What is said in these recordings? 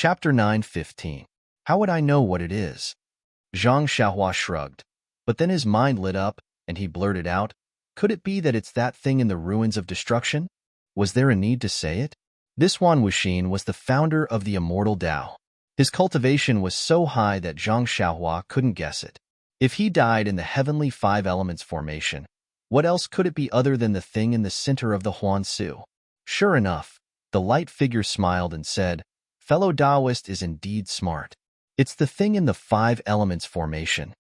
Chapter 9:15. How would I know what it is? Zhang Xiaohua shrugged, but then his mind lit up, and he blurted out, could it be that it's that thing in the ruins of destruction? Was there a need to say it? This Wan Wuxin was the founder of the immortal Tao. His cultivation was so high that Zhang Xiaohua couldn't guess it. If he died in the heavenly five elements formation, what else could it be other than the thing in the center of the Huan Su? Sure enough, the light figure smiled and said, fellow Taoist is indeed smart. It's the thing in the five elements formation.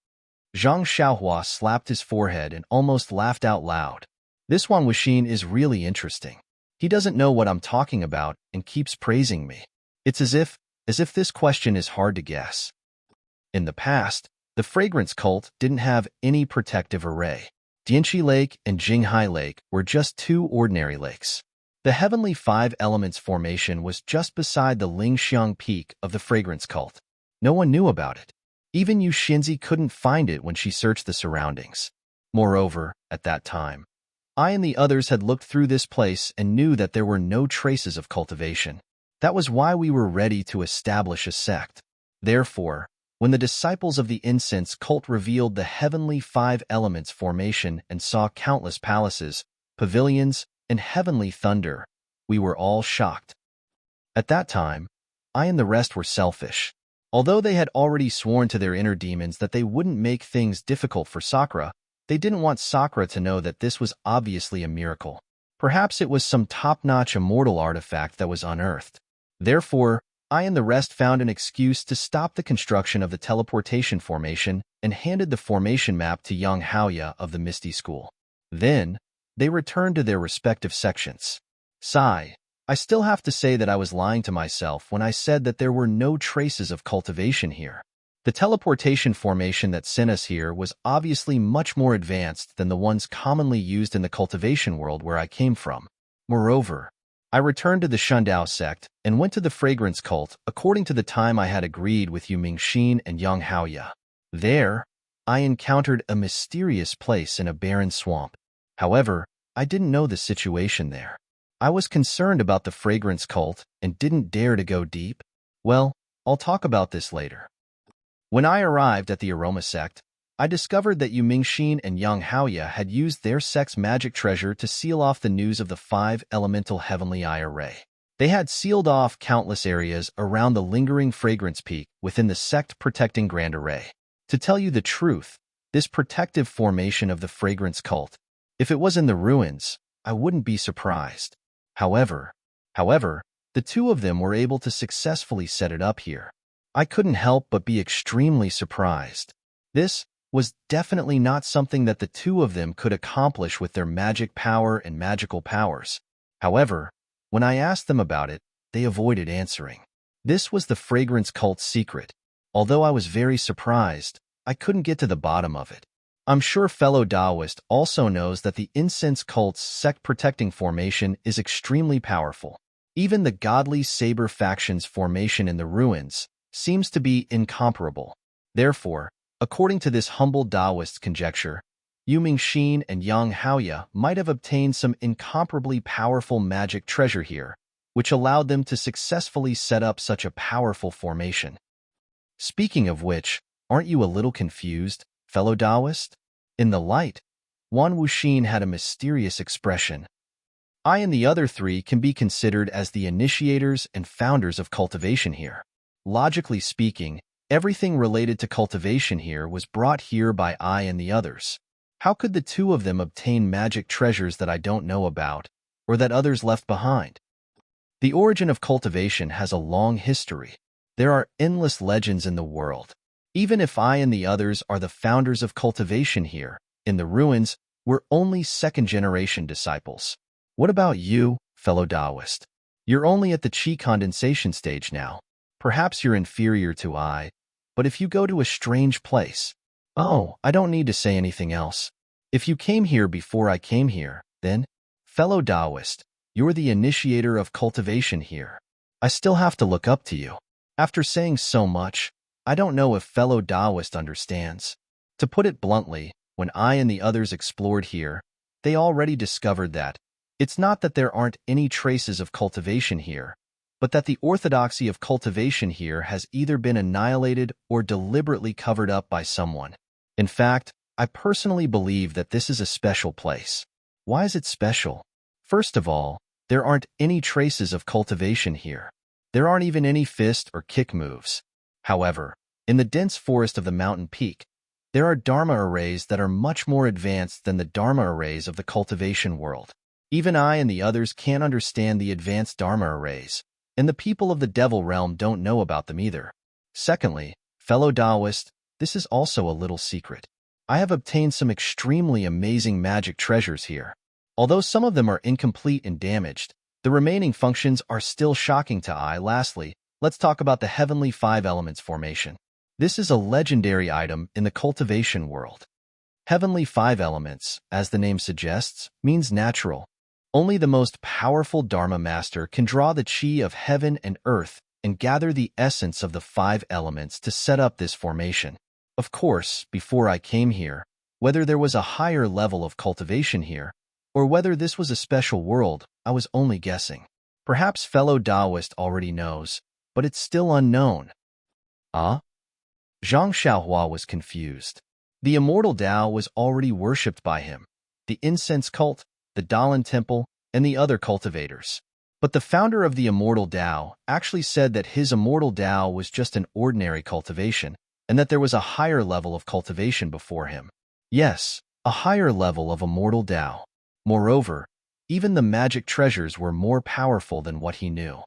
Zhang Xiaohua slapped his forehead and almost laughed out loud. This Wan Wuxin is really interesting. He doesn't know what I'm talking about and keeps praising me. It's as if this question is hard to guess. In the past, the fragrance cult didn't have any protective array. Dianqi Lake and Jinghai Lake were just two ordinary lakes. The heavenly five elements formation was just beside the Lingxiang peak of the fragrance cult. No one knew about it. Even Yu Xinzi couldn't find it when she searched the surroundings. Moreover, at that time, I and the others had looked through this place and knew that there were no traces of cultivation. That was why we were ready to establish a sect. Therefore, when the disciples of the incense cult revealed the heavenly five elements formation and saw countless palaces, pavilions, and heavenly thunder, we were all shocked. At that time, I and the rest were selfish. Although they had already sworn to their inner demons that they wouldn't make things difficult for Sakura, they didn't want Sakura to know that this was obviously a miracle. Perhaps it was some top-notch immortal artifact that was unearthed. Therefore, I and the rest found an excuse to stop the construction of the teleportation formation and handed the formation map to young Haoya of the Misty School. Then, they returned to their respective sections. Sigh. I still have to say that I was lying to myself when I said that there were no traces of cultivation here. The teleportation formation that sent us here was obviously much more advanced than the ones commonly used in the cultivation world where I came from. Moreover, I returned to the Shundao sect and went to the fragrance cult according to the time I had agreed with Yu Mingxin and Yang Haoya. There, I encountered a mysterious place in a barren swamp. However, I didn't know the situation there. I was concerned about the fragrance cult and didn't dare to go deep. Well, I'll talk about this later. When I arrived at the aroma sect, I discovered that Yu Mingxin and Yang Haoya had used their sect's magic treasure to seal off the news of the five elemental heavenly eye array. They had sealed off countless areas around the lingering fragrance peak within the sect-protecting grand array. To tell you the truth, this protective formation of the fragrance cult, if it was in the ruins, I wouldn't be surprised. However, the two of them were able to successfully set it up here. I couldn't help but be extremely surprised. This was definitely not something that the two of them could accomplish with their magic power and magical powers. However, when I asked them about it, they avoided answering. This was the fragrance cult's secret. Although I was very surprised, I couldn't get to the bottom of it. I'm sure fellow Taoist also knows that the incense cult's sect-protecting formation is extremely powerful. Even the godly saber faction's formation in the ruins seems to be incomparable. Therefore, according to this humble Taoist conjecture, Yu Mingxin and Yang Haoya might have obtained some incomparably powerful magic treasure here, which allowed them to successfully set up such a powerful formation. Speaking of which, aren't you a little confused, fellow Taoist? In the light, Wan Wuxin had a mysterious expression. I and the other three can be considered as the initiators and founders of cultivation here. Logically speaking, everything related to cultivation here was brought here by I and the others. How could the two of them obtain magic treasures that I don't know about, or that others left behind? The origin of cultivation has a long history. There are endless legends in the world. Even if I and the others are the founders of cultivation here, in the ruins, we're only second-generation disciples. What about you, fellow Taoist? You're only at the qi condensation stage now. Perhaps you're inferior to I, but if you go to a strange place... Oh, I don't need to say anything else. If you came here before I came here, then, fellow Taoist, you're the initiator of cultivation here. I still have to look up to you. After saying so much, I don't know if fellow Taoist understands. To put it bluntly, when I and the others explored here, they already discovered that it's not that there aren't any traces of cultivation here, but that the orthodoxy of cultivation here has either been annihilated or deliberately covered up by someone. In fact, I personally believe that this is a special place. Why is it special? First of all, there aren't any traces of cultivation here. There aren't even any fist or kick moves. However, in the dense forest of the mountain peak, there are Dharma arrays that are much more advanced than the Dharma arrays of the cultivation world. Even I and the others can't understand the advanced Dharma arrays, and the people of the Devil Realm don't know about them either. Secondly, fellow Taoist, this is also a little secret. I have obtained some extremely amazing magic treasures here. Although some of them are incomplete and damaged, the remaining functions are still shocking to I. Lastly, let's talk about the Heavenly Five Elements formation. This is a legendary item in the cultivation world. Heavenly Five Elements, as the name suggests, means natural. Only the most powerful Dharma master can draw the chi of heaven and earth and gather the essence of the five elements to set up this formation. Of course, before I came here, whether there was a higher level of cultivation here, or whether this was a special world, I was only guessing. Perhaps fellow Taoist already knows, but it's still unknown. Ah? Zhang Xiaohua was confused. The immortal Tao was already worshipped by him, the incense cult, the Dalan temple, and the other cultivators. But the founder of the immortal Tao actually said that his immortal Tao was just an ordinary cultivation, and that there was a higher level of cultivation before him. Yes, a higher level of immortal Tao. Moreover, even the magic treasures were more powerful than what he knew.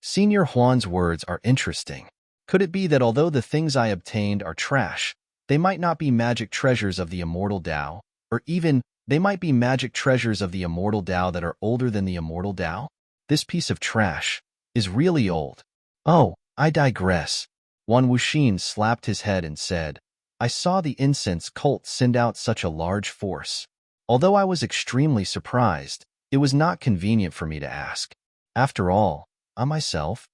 Senior Huan's words are interesting. Could it be that although the things I obtained are trash, they might not be magic treasures of the immortal Tao, or even they might be magic treasures of the immortal Tao that are older than the immortal Tao? This piece of trash is really old. Oh, I digress. Wan Wuxin slapped his head and said, I saw the incense cult send out such a large force. Although I was extremely surprised, it was not convenient for me to ask. After all, I myself,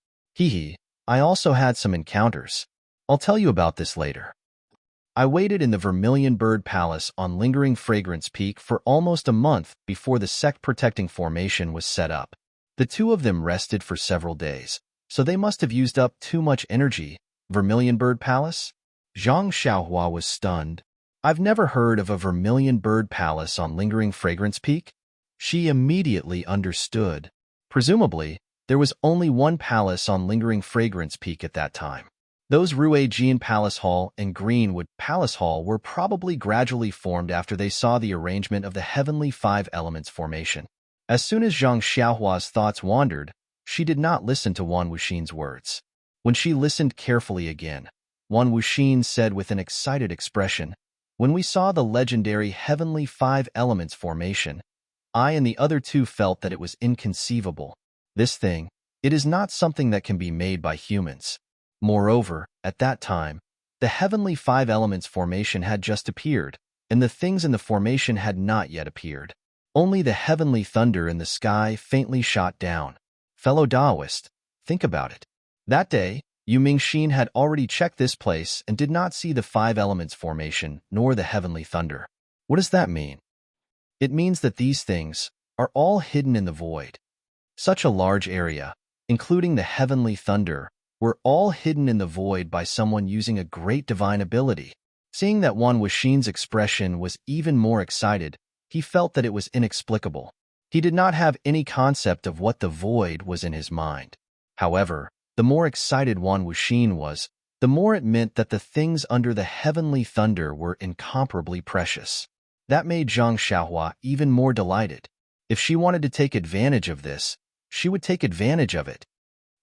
I also had some encounters. I'll tell you about this later. I waited in the Vermilion Bird Palace on Lingering Fragrance Peak for almost a month before the sect-protecting formation was set up. The two of them rested for several days, so they must have used up too much energy. Vermilion Bird Palace? Zhang Xiaohua was stunned. I've never heard of a Vermilion Bird Palace on Lingering Fragrance Peak. She immediately understood. Presumably, there was only one palace on Lingering Fragrance Peak at that time. Those Ruejian Palace Hall and Greenwood Palace Hall were probably gradually formed after they saw the arrangement of the Heavenly Five Elements formation. As soon as Zhang Xiaohua's thoughts wandered, she did not listen to Wan Wuxin's words. When she listened carefully again, Wan Wuxin said with an excited expression, when we saw the legendary Heavenly Five Elements formation, I and the other two felt that it was inconceivable. This thing, it is not something that can be made by humans. Moreover, at that time, the Heavenly Five Elements formation had just appeared, and the things in the formation had not yet appeared. Only the heavenly thunder in the sky faintly shot down. Fellow Taoist, think about it. That day, Yu Mingxin had already checked this place and did not see the Five Elements formation nor the heavenly thunder. What does that mean? It means that these things are all hidden in the void. Such a large area, including the heavenly thunder, were all hidden in the void by someone using a great divine ability. Seeing that Wan Wuxin's expression was even more excited, he felt that it was inexplicable. He did not have any concept of what the void was in his mind. However, the more excited Wan Wuxin was, the more it meant that the things under the heavenly thunder were incomparably precious. That made Zhang Xiaohua even more delighted. If she wanted to take advantage of this, she would take advantage of it.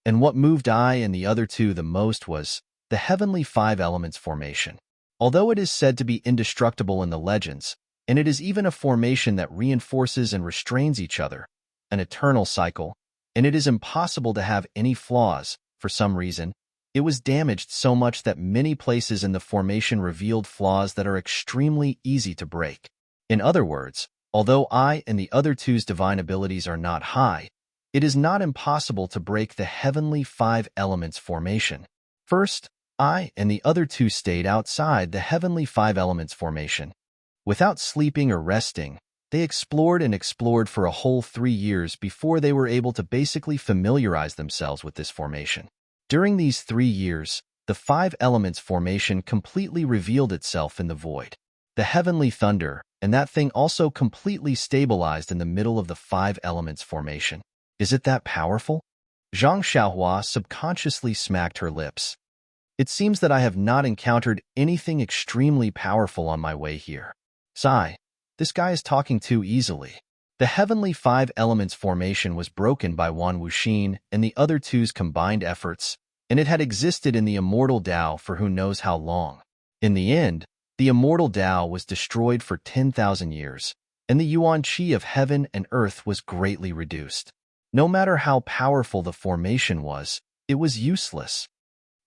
And what moved I and the other two the most was the Heavenly Five Elements formation. Although it is said to be indestructible in the legends, and it is even a formation that reinforces and restrains each other, an eternal cycle, and it is impossible to have any flaws, for some reason, it was damaged so much that many places in the formation revealed flaws that are extremely easy to break. In other words, although I and the other two's divine abilities are not high, it is not impossible to break the Heavenly Five Elements formation. First, I and the other two stayed outside the Heavenly Five Elements formation. Without sleeping or resting, They explored and explored for a whole 3 years before they were able to basically familiarize themselves with this formation. During these 3 years, the five elements formation completely revealed itself in the void. The heavenly thunder, and that thing also completely stabilized in the middle of the five elements formation. Is it that powerful? Zhang Xiaohua subconsciously smacked her lips. It seems that I have not encountered anything extremely powerful on my way here. Sigh. This guy is talking too easily. The heavenly five elements formation was broken by Wan Wuxin and the other two's combined efforts, and it had existed in the immortal Tao for who knows how long. In the end, the immortal Tao was destroyed for 10,000 years, and the yuan qi of heaven and earth was greatly reduced. No matter how powerful the formation was, it was useless.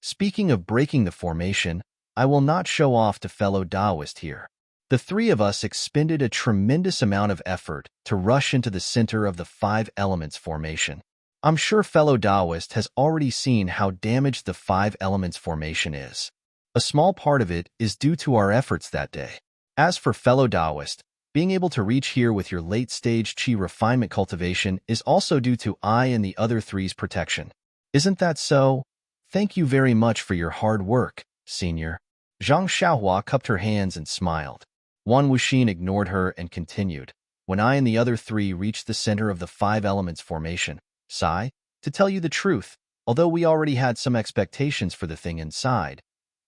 Speaking of breaking the formation, I will not show off to fellow Taoist here. The three of us expended a tremendous amount of effort to rush into the center of the five elements formation. I'm sure fellow Taoist has already seen how damaged the five elements formation is. A small part of it is due to our efforts that day. As for fellow Taoist, being able to reach here with your late-stage Qi refinement cultivation is also due to I and the other three's protection. Isn't that so? Thank you very much for your hard work, senior. Zhang Xiaohua cupped her hands and smiled. Wan Wuxin ignored her and continued. When I and the other three reached the center of the five elements formation, sigh, to tell you the truth, although we already had some expectations for the thing inside,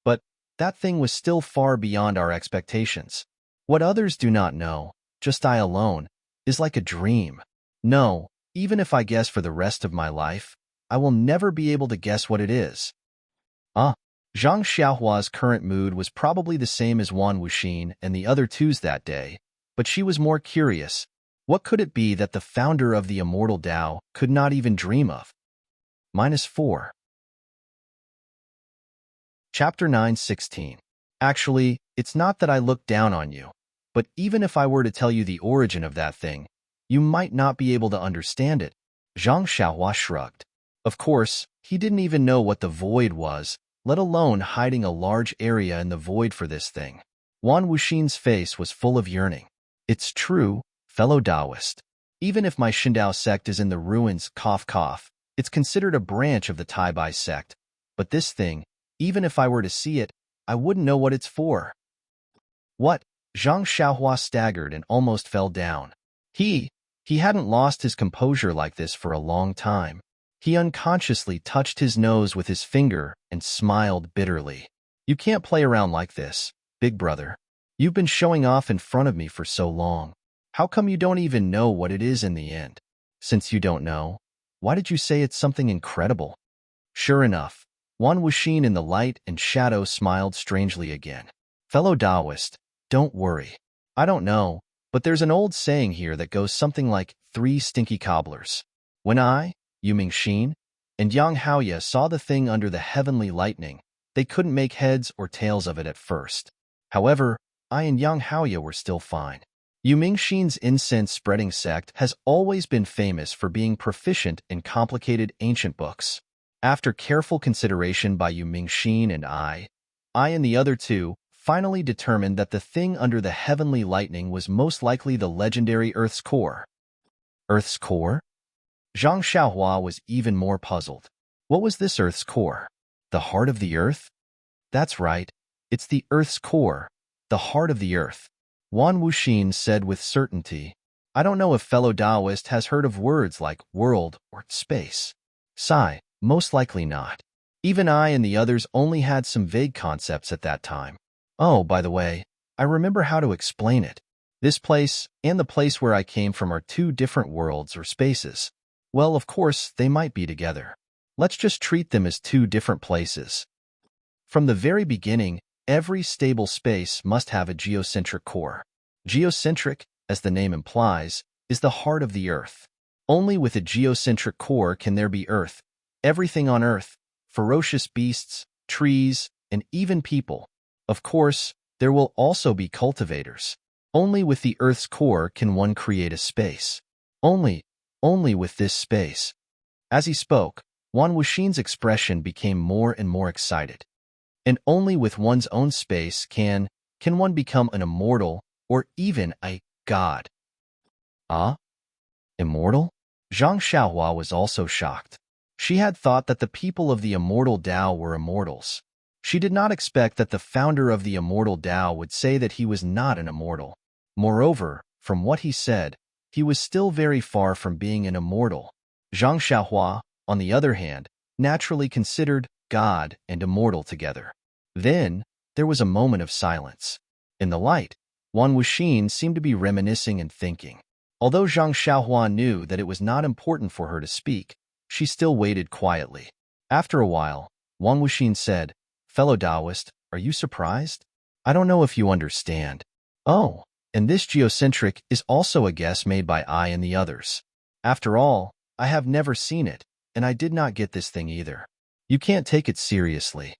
but that thing was still far beyond our expectations. What others do not know, just I alone, is like a dream. No, even if I guess for the rest of my life, I will never be able to guess what it is. Zhang Xiaohua's current mood was probably the same as Wan Wuxin and the other two's that day, but she was more curious. What could it be that the founder of the immortal Tao could not even dream of? -4. Chapter 9:16. Actually, it's not that I look down on you, but even if I were to tell you the origin of that thing, you might not be able to understand it. Zhang Xiaohua shrugged. Of course, he didn't even know what the void was, let alone hiding a large area in the void for this thing. Wan Wuxin's face was full of yearning. It's true, fellow Taoist. Even if my Shindao sect is in the ruins, it's considered a branch of the Taibai sect. But this thing, even if I were to see it, I wouldn't know what it's for. What? Zhang Xiaohua staggered and almost fell down. He hadn't lost his composure like this for a long time. He unconsciously touched his nose with his finger and smiled bitterly. You can't play around like this, big brother. You've been showing off in front of me for so long. How come you don't even know what it is in the end? Since you don't know, why did you say it's something incredible? Sure enough, Wan Wuxin in the light and shadow smiled strangely again. Fellow Taoist, don't worry. I don't know, but there's an old saying here that goes something like 3 stinky cobblers. When I, Yu Mingxin, and Yang Haoye saw the thing under the heavenly lightning, they couldn't make heads or tails of it at first. However, I and Yang Haoye were still fine. Yu Mingxin's incense-spreading sect has always been famous for being proficient in complicated ancient books. After careful consideration by Yu Mingxin and I and the other two finally determined that the thing under the heavenly lightning was most likely the legendary Earth's core. Earth's core? Zhang Xiaohua was even more puzzled. What was this Earth's core? The heart of the Earth? That's right. It's the Earth's core, the heart of the Earth. Wan Wuxin said with certainty. I don't know if fellow Taoist has heard of words like world or space. Sigh, most likely not. Even I and the others only had some vague concepts at that time. Oh, by the way, I remember how to explain it. This place and the place where I came from are 2 different worlds or spaces. Well, of course, they might be together. Let's just treat them as 2 different places. From the very beginning, every stable space must have a geocentric core. Geocentric, as the name implies, is the heart of the Earth. Only with a geocentric core can there be Earth, everything on Earth, ferocious beasts, trees, and even people. Of course, there will also be cultivators. Only with the Earth's core can one create a space. Only with this space. As he spoke, Wan Wuxin's expression became more and more excited. And only with one's own space can one become an immortal or even a god. Ah, immortal? Zhang Xiaohua was also shocked. She had thought that the people of the immortal Dao were immortals. She did not expect that the founder of the immortal Dao would say that he was not an immortal. Moreover, from what he said, he was still very far from being an immortal. Zhang Xiaohua, on the other hand, naturally considered God and immortal together. Then, there was a moment of silence. In the light, Wan Wuxin seemed to be reminiscing and thinking. Although Zhang Xiaohua knew that it was not important for her to speak, she still waited quietly. After a while, Wan Wuxin said, "Fellow Taoist, are you surprised? I don't know if you understand. Oh, and this geocentric is also a guess made by I and the others. After all, I have never seen it, and I did not get this thing either. You can't take it seriously.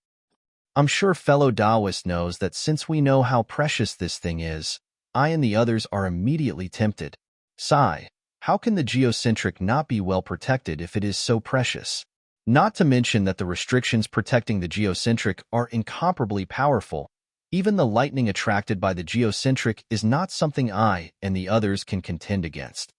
I'm sure fellow Taoist knows that since we know how precious this thing is, I and the others are immediately tempted. Sigh, how can the geocentric not be well protected if it is so precious? Not to mention that the restrictions protecting the geocentric are incomparably powerful. Even the lightning attracted by the geocentric is not something I and the others can contend against."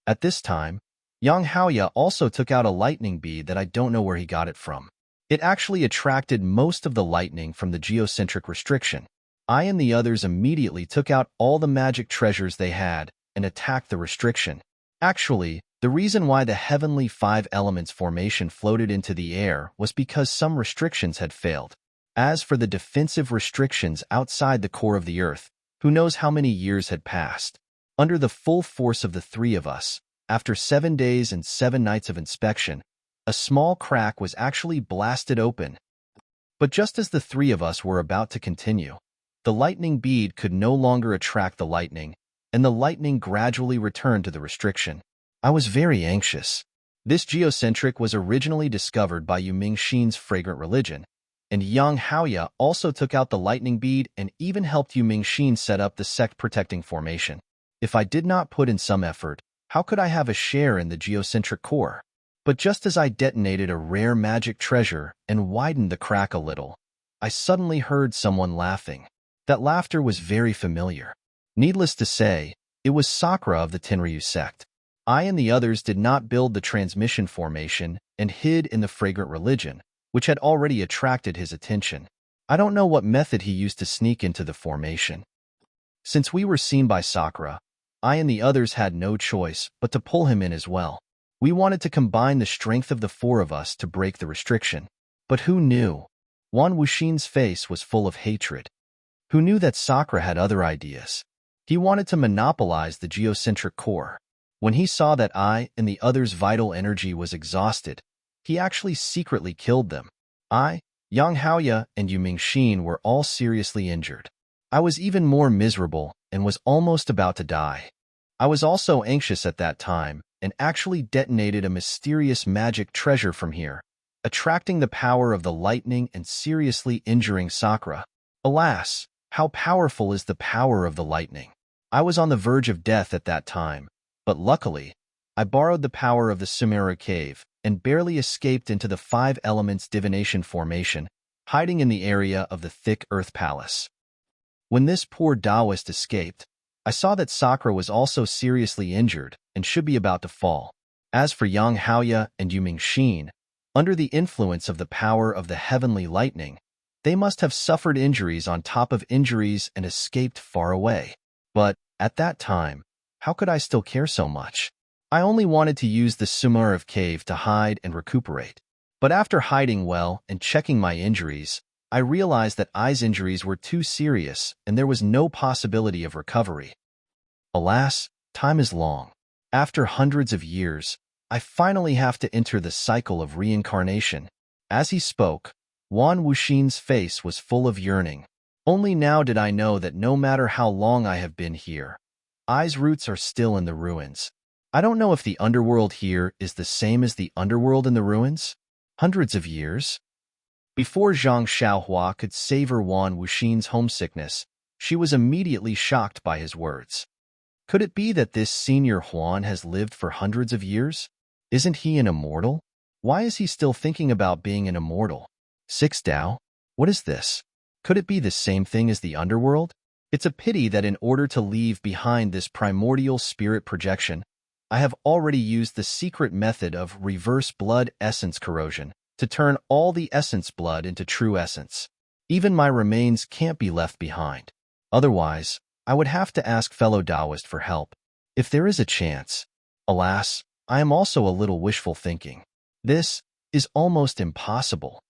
At this time, Yang Haoya also took out a lightning bead that I don't know where he got it from. It actually attracted most of the lightning from the geocentric restriction. I and the others immediately took out all the magic treasures they had and attacked the restriction. Actually, the reason why the heavenly five elements formation floated into the air was because some restrictions had failed. As for the defensive restrictions outside the core of the earth, who knows how many years had passed. Under the full force of the three of us, after 7 days and 7 nights of inspection, a small crack was actually blasted open. But just as the three of us were about to continue, the lightning bead could no longer attract the lightning, and the lightning gradually returned to the restriction. I was very anxious. This geocentric was originally discovered by Yu Mingxin's fragrant religion, and Yang Haoya also took out the lightning bead and even helped Yu Mingxin set up the sect-protecting formation. If I did not put in some effort, how could I have a share in the geocentric core? But just as I detonated a rare magic treasure and widened the crack a little, I suddenly heard someone laughing. That laughter was very familiar. Needless to say, it was Sakura of the Tenryu sect. I and the others did not build the transmission formation and hid in the fragrant religion, which had already attracted his attention. I don't know what method he used to sneak into the formation. Since we were seen by Sakura, I and the others had no choice but to pull him in as well. We wanted to combine the strength of the four of us to break the restriction. But who knew? Wan Wuxin's face was full of hatred. Who knew that Sakura had other ideas? He wanted to monopolize the geocentric core. When he saw that I and the others' vital energy was exhausted, he actually secretly killed them. I, Yang Haoya, and Yu Mingxin were all seriously injured. I was even more miserable and was almost about to die. I was also anxious at that time and actually detonated a mysterious magic treasure from here, attracting the power of the lightning and seriously injuring Sakura. Alas, how powerful is the power of the lightning! I was on the verge of death at that time, but luckily, I borrowed the power of the Sumeru cave and barely escaped into the five elements divination formation, hiding in the area of the thick earth palace. When this poor Taoist escaped, I saw that Sakura was also seriously injured and should be about to fall. As for Yang Haoya and Yu Mingxin, under the influence of the power of the heavenly lightning, they must have suffered injuries on top of injuries and escaped far away. But, at that time, how could I still care so much? I only wanted to use the Sumeru cave to hide and recuperate. But after hiding well and checking my injuries, I realized that I's injuries were too serious and there was no possibility of recovery. Alas, time is long. After hundreds of years, I finally have to enter the cycle of reincarnation. As he spoke, Wan Wuxin's face was full of yearning. Only now did I know that no matter how long I have been here, I's roots are still in the ruins. I don't know if the underworld here is the same as the underworld in the ruins. Hundreds of years? Before Zhang Xiaohua could savor Wan Wuxin's homesickness, she was immediately shocked by his words. Could it be that this senior Huan has lived for hundreds of years? Isn't he an immortal? Why is he still thinking about being an immortal? 6 Dao? What is this? Could it be the same thing as the underworld? It's a pity that in order to leave behind this primordial spirit projection, I have already used the secret method of reverse blood essence corrosion to turn all the essence blood into true essence. Even my remains can't be left behind. Otherwise, I would have to ask fellow Taoist for help. If there is a chance. Alas, I am also a little wishful thinking. This is almost impossible.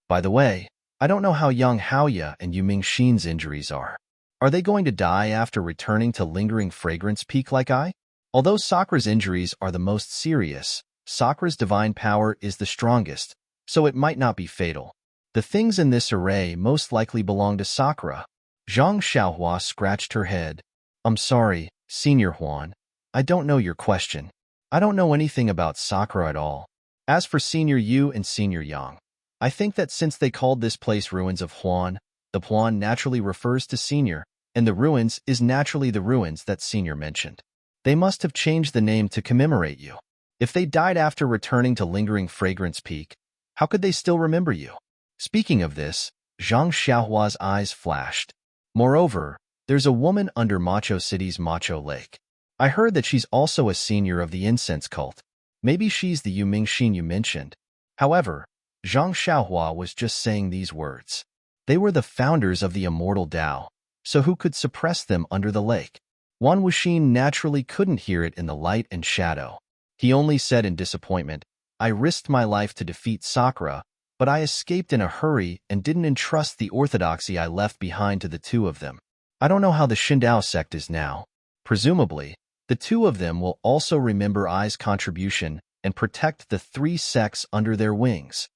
By the way, I don't know how young Haoya and Yu Mingxin's injuries are. Are they going to die after returning to lingering fragrance peak like I? Although Sakura's injuries are the most serious, Sakura's divine power is the strongest, so it might not be fatal. The things in this array most likely belong to Sakura. Zhang Xiaohua scratched her head. I'm sorry, Senior Huan. I don't know your question. I don't know anything about Sakura at all. As for Senior Yu and Senior Yang, I think that since they called this place Ruins of Huan, the Huan naturally refers to Senior, and the ruins is naturally the ruins that Senior mentioned. They must have changed the name to commemorate you. If they died after returning to lingering fragrance peak, how could they still remember you? Speaking of this, Zhang Xiaohua's eyes flashed. Moreover, there's a woman under Macho City's Macho Lake. I heard that she's also a senior of the incense cult. Maybe she's the Yu Mingxin you mentioned. However, Zhang Xiaohua was just saying these words. They were the founders of the immortal Tao, so who could suppress them under the lake? Wan Wuxin naturally couldn't hear it in the light and shadow. He only said in disappointment, I risked my life to defeat Sakura, but I escaped in a hurry and didn't entrust the orthodoxy I left behind to the two of them. I don't know how the Shindao sect is now. Presumably, the two of them will also remember I's contribution and protect the three sects under their wings.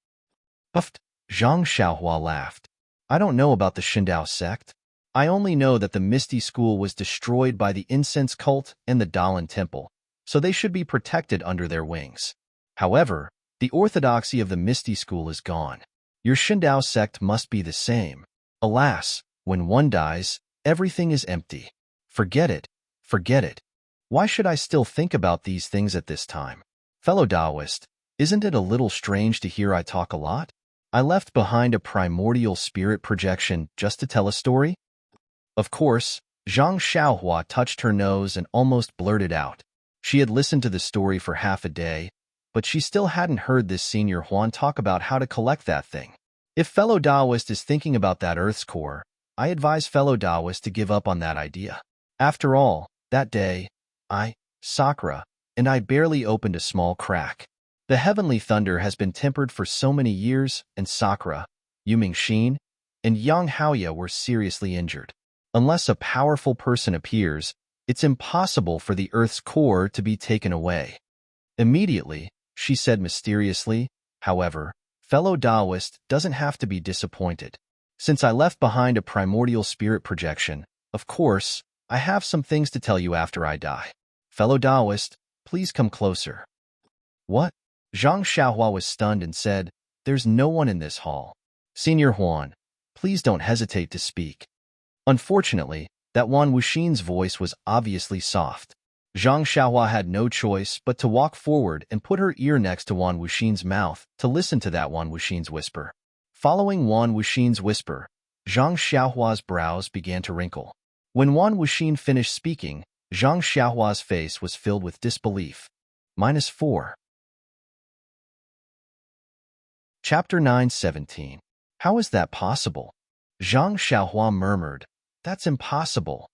Puffed, Zhang Xiaohua laughed. I don't know about the Shindao sect. I only know that the Misty School was destroyed by the incense cult and the Dalan Temple, so they should be protected under their wings. However, the orthodoxy of the Misty School is gone. Your Shindao sect must be the same. Alas, when one dies, everything is empty. Forget it. Forget it. Why should I still think about these things at this time? Fellow Taoist, isn't it a little strange to hear I talk a lot? I left behind a primordial spirit projection just to tell a story? Of course, Zhang Xiaohua touched her nose and almost blurted out. She had listened to the story for half a day, but she still hadn't heard this Senior Huan talk about how to collect that thing. If fellow Taoist is thinking about that Earth's core, I advise fellow Taoist to give up on that idea. After all, that day, Sakura, and I barely opened a small crack. The heavenly thunder has been tempered for so many years, and Sakura, Yu Mingxin, and Yang Haoya were seriously injured. Unless a powerful person appears, it's impossible for the Earth's core to be taken away. Immediately, she said mysteriously, however, fellow Taoist doesn't have to be disappointed. Since I left behind a primordial spirit projection, of course, I have some things to tell you after I die. Fellow Taoist, please come closer. What? Zhang Xiaohua was stunned and said, There's no one in this hall. Senior Huan, please don't hesitate to speak. Unfortunately, that Wan Wuxin's voice was obviously soft. Zhang Xiaohua had no choice but to walk forward and put her ear next to Wan Wuxin's mouth to listen to that Wan Wuxin's whisper. Following Wan Wuxin's whisper, Zhang Xiaohua's brows began to wrinkle. When Wan Wuxin finished speaking, Zhang Xiaohua's face was filled with disbelief. -4. Chapter 9:17. How is that possible? Zhang Xiaohua murmured, That's impossible.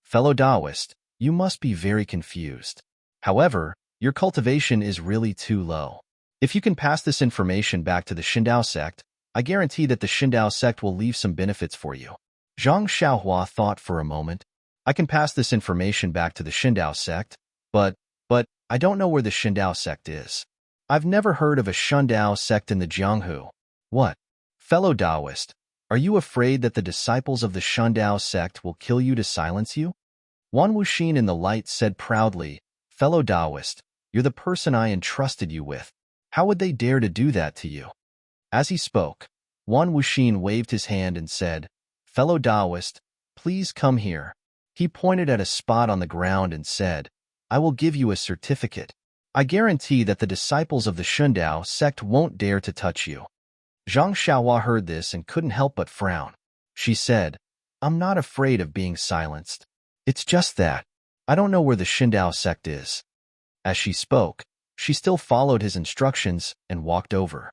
Fellow Taoist, you must be very confused. However, your cultivation is really too low. If you can pass this information back to the Shindao sect, I guarantee that the Shindao sect will leave some benefits for you. Zhang Xiaohua thought for a moment. I can pass this information back to the Shindao sect, but I don't know where the Shindao sect is. I've never heard of a Shindao sect in the Jianghu. What? Fellow Taoist, are you afraid that the disciples of the Shindao sect will kill you to silence you? Wan Wuxin in the light said proudly, Fellow Taoist, you're the person I entrusted you with. How would they dare to do that to you? As he spoke, Wan Wuxin waved his hand and said, Fellow Taoist, please come here. He pointed at a spot on the ground and said, I will give you a certificate. I guarantee that the disciples of the Shindao sect won't dare to touch you. Zhang Xiaohua heard this and couldn't help but frown. She said, I'm not afraid of being silenced. It's just that I don't know where the Shindao sect is." As she spoke, she still followed his instructions and walked over.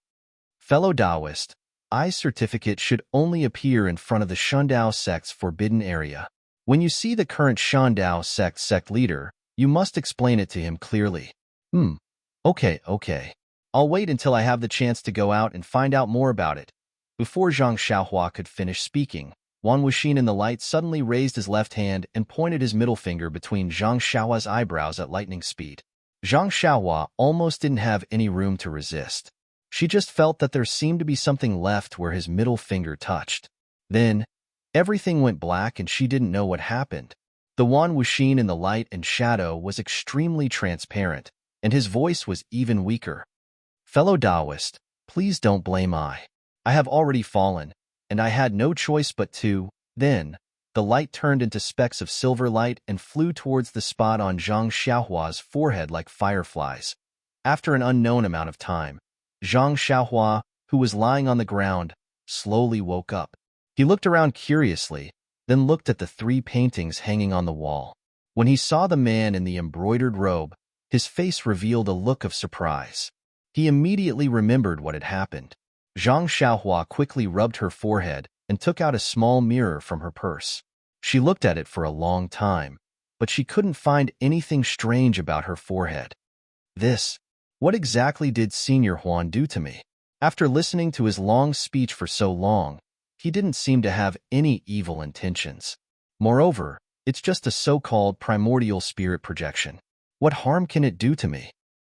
"Fellow Taoist, I's certificate should only appear in front of the Shundao sect's forbidden area. When you see the current Shundao sect leader, you must explain it to him clearly." Okay. I'll wait until I have the chance to go out and find out more about it." Before Zhang Xiaohua could finish speaking, Wan Wuxin in the light suddenly raised his left hand and pointed his middle finger between Zhang Xiaohua's eyebrows at lightning speed. Zhang Xiaohua almost didn't have any room to resist. She just felt that there seemed to be something left where his middle finger touched. Then, everything went black and she didn't know what happened. The Wan Wuxin in the light and shadow was extremely transparent, and his voice was even weaker. "Fellow Taoist, please don't blame I. I have already fallen, and I had no choice but to." Then, the light turned into specks of silver light and flew towards the spot on Zhang Xiaohua's forehead like fireflies. After an unknown amount of time, Zhang Xiaohua, who was lying on the ground, slowly woke up. He looked around curiously, then looked at the 3 paintings hanging on the wall. When he saw the man in the embroidered robe, his face revealed a look of surprise. He immediately remembered what had happened. Zhang Xiaohua quickly rubbed her forehead and took out a small mirror from her purse. She looked at it for a long time, but she couldn't find anything strange about her forehead. What exactly did Senior Huan do to me? After listening to his long speech for so long, he didn't seem to have any evil intentions. Moreover, it's just a so-called primordial spirit projection. What harm can it do to me?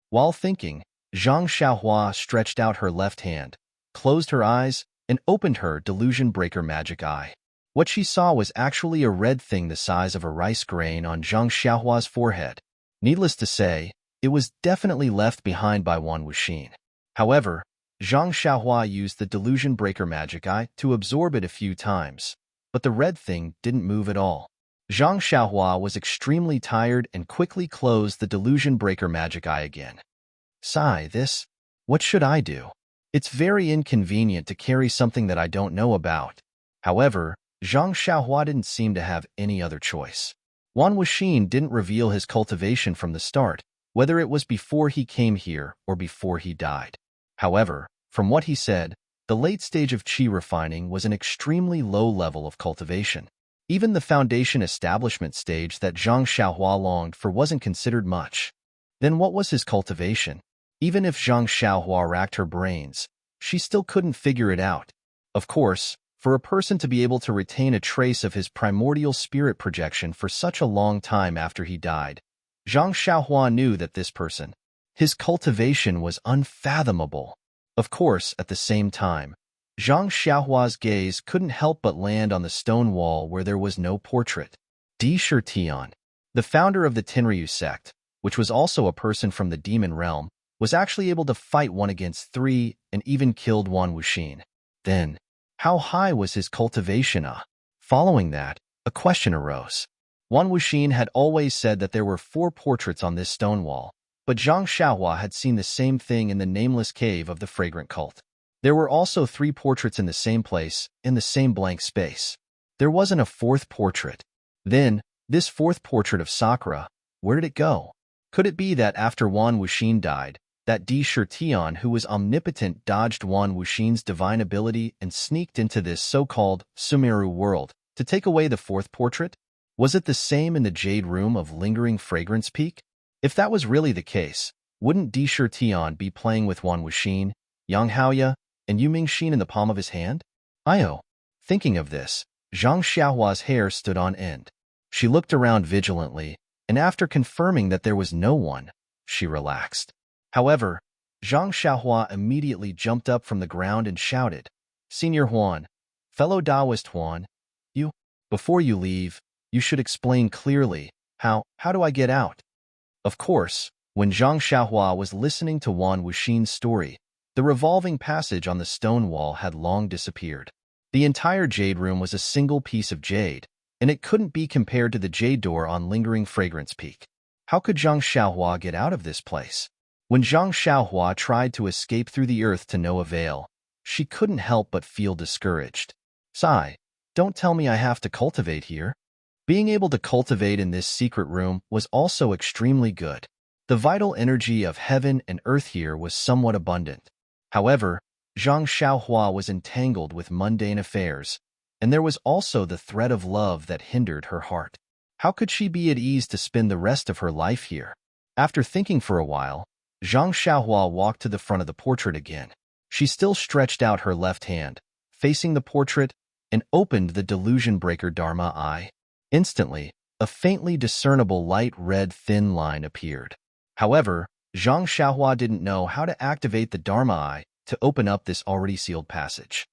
While thinking, Zhang Xiaohua stretched out her left hand, closed her eyes, and opened her delusion breaker magic eye. What she saw was actually a red thing the size of a rice grain on Zhang Xiaohua's forehead. Needless to say, it was definitely left behind by Wan Wuxin. However, Zhang Xiaohua used the delusion breaker magic eye to absorb it a few times, but the red thing didn't move at all. Zhang Xiaohua was extremely tired and quickly closed the delusion breaker magic eye again. What should I do? It's very inconvenient to carry something that I don't know about. However, Zhang Xiaohua didn't seem to have any other choice. Wan Wuxin didn't reveal his cultivation from the start, whether it was before he came here or before he died. However, from what he said, the late stage of qi refining was an extremely low level of cultivation. Even the foundation establishment stage that Zhang Xiaohua longed for wasn't considered much. Then what was his cultivation? Even if Zhang Xiaohua racked her brains, she still couldn't figure it out. Of course, for a person to be able to retain a trace of his primordial spirit projection for such a long time after he died, Zhang Xiaohua knew that this person, his cultivation was unfathomable. Of course, at the same time, Zhang Xiaohua's gaze couldn't help but land on the stone wall where there was no portrait. Deity Tian, the founder of the Tenryu sect, which was also a person from the demon realm, was actually able to fight 1 against 3 and even killed Wan Wuxin. Then, how high was his cultivation? Following that, a question arose. Wan Wuxin had always said that there were 4 portraits on this stone wall, but Zhang Xiaohua had seen the same thing in the nameless cave of the fragrant cult. There were also 3 portraits in the same place, in the same blank space. There wasn't a 4th portrait. Then, this 4th portrait of Sakura, where did it go? Could it be that after Wan Wuxin died, that Deity Tian, who was omnipotent, dodged Wan Wuxin's divine ability and sneaked into this so-called Sumeru world to take away the 4th portrait? Was it the same in the Jade Room of Lingering Fragrance Peak? If that was really the case, wouldn't Deity Tian be playing with Wan Wuxin, Yang Haoya, and Yu Mingxin in the palm of his hand? Thinking of this, Zhang Xiaohua's hair stood on end. She looked around vigilantly, and after confirming that there was no one, she relaxed. However, Zhang Xiaohua immediately jumped up from the ground and shouted, "Senior Huan, fellow Taoist Huan, before you leave, you should explain clearly, how do I get out?" Of course, when Zhang Xiaohua was listening to Wan Wuxin's story, the revolving passage on the stone wall had long disappeared. The entire jade room was a single piece of jade, and it couldn't be compared to the jade door on Lingering Fragrance Peak. How could Zhang Xiaohua get out of this place? When Zhang Xiaohua tried to escape through the earth to no avail, she couldn't help but feel discouraged. Don't tell me I have to cultivate here. Being able to cultivate in this secret room was also extremely good. The vital energy of heaven and earth here was somewhat abundant. However, Zhang Xiaohua was entangled with mundane affairs, and there was also the thread of love that hindered her heart. How could she be at ease to spend the rest of her life here? After thinking for a while, Zhang Xiaohua walked to the front of the portrait again. She still stretched out her left hand, facing the portrait, and opened the delusion breaker Dharma eye. Instantly, a faintly discernible light red thin line appeared. However, Zhang Xiaohua didn't know how to activate the Dharma eye to open up this already sealed passage.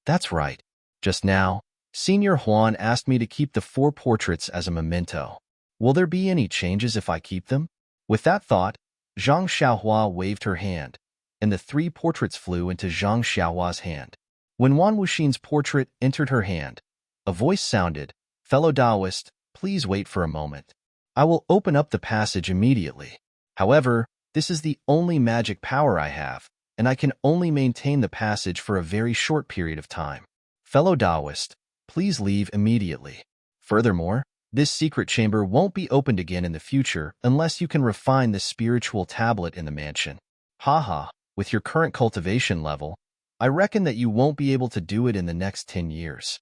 That's right. Just now, Senior Huan asked me to keep the 4 portraits as a memento. Will there be any changes if I keep them? With that thought, Zhang Xiaohua waved her hand, and the 3 portraits flew into Zhang Xiaohua's hand. When Wan Wuxin's portrait entered her hand, a voice sounded, "Fellow Taoist, please wait for a moment. I will open up the passage immediately. However, this is the only magic power I have, and I can only maintain the passage for a very short period of time. Fellow Taoist, please leave immediately. Furthermore, this secret chamber won't be opened again in the future unless you can refine the spiritual tablet in the mansion. Haha, with your current cultivation level, I reckon that you won't be able to do it in the next 10 years.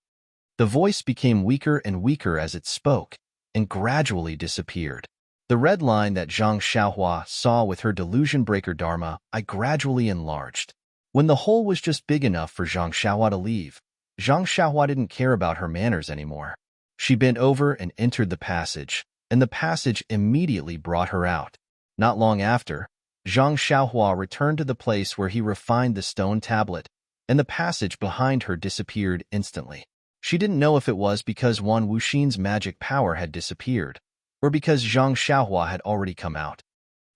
The voice became weaker and weaker as it spoke, and gradually disappeared. The red line that Zhang Xiaohua saw with her delusion breaker Dharma, I gradually enlarged. When the hole was just big enough for Zhang Xiaohua to leave, Zhang Xiaohua didn't care about her manners anymore. She bent over and entered the passage, and the passage immediately brought her out. Not long after, Zhang Xiaohua returned to the place where he refined the stone tablet, and the passage behind her disappeared instantly. She didn't know if it was because Wan Wuxin's magic power had disappeared, or because Zhang Xiaohua had already come out.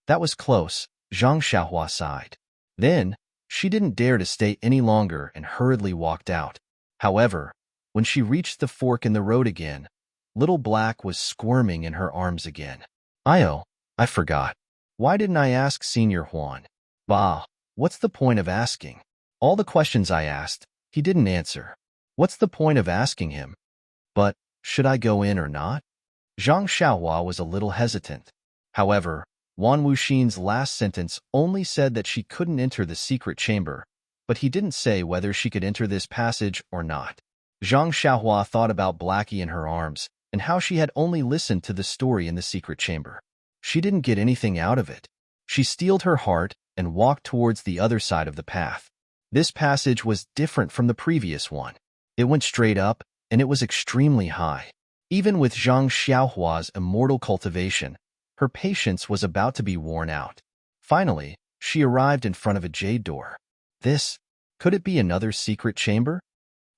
That was close, Zhang Xiaohua sighed. Then, she didn't dare to stay any longer and hurriedly walked out. However, when she reached the fork in the road again, Little Black was squirming in her arms again. I forgot. Why didn't I ask Senior Huan? Bah, what's the point of asking? All the questions I asked, he didn't answer. What's the point of asking him? But, should I go in or not? Zhang Xiaohua was a little hesitant. However, Wan Wuxin's last sentence only said that she couldn't enter the secret chamber, but he didn't say whether she could enter this passage or not. Zhang Xiaohua thought about Blackie in her arms and how she had only listened to the story in the secret chamber. She didn't get anything out of it. She steeled her heart and walked towards the other side of the path. This passage was different from the previous one. It went straight up, and it was extremely high. Even with Zhang Xiaohua's immortal cultivation, her patience was about to be worn out. Finally, she arrived in front of a jade door. Could it be another secret chamber?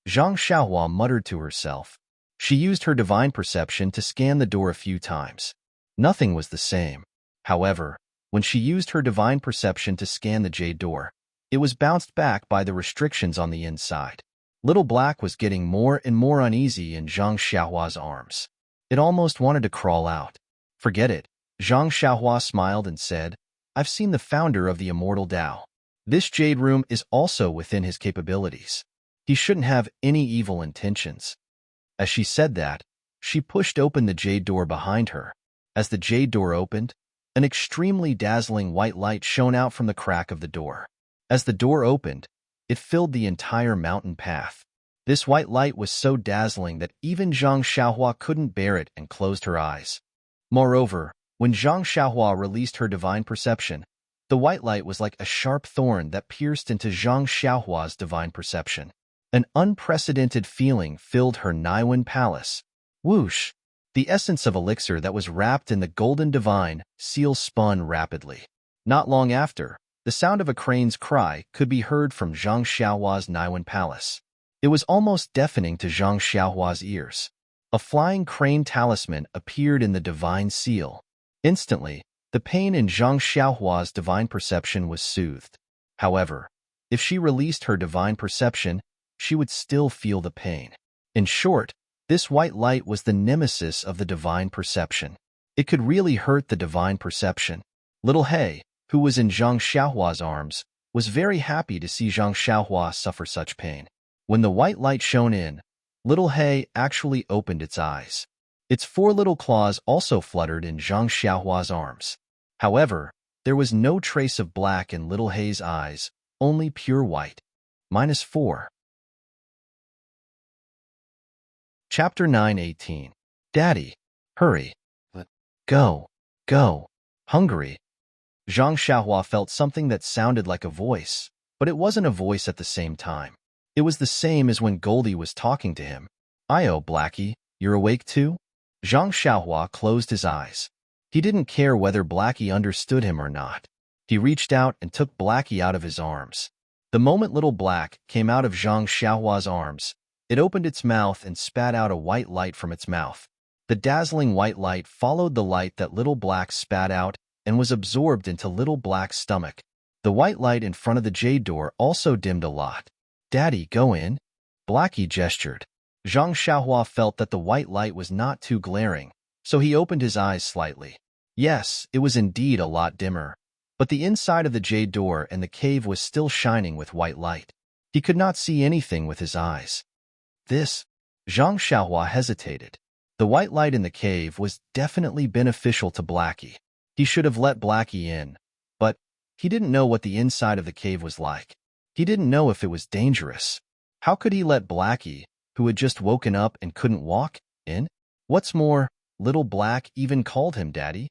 Zhang Xiaohua muttered to herself. She used her divine perception to scan the door a few times. Nothing was the same. However, when she used her divine perception to scan the jade door, it was bounced back by the restrictions on the inside. Little Black was getting more and more uneasy in Zhang Xiaohua's arms. It almost wanted to crawl out. Forget it. Zhang Xiaohua smiled and said, I've seen the founder of the immortal Tao. This jade room is also within his capabilities. He shouldn't have any evil intentions. As she said that, she pushed open the jade door behind her. As the jade door opened, an extremely dazzling white light shone out from the crack of the door. As the door opened, it filled the entire mountain path. This white light was so dazzling that even Zhang Xiaohua couldn't bear it and closed her eyes. Moreover, when Zhang Xiaohua released her divine perception, the white light was like a sharp thorn that pierced into Zhang Xiaohua's divine perception. An unprecedented feeling filled her Naiwen palace. Whoosh! The essence of elixir that was wrapped in the golden divine seal spun rapidly. Not long after, the sound of a crane's cry could be heard from Zhang Xiaohua's Naiwen palace. It was almost deafening to Zhang Xiaohua's ears. A flying crane talisman appeared in the divine seal. Instantly, the pain in Zhang Xiaohua's divine perception was soothed. However, if she released her divine perception, she would still feel the pain. In short, this white light was the nemesis of the divine perception. It could really hurt the divine perception. Little He, who was in Zhang Xiaohua's arms, was very happy to see Zhang Xiaohua suffer such pain. When the white light shone in, Little Hay actually opened its eyes. Its 4 little claws also fluttered in Zhang Xiaohua's arms. However, there was no trace of black in Little Hay's eyes, only pure white. -4. Chapter 9:18. Daddy, hurry. Go, go. Hungry. Zhang Xiaohua felt something that sounded like a voice, but it wasn't a voice at the same time. It was the same as when Goldie was talking to him. "Io, Blackie, you're awake too?" Zhang Xiaohua closed his eyes. He didn't care whether Blackie understood him or not. He reached out and took Blackie out of his arms. The moment Little Black came out of Zhang Xiaohua's arms, it opened its mouth and spat out a white light from its mouth. The dazzling white light followed the light that Little Black spat out and was absorbed into Little Black's stomach. The white light in front of the jade door also dimmed a lot. "Daddy, go in." Blackie gestured. Zhang Xiaohua felt that the white light was not too glaring, so he opened his eyes slightly. Yes, it was indeed a lot dimmer, but the inside of the jade door and the cave was still shining with white light. He could not see anything with his eyes. Zhang Xiaohua hesitated. The white light in the cave was definitely beneficial to Blackie. He should have let Blackie in, but he didn't know what the inside of the cave was like. He didn't know if it was dangerous. How could he let Blackie, who had just woken up and couldn't walk, in? What's more, Little Black even called him Daddy.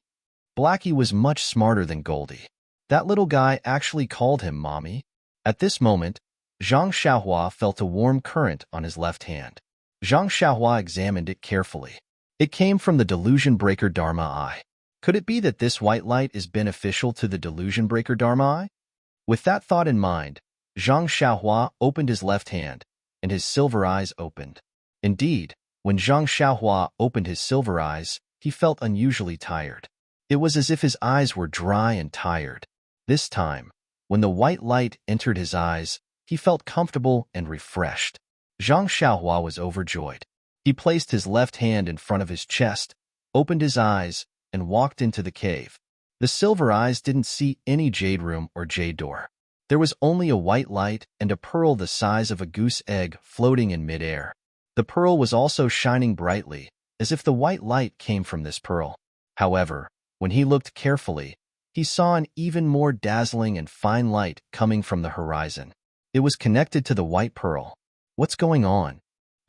Blackie was much smarter than Goldie. That little guy actually called him Mommy. At this moment, Zhang Xiaohua felt a warm current on his left hand. Zhang Xiaohua examined it carefully. It came from the Delusion Breaker Dharma Eye. Could it be that this white light is beneficial to the Delusion Breaker Dharma Eye? With that thought in mind, Zhang Xiaohua opened his left hand, and his silver eyes opened. Indeed, when Zhang Xiaohua opened his silver eyes, he felt unusually tired. It was as if his eyes were dry and tired. This time, when the white light entered his eyes, he felt comfortable and refreshed. Zhang Xiaohua was overjoyed. He placed his left hand in front of his chest, opened his eyes, and walked into the cave. The silver eyes didn't see any jade room or jade door. There was only a white light and a pearl the size of a goose egg floating in midair. The pearl was also shining brightly, as if the white light came from this pearl. However, when he looked carefully, he saw an even more dazzling and fine light coming from the horizon. It was connected to the white pearl. What's going on?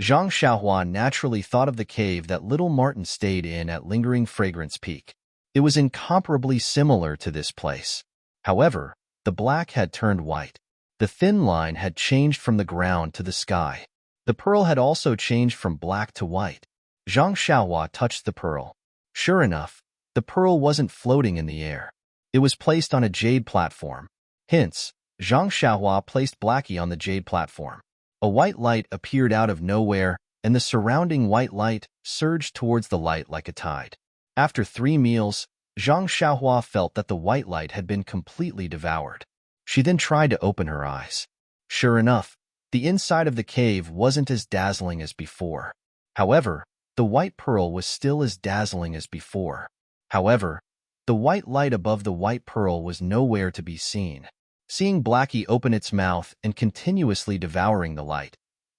Zhang Xiaohua naturally thought of the cave that little Martin stayed in at Lingering Fragrance Peak. It was incomparably similar to this place. However, the black had turned white. The thin line had changed from the ground to the sky. The pearl had also changed from black to white. Zhang Xiaohua touched the pearl. Sure enough, the pearl wasn't floating in the air. It was placed on a jade platform. Hence, Zhang Xiaohua placed Blackie on the jade platform. A white light appeared out of nowhere, and the surrounding white light surged towards the light like a tide. After 3 meals, Zhang Xiaohua felt that the white light had been completely devoured. She then tried to open her eyes. Sure enough, the inside of the cave wasn't as dazzling as before. However, the white pearl was still as dazzling as before. However, the white light above the white pearl was nowhere to be seen. Seeing Blackie open its mouth and continuously devouring the light,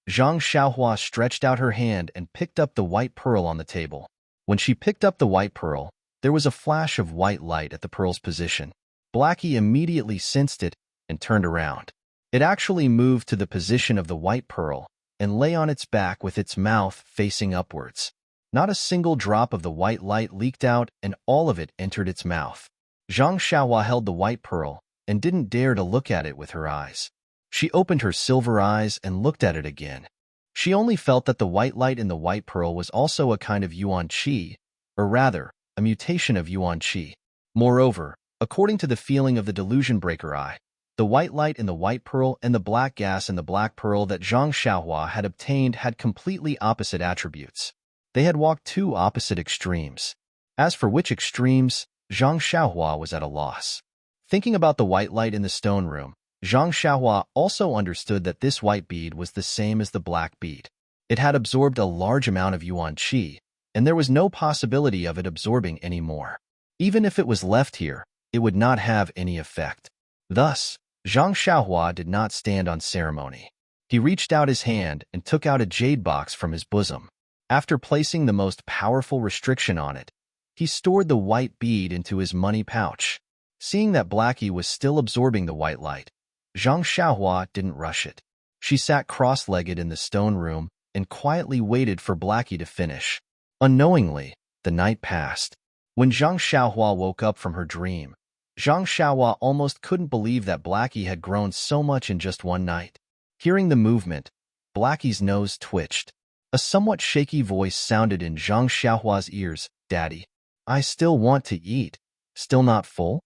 Zhang Xiaohua stretched out her hand and picked up the white pearl on the table. When she picked up the white pearl, there was a flash of white light at the pearl's position. Blackie immediately sensed it and turned around. It actually moved to the position of the white pearl and lay on its back with its mouth facing upwards. Not a single drop of the white light leaked out, and all of it entered its mouth. Zhang Xiaohua held the white pearl and didn't dare to look at it with her eyes. She opened her silver eyes and looked at it again. She only felt that the white light in the white pearl was also a kind of yuan qi, or rather, a mutation of yuan qi. Moreover, according to the feeling of the delusion breaker eye, the white light in the white pearl and the black gas in the black pearl that Zhang Xiaohua had obtained had completely opposite attributes. They had walked 2 opposite extremes. As for which extremes, Zhang Xiaohua was at a loss. Thinking about the white light in the stone room, Zhang Xiaohua also understood that this white bead was the same as the black bead. It had absorbed a large amount of yuan qi, and there was no possibility of it absorbing any more. Even if it was left here, it would not have any effect. Thus, Zhang Xiaohua did not stand on ceremony. He reached out his hand and took out a jade box from his bosom. After placing the most powerful restriction on it, he stored the white bead into his money pouch. Seeing that Blackie was still absorbing the white light, Zhang Xiaohua didn't rush it. She sat cross-legged in the stone room and quietly waited for Blackie to finish. Unknowingly, the night passed. When Zhang Xiaohua woke up from her dream, Zhang Xiaohua almost couldn't believe that Blackie had grown so much in just one night. Hearing the movement, Blackie's nose twitched. A somewhat shaky voice sounded in Zhang Xiaohua's ears. "Daddy, I still want to eat. Still not full?"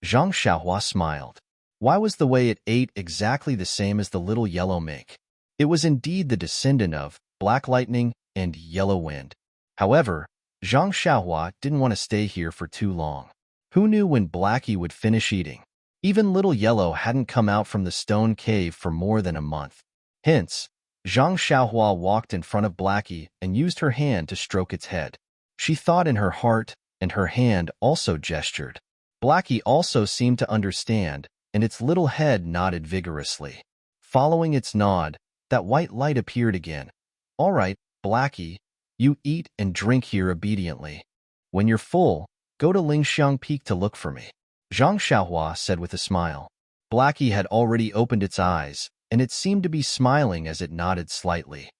Zhang Xiaohua smiled. Why was the way it ate exactly the same as the little yellow mink? It was indeed the descendant of Black Lightning and Yellow Wind. However, Zhang Xiaohua didn't want to stay here for too long. Who knew when Blackie would finish eating? Even Little Yellow hadn't come out from the stone cave for more than a month. Hence, Zhang Xiaohua walked in front of Blackie and used her hand to stroke its head. She thought in her heart, and her hand also gestured. Blackie also seemed to understand, and its little head nodded vigorously. Following its nod, that white light appeared again. "All right, Blackie, you eat and drink here obediently. When you're full, go to Lingxiang Peak to look for me," Zhang Xiaohua said with a smile. Blackie had already opened its eyes, and it seemed to be smiling as it nodded slightly.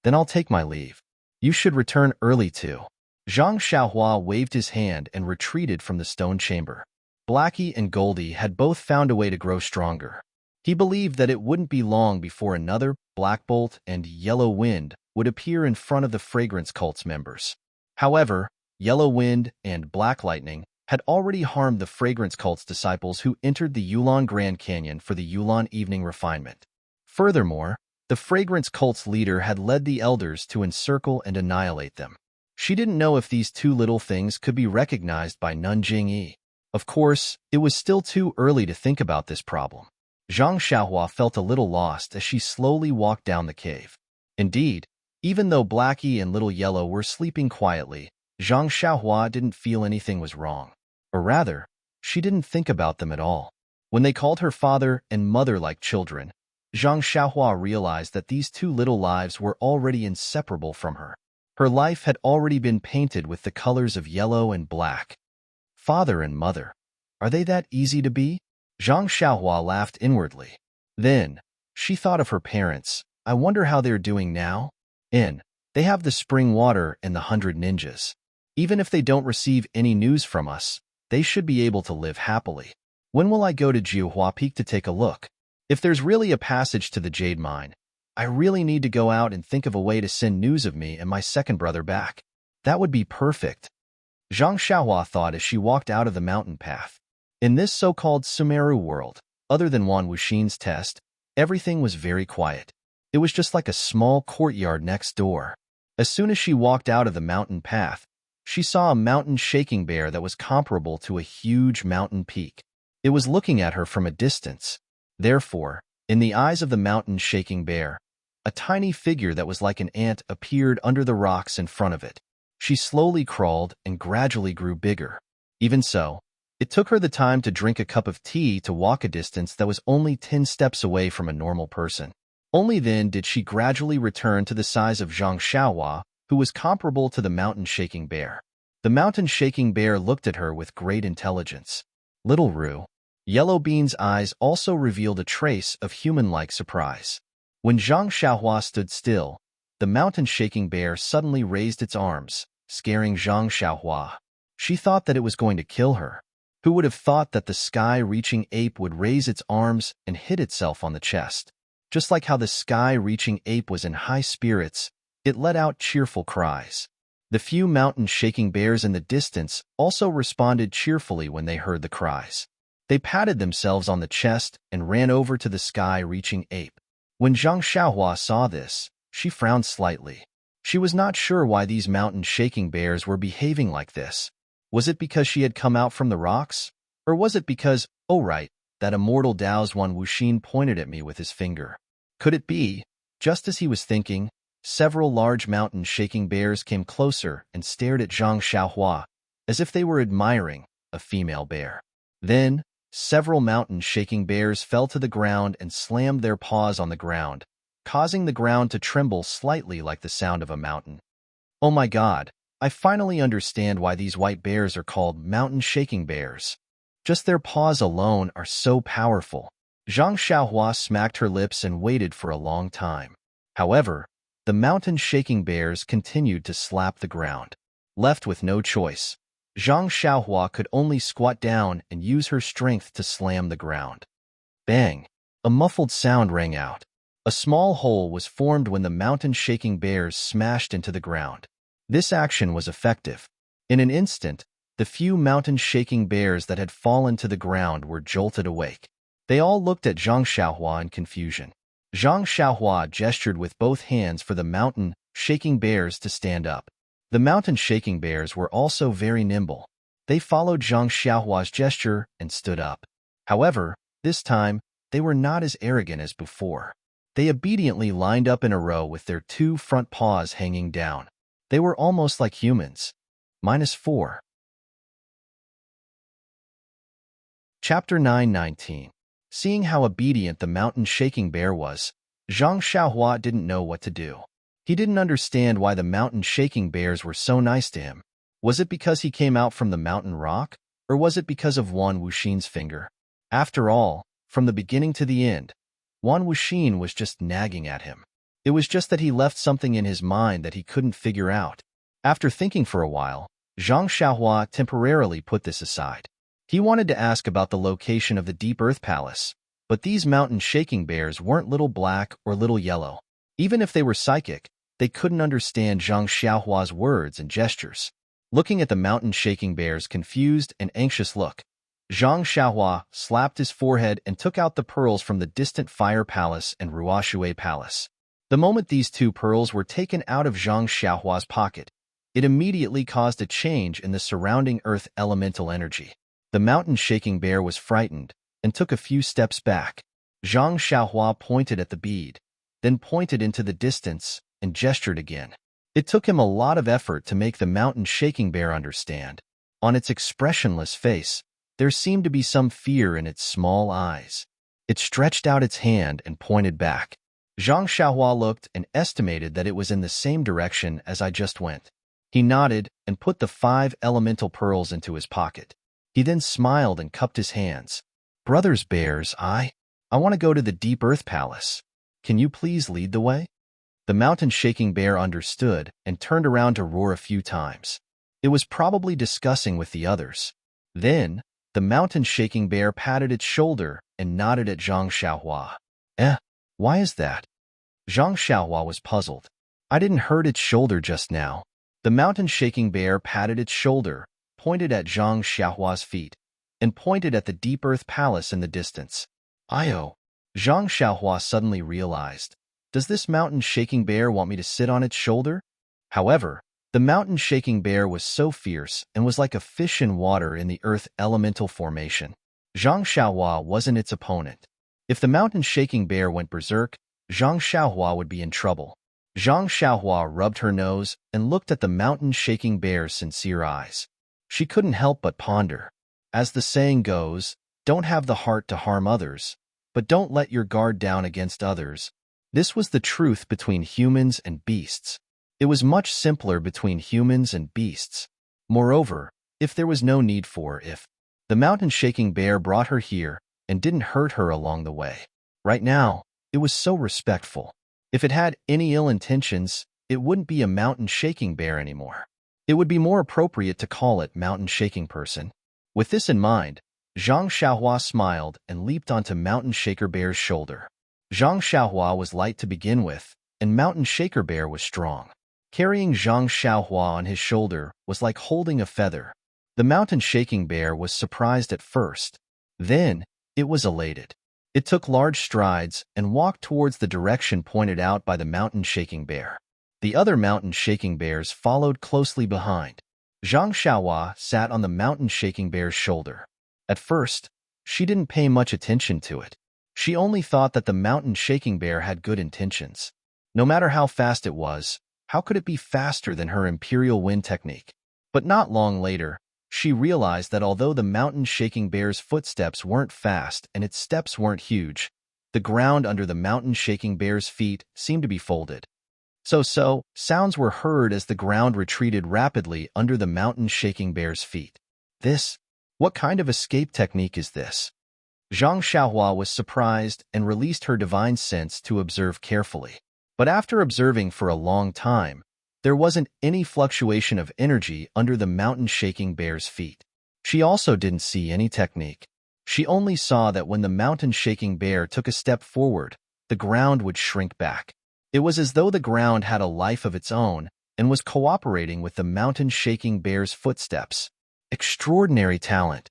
"Then I'll take my leave. You should return early too." Zhang Xiaohua waved his hand and retreated from the stone chamber. Blackie and Goldie had both found a way to grow stronger. He believed that it wouldn't be long before another Black Bolt and Yellow Wind would appear in front of the Fragrance Cult's members. However, Yellow Wind and Black Lightning had already harmed the Fragrance Cult's disciples who entered the Yulon Grand Canyon for the Yulon Evening Refinement. Furthermore, the Fragrance Cult's leader had led the elders to encircle and annihilate them. She didn't know if these two little things could be recognized by Nun Jingyi. Of course, it was still too early to think about this problem. Zhang Xiaohua felt a little lost as she slowly walked down the cave. Indeed, even though Blackie and Little Yellow were sleeping quietly, Zhang Xiaohua didn't feel anything was wrong. Or rather, she didn't think about them at all. When they called her father and mother like children, Zhang Xiaohua realized that these two little lives were already inseparable from her. Her life had already been painted with the colors of yellow and black. Father and mother, are they that easy to be? Zhang Xiaohua laughed inwardly. Then, she thought of her parents. I wonder how they're doing now? They have the spring water and the 100 ninjas. Even if they don't receive any news from us, they should be able to live happily. When will I go to Jiuhua Peak to take a look? If there's really a passage to the jade mine, I really need to go out and think of a way to send news of me and my second brother back. That would be perfect. Zhang Xiaohua thought as she walked out of the mountain path. In this so-called Sumeru world, other than Wan Wuxin's test, everything was very quiet. It was just like a small courtyard next door. As soon as she walked out of the mountain path, she saw a mountain shaking bear that was comparable to a huge mountain peak. It was looking at her from a distance. Therefore, in the eyes of the mountain shaking bear, a tiny figure that was like an ant appeared under the rocks in front of it. She slowly crawled and gradually grew bigger. Even so, it took her the time to drink a cup of tea to walk a distance that was only 10 steps away from a normal person. Only then did she gradually return to the size of Zhang Xiaohua, who was comparable to the mountain-shaking bear. The mountain-shaking bear looked at her with great intelligence. Little Rue. Yellow Bean's eyes also revealed a trace of human-like surprise. When Zhang Xiaohua stood still, the mountain-shaking bear suddenly raised its arms, scaring Zhang Xiaohua. She thought that it was going to kill her. Who would have thought that the sky-reaching ape would raise its arms and hit itself on the chest? Just like how the sky-reaching ape was in high spirits, it let out cheerful cries. The few mountain-shaking bears in the distance also responded cheerfully when they heard the cries. They patted themselves on the chest and ran over to the sky-reaching ape. When Zhang Xiaohua saw this, she frowned slightly. She was not sure why these mountain-shaking bears were behaving like this. Was it because she had come out from the rocks? Or was it because, oh right, that immortal Dao's Wan Wuxin pointed at me with his finger? Could it be? Just as he was thinking, several large mountain-shaking bears came closer and stared at Zhang Xiaohua, as if they were admiring a female bear. Then, several mountain-shaking bears fell to the ground and slammed their paws on the ground, causing the ground to tremble slightly like the sound of a mountain. Oh my God, I finally understand why these white bears are called mountain-shaking bears. Just their paws alone are so powerful. Zhang Xiaohua smacked her lips and waited for a long time. However, the mountain-shaking bears continued to slap the ground. Left with no choice, Zhang Xiaohua could only squat down and use her strength to slam the ground. Bang! A muffled sound rang out. A small hole was formed when the mountain-shaking bears smashed into the ground. This action was effective. In an instant, the few mountain-shaking bears that had fallen to the ground were jolted awake. They all looked at Zhang Xiaohua in confusion. Zhang Xiaohua gestured with both hands for the mountain-shaking bears to stand up. The mountain-shaking bears were also very nimble. They followed Zhang Xiaohua's gesture and stood up. However, this time, they were not as arrogant as before. They obediently lined up in a row with their two front paws hanging down. They were almost like humans. -4. Chapter 9:19. Seeing how obedient the mountain-shaking bear was, Zhang Xiaohua didn't know what to do. He didn't understand why the mountain-shaking bears were so nice to him. Was it because he came out from the mountain rock, or was it because of Wan Wuxin's finger? After all, from the beginning to the end, Wan Wuxin was just nagging at him. It was just that he left something in his mind that he couldn't figure out. After thinking for a while, Zhang Xiaohua temporarily put this aside. He wanted to ask about the location of the Deep Earth Palace, but these mountain-shaking bears weren't little black or little yellow. Even if they were psychic, they couldn't understand Zhang Xiaohua's words and gestures. Looking at the mountain-shaking bear's confused and anxious look, Zhang Xiaohua slapped his forehead and took out the pearls from the distant Fire Palace and Ruoshui Palace. The moment these two pearls were taken out of Zhang Xiaohua's pocket, it immediately caused a change in the surrounding earth elemental energy. The mountain-shaking bear was frightened and took a few steps back. Zhang Xiaohua pointed at the bead, then pointed into the distance and gestured again. It took him a lot of effort to make the mountain-shaking bear understand. On its expressionless face, there seemed to be some fear in its small eyes. It stretched out its hand and pointed back. Zhang Xiaohua looked and estimated that it was in the same direction as I just went. He nodded and put the 5 elemental pearls into his pocket. He then smiled and cupped his hands. Brothers bears, I want to go to the Deep Earth Palace. Can you please lead the way? The mountain-shaking bear understood and turned around to roar a few times. It was probably discussing with the others. Then, the mountain-shaking bear patted its shoulder and nodded at Zhang Xiaohua. Why is that? Zhang Xiaohua was puzzled. I didn't hurt its shoulder just now. The mountain-shaking bear patted its shoulder, pointed at Zhang Xiaohua's feet, and pointed at the Deep Earth Palace in the distance. Zhang Xiaohua suddenly realized, does this mountain-shaking bear want me to sit on its shoulder? However, the mountain-shaking bear was so fierce and was like a fish in water in the earth elemental formation. Zhang Xiaohua wasn't its opponent. If the mountain-shaking bear went berserk, Zhang Xiaohua would be in trouble. Zhang Xiaohua rubbed her nose and looked at the mountain-shaking bear's sincere eyes. She couldn't help but ponder. As the saying goes, don't have the heart to harm others, but don't let your guard down against others. This was the truth between humans and beasts. It was much simpler between humans and beasts. Moreover, if there was no need for if, the mountain-shaking bear brought her here and didn't hurt her along the way. Right now, it was so respectful. If it had any ill intentions, it wouldn't be a mountain-shaking bear anymore. It would be more appropriate to call it mountain-shaking person. With this in mind, Zhang Xiaohua smiled and leaped onto Mountain Shaker Bear's shoulder. Zhang Xiaohua was light to begin with, and Mountain Shaker Bear was strong. Carrying Zhang Xiaohua on his shoulder was like holding a feather. The mountain-shaking bear was surprised at first. Then, it was elated. It took large strides and walked towards the direction pointed out by the mountain-shaking bear. The other mountain-shaking bears followed closely behind. Zhang Xiaohua sat on the mountain-shaking bear's shoulder. At first, she didn't pay much attention to it. She only thought that the mountain-shaking bear had good intentions. No matter how fast it was, how could it be faster than her imperial wind technique? But not long later, she realized that although the mountain-shaking bear's footsteps weren't fast and its steps weren't huge, The ground under the mountain-shaking bear's feet seemed to be folded. Sounds were heard as the ground retreated rapidly under the mountain-shaking bear's feet. What kind of escape technique is this? Zhang Xiaohua was surprised and released her divine sense to observe carefully. But after observing for a long time, there wasn't any fluctuation of energy under the mountain-shaking bear's feet. She also didn't see any technique. She only saw that when the mountain-shaking bear took a step forward, the ground would shrink back. It was as though the ground had a life of its own and was cooperating with the mountain-shaking bear's footsteps. Extraordinary talent,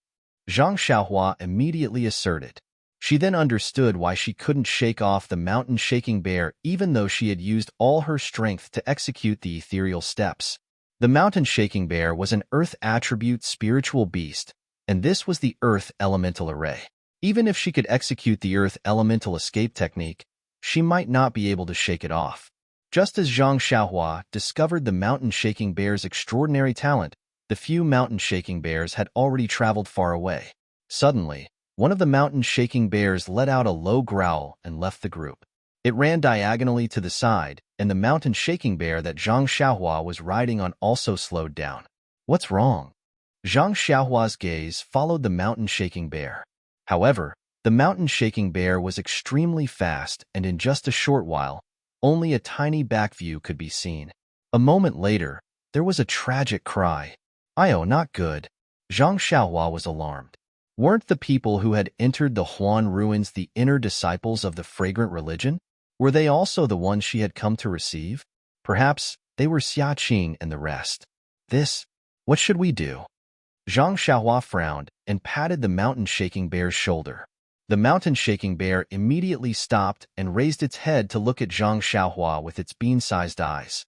Zhang Xiaohua immediately asserted. She then understood why she couldn't shake off the mountain-shaking bear even though she had used all her strength to execute the ethereal steps. The mountain-shaking bear was an earth attribute spiritual beast, and this was the earth elemental array. Even if she could execute the earth elemental escape technique, she might not be able to shake it off. Just as Zhang Xiaohua discovered the mountain-shaking bear's extraordinary talent, the few mountain-shaking bears had already traveled far away. Suddenly, one of the mountain-shaking bears let out a low growl and left the group. It ran diagonally to the side, and the mountain-shaking bear that Zhang Xiaohua was riding on also slowed down. What's wrong? Zhang Xiaohua's gaze followed the mountain-shaking bear. However, the mountain-shaking bear was extremely fast, and in just a short while, only a tiny back view could be seen. A moment later, there was a tragic cry. "Ayo, not good." Zhang Xiaohua was alarmed. Weren't the people who had entered the Huan ruins the inner disciples of the fragrant religion? Were they also the ones she had come to receive? Perhaps they were Xia Qing and the rest. What should we do? Zhang Xiaohua frowned and patted the mountain-shaking bear's shoulder. The mountain-shaking bear immediately stopped and raised its head to look at Zhang Xiaohua with its bean-sized eyes.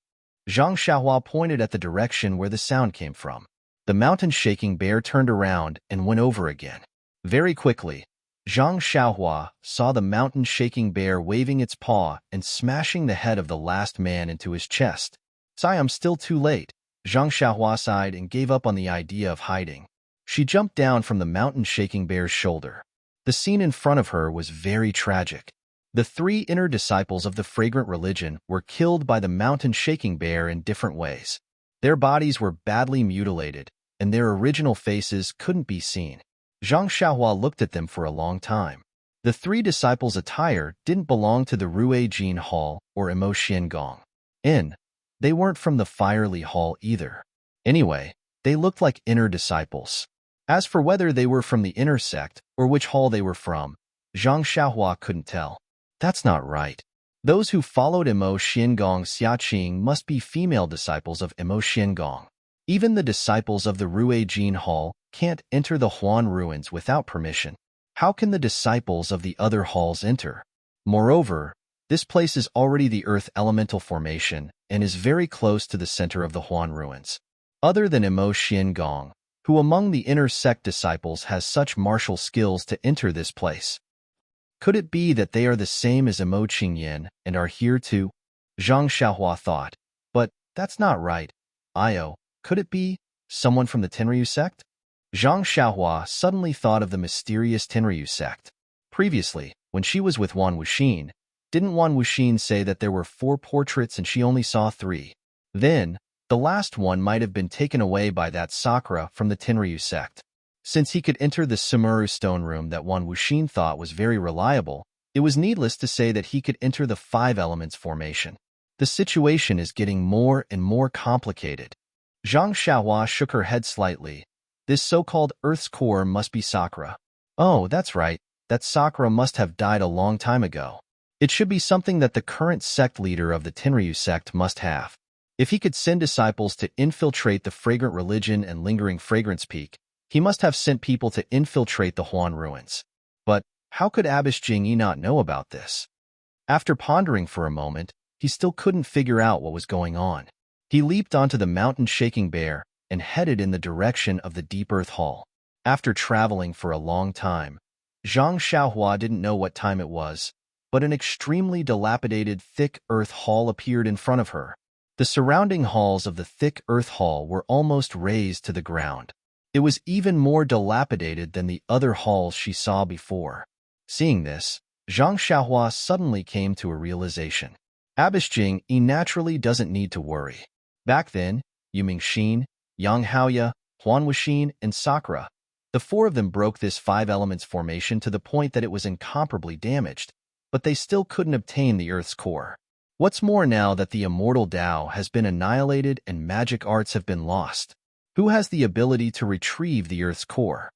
Zhang Xiaohua pointed at the direction where the sound came from. The mountain-shaking bear turned around and went over again. Very quickly, Zhang Xiaohua saw the mountain-shaking bear waving its paw and smashing the head of the last man into his chest. "I'm still too late." Zhang Xiaohua sighed and gave up on the idea of hiding. She jumped down from the mountain-shaking bear's shoulder. The scene in front of her was very tragic. The three inner disciples of the fragrant religion were killed by the mountain-shaking bear in different ways. Their bodies were badly mutilated, and their original faces couldn't be seen. Zhang Xiaohua looked at them for a long time. The three disciples' attire didn't belong to the Rue Jin Hall or Emo Xiangong Inn. They weren't from the Firely Hall either. Anyway, they looked like inner disciples. As for whether they were from the inner sect or which hall they were from, Zhang Xiaohua couldn't tell. That's not right. Those who followed Emo Xiangong Xia Qing must be female disciples of Emo Xiangong. Even the disciples of the Rue Jin Hall can't enter the Huan ruins without permission. How can the disciples of the other halls enter? Moreover, this place is already the earth elemental formation and is very close to the center of the Huan ruins. Other than Emo Xiangong, who among the inner sect disciples has such martial skills to enter this place? Could it be that they are the same as Emo Qingyan and are here too? Zhang Xiaohua thought. But that's not right. Ayo, could it be someone from the Tenryu sect? Zhang Xiaohua suddenly thought of the mysterious Tenryu sect. Previously, when she was with Wan Wuxin, didn't Wan Wuxin say that there were 4 portraits and she only saw 3? Then, the last one might have been taken away by that Sakura from the Tenryu sect. Since he could enter the Sumuru stone room that Wan Wuxin thought was very reliable, it was needless to say that he could enter the 5 elements formation. The situation is getting more and more complicated. Zhang Xiaohua shook her head slightly. This so-called Earth's core must be Sakura. Oh, that's right. That Sakura must have died a long time ago. It should be something that the current sect leader of the Tenryu sect must have. If he could send disciples to infiltrate the fragrant religion and lingering fragrance peak, he must have sent people to infiltrate the Huan ruins. But how could Abish Jingyi not know about this? After pondering for a moment, he still couldn't figure out what was going on. He leaped onto the mountain-shaking bear and headed in the direction of the Deep Earth Hall. After traveling for a long time, Zhang Xiaohua didn't know what time it was, but an extremely dilapidated thick earth hall appeared in front of her. The surrounding halls of the thick earth hall were almost razed to the ground. It was even more dilapidated than the other halls she saw before. Seeing this, Zhang Xiaohua suddenly came to a realization. Abbess Jing naturally doesn't need to worry. Back then, Yu Mingxin, Yang Haoya, Huan Wuxin, and Sakura, the four of them broke this five elements formation to the point that it was incomparably damaged, but they still couldn't obtain the Earth's core. What's more, now that the immortal Tao has been annihilated and magic arts have been lost, who has the ability to retrieve the Earth's core?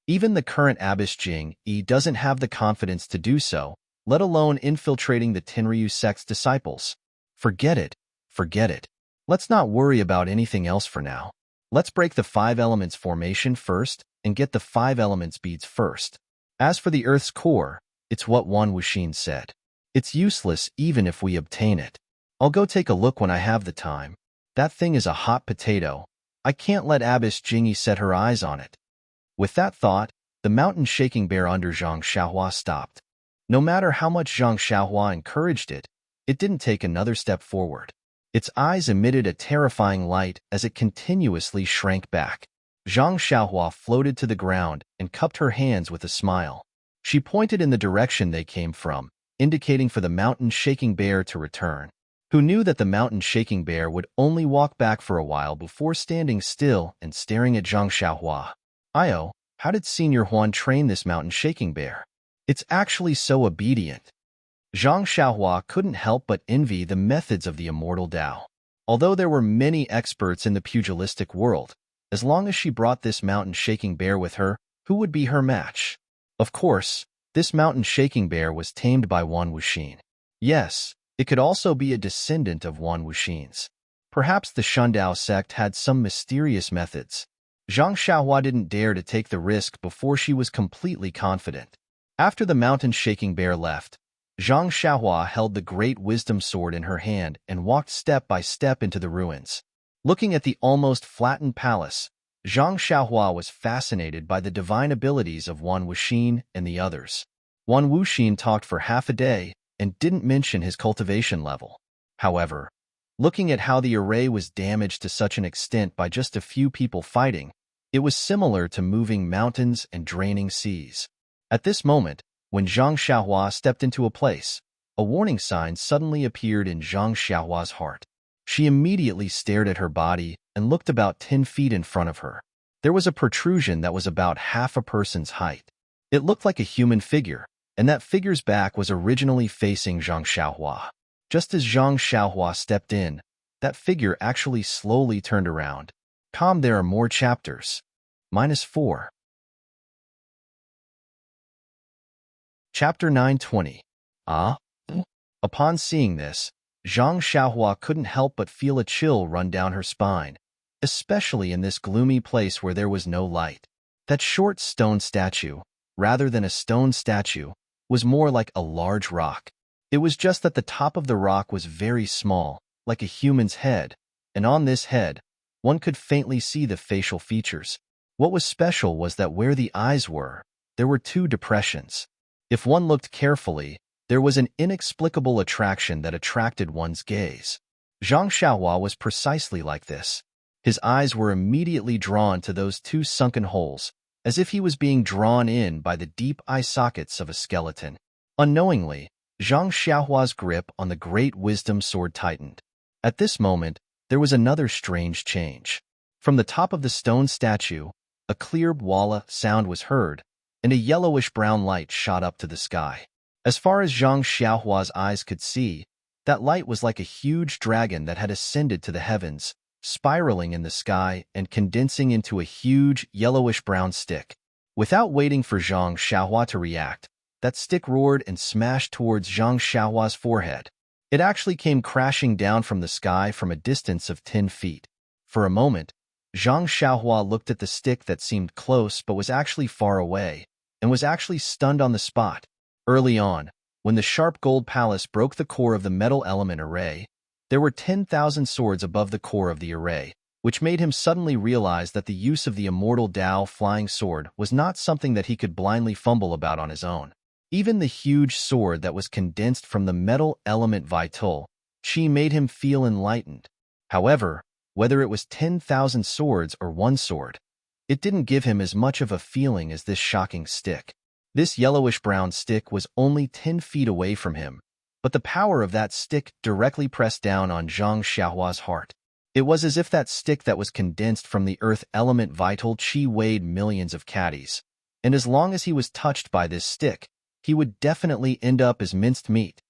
Even the current Abbess Jing doesn't have the confidence to do so, let alone infiltrating the Tenryu sect's disciples. Forget it. Forget it. Let's not worry about anything else for now. Let's break the five elements formation first and get the five elements beads first. As for the Earth's core, it's what Wan Wuxin said. It's useless even if we obtain it. I'll go take a look when I have the time. That thing is a hot potato. I can't let Abbess Jing set her eyes on it. With that thought, the mountain-shaking bear under Zhang Xiaohua stopped. No matter how much Zhang Xiaohua encouraged it, it didn't take another step forward. Its eyes emitted a terrifying light as it continuously shrank back. Zhang Xiaohua floated to the ground and cupped her hands with a smile. She pointed in the direction they came from, indicating for the mountain-shaking bear to return. Who knew that the mountain-shaking bear would only walk back for a while before standing still and staring at Zhang Xiaohua? Io, how did Senior Huan train this mountain-shaking bear? It's actually so obedient. Zhang Xiaohua couldn't help but envy the methods of the immortal Tao. Although there were many experts in the pugilistic world, as long as she brought this mountain-shaking bear with her, who would be her match? Of course, this mountain-shaking bear was tamed by Wan Wuxin. Yes, it could also be a descendant of Wan Wuxin's. Perhaps the Shundao sect had some mysterious methods. Zhang Xiaohua didn't dare to take the risk before she was completely confident. After the mountain-shaking bear left, Zhang Xiaohua held the great wisdom sword in her hand and walked step by step into the ruins. Looking at the almost flattened palace, Zhang Xiaohua was fascinated by the divine abilities of Wan Wuxin and the others. Wan Wuxin talked for half a day and didn't mention his cultivation level. However, looking at how the array was damaged to such an extent by just a few people fighting, it was similar to moving mountains and draining seas. At this moment, when Zhang Xiaohua stepped into a place, a warning sign suddenly appeared in Zhang Xiaohua's heart. She immediately stared at her body and looked about 10 feet in front of her. There was a protrusion that was about half a person's height. It looked like a human figure, and that figure's back was originally facing Zhang Xiaohua. Just as Zhang Xiaohua stepped in, that figure actually slowly turned around. There are more chapters. -4. Chapter 920. Upon seeing this, Zhang Xiaohua couldn't help but feel a chill run down her spine, especially in this gloomy place where there was no light. That short stone statue, rather than a stone statue, was more like a large rock. It was just that the top of the rock was very small, like a human's head, and on this head, one could faintly see the facial features. What was special was that where the eyes were, there were 2 depressions. If one looked carefully, there was an inexplicable attraction that attracted one's gaze. Zhang Xiaohua was precisely like this. His eyes were immediately drawn to those 2 sunken holes, as if he was being drawn in by the deep eye sockets of a skeleton. Unknowingly, Zhang Xiaohua's grip on the great wisdom sword tightened. At this moment, there was another strange change. From the top of the stone statue, a clear walla sound was heard, and a yellowish-brown light shot up to the sky. As far as Zhang Xiaohua's eyes could see, that light was like a huge dragon that had ascended to the heavens, spiraling in the sky and condensing into a huge yellowish-brown stick. Without waiting for Zhang Xiaohua to react, that stick roared and smashed towards Zhang Xiaohua's forehead. It actually came crashing down from the sky from a distance of 10 feet. For a moment, Zhang Xiaohua looked at the stick that seemed close but was actually far away, and was actually stunned on the spot. Early on, when the sharp gold palace broke the core of the metal element array, there were 10,000 swords above the core of the array, which made him suddenly realize that the use of the immortal Tao flying sword was not something that he could blindly fumble about on his own. Even the huge sword that was condensed from the metal element vital, Qi made him feel enlightened. However, whether it was 10,000 swords or 1 sword, it didn't give him as much of a feeling as this shocking stick. This yellowish-brown stick was only 10 feet away from him, but the power of that stick directly pressed down on Zhang Xiaohua's heart. It was as if that stick that was condensed from the earth element vital chi weighed millions of caddies, and as long as he was touched by this stick, he would definitely end up as minced meat.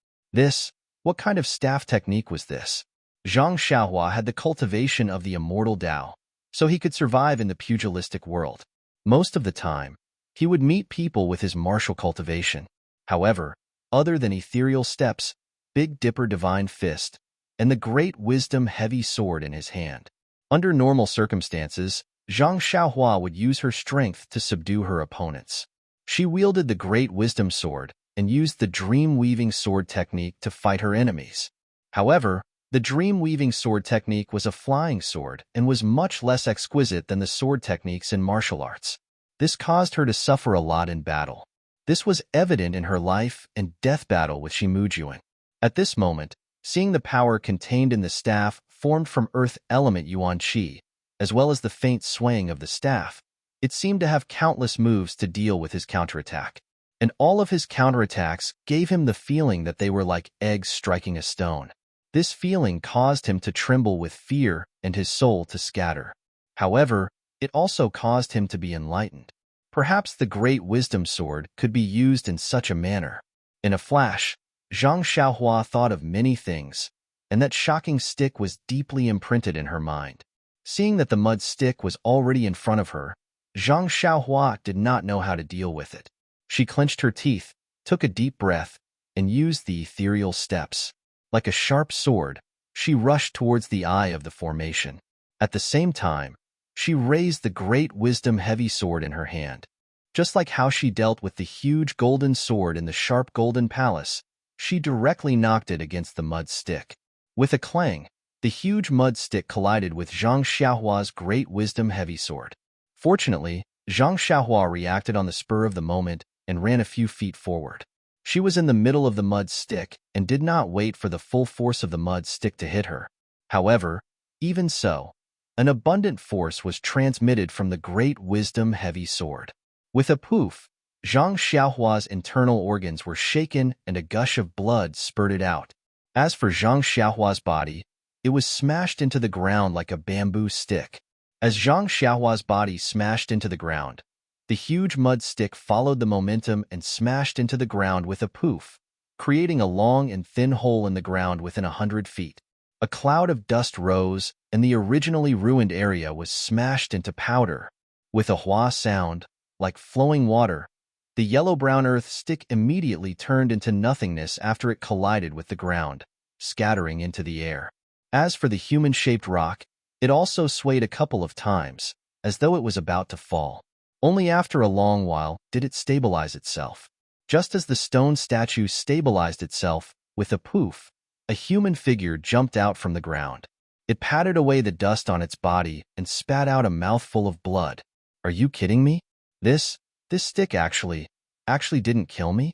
What kind of staff technique was this? Zhang Xiaohua had the cultivation of the immortal Tao, so he could survive in the pugilistic world. Most of the time, he would meet people with his martial cultivation. However, other than ethereal steps, Big Dipper divine fist, and the great wisdom heavy sword in his hand. Under normal circumstances, Zhang Xiaohua would use her strength to subdue her opponents. She wielded the great wisdom sword and used the dream-weaving sword technique to fight her enemies. However, the dream-weaving sword technique was a flying sword and was much less exquisite than the sword techniques in martial arts. This caused her to suffer a lot in battle. This was evident in her life and death battle with Shimujuan. At this moment, seeing the power contained in the staff formed from earth element Yuan Qi, as well as the faint swaying of the staff, it seemed to have countless moves to deal with his counterattack. And all of his counterattacks gave him the feeling that they were like eggs striking a stone. This feeling caused him to tremble with fear and his soul to scatter. However, it also caused him to be enlightened. Perhaps the great wisdom sword could be used in such a manner. In a flash, Zhang Xiaohua thought of many things, and that shocking stick was deeply imprinted in her mind. Seeing that the mud stick was already in front of her, Zhang Xiaohua did not know how to deal with it. She clenched her teeth, took a deep breath, and used the ethereal steps. Like a sharp sword, she rushed towards the eye of the formation. At the same time, she raised the great wisdom heavy sword in her hand. Just like how she dealt with the huge golden sword in the sharp golden palace, she directly knocked it against the mud stick. With a clang, the huge mud stick collided with Zhang Xiaohua's great wisdom heavy sword. Fortunately, Zhang Xiaohua reacted on the spur of the moment and ran a few feet forward. She was in the middle of the mud stick and did not wait for the full force of the mud stick to hit her. However, even so, an abundant force was transmitted from the great wisdom heavy sword. With a poof, Zhang Xiaohua's internal organs were shaken and a gush of blood spurted out. As for Zhang Xiaohua's body, it was smashed into the ground like a bamboo stick. As Zhang Xiaohua's body smashed into the ground, the huge mud stick followed the momentum and smashed into the ground with a poof, creating a long and thin hole in the ground within 100 feet. A cloud of dust rose, and the originally ruined area was smashed into powder. With a hua sound, like flowing water, the yellow-brown earth stick immediately turned into nothingness after it collided with the ground, scattering into the air. As for the human-shaped rock, it also swayed a couple of times, as though it was about to fall. Only after a long while did it stabilize itself. Just as the stone statue stabilized itself, with a poof, a human figure jumped out from the ground. It patted away the dust on its body and spat out a mouthful of blood. Are you kidding me? This stick actually didn't kill me?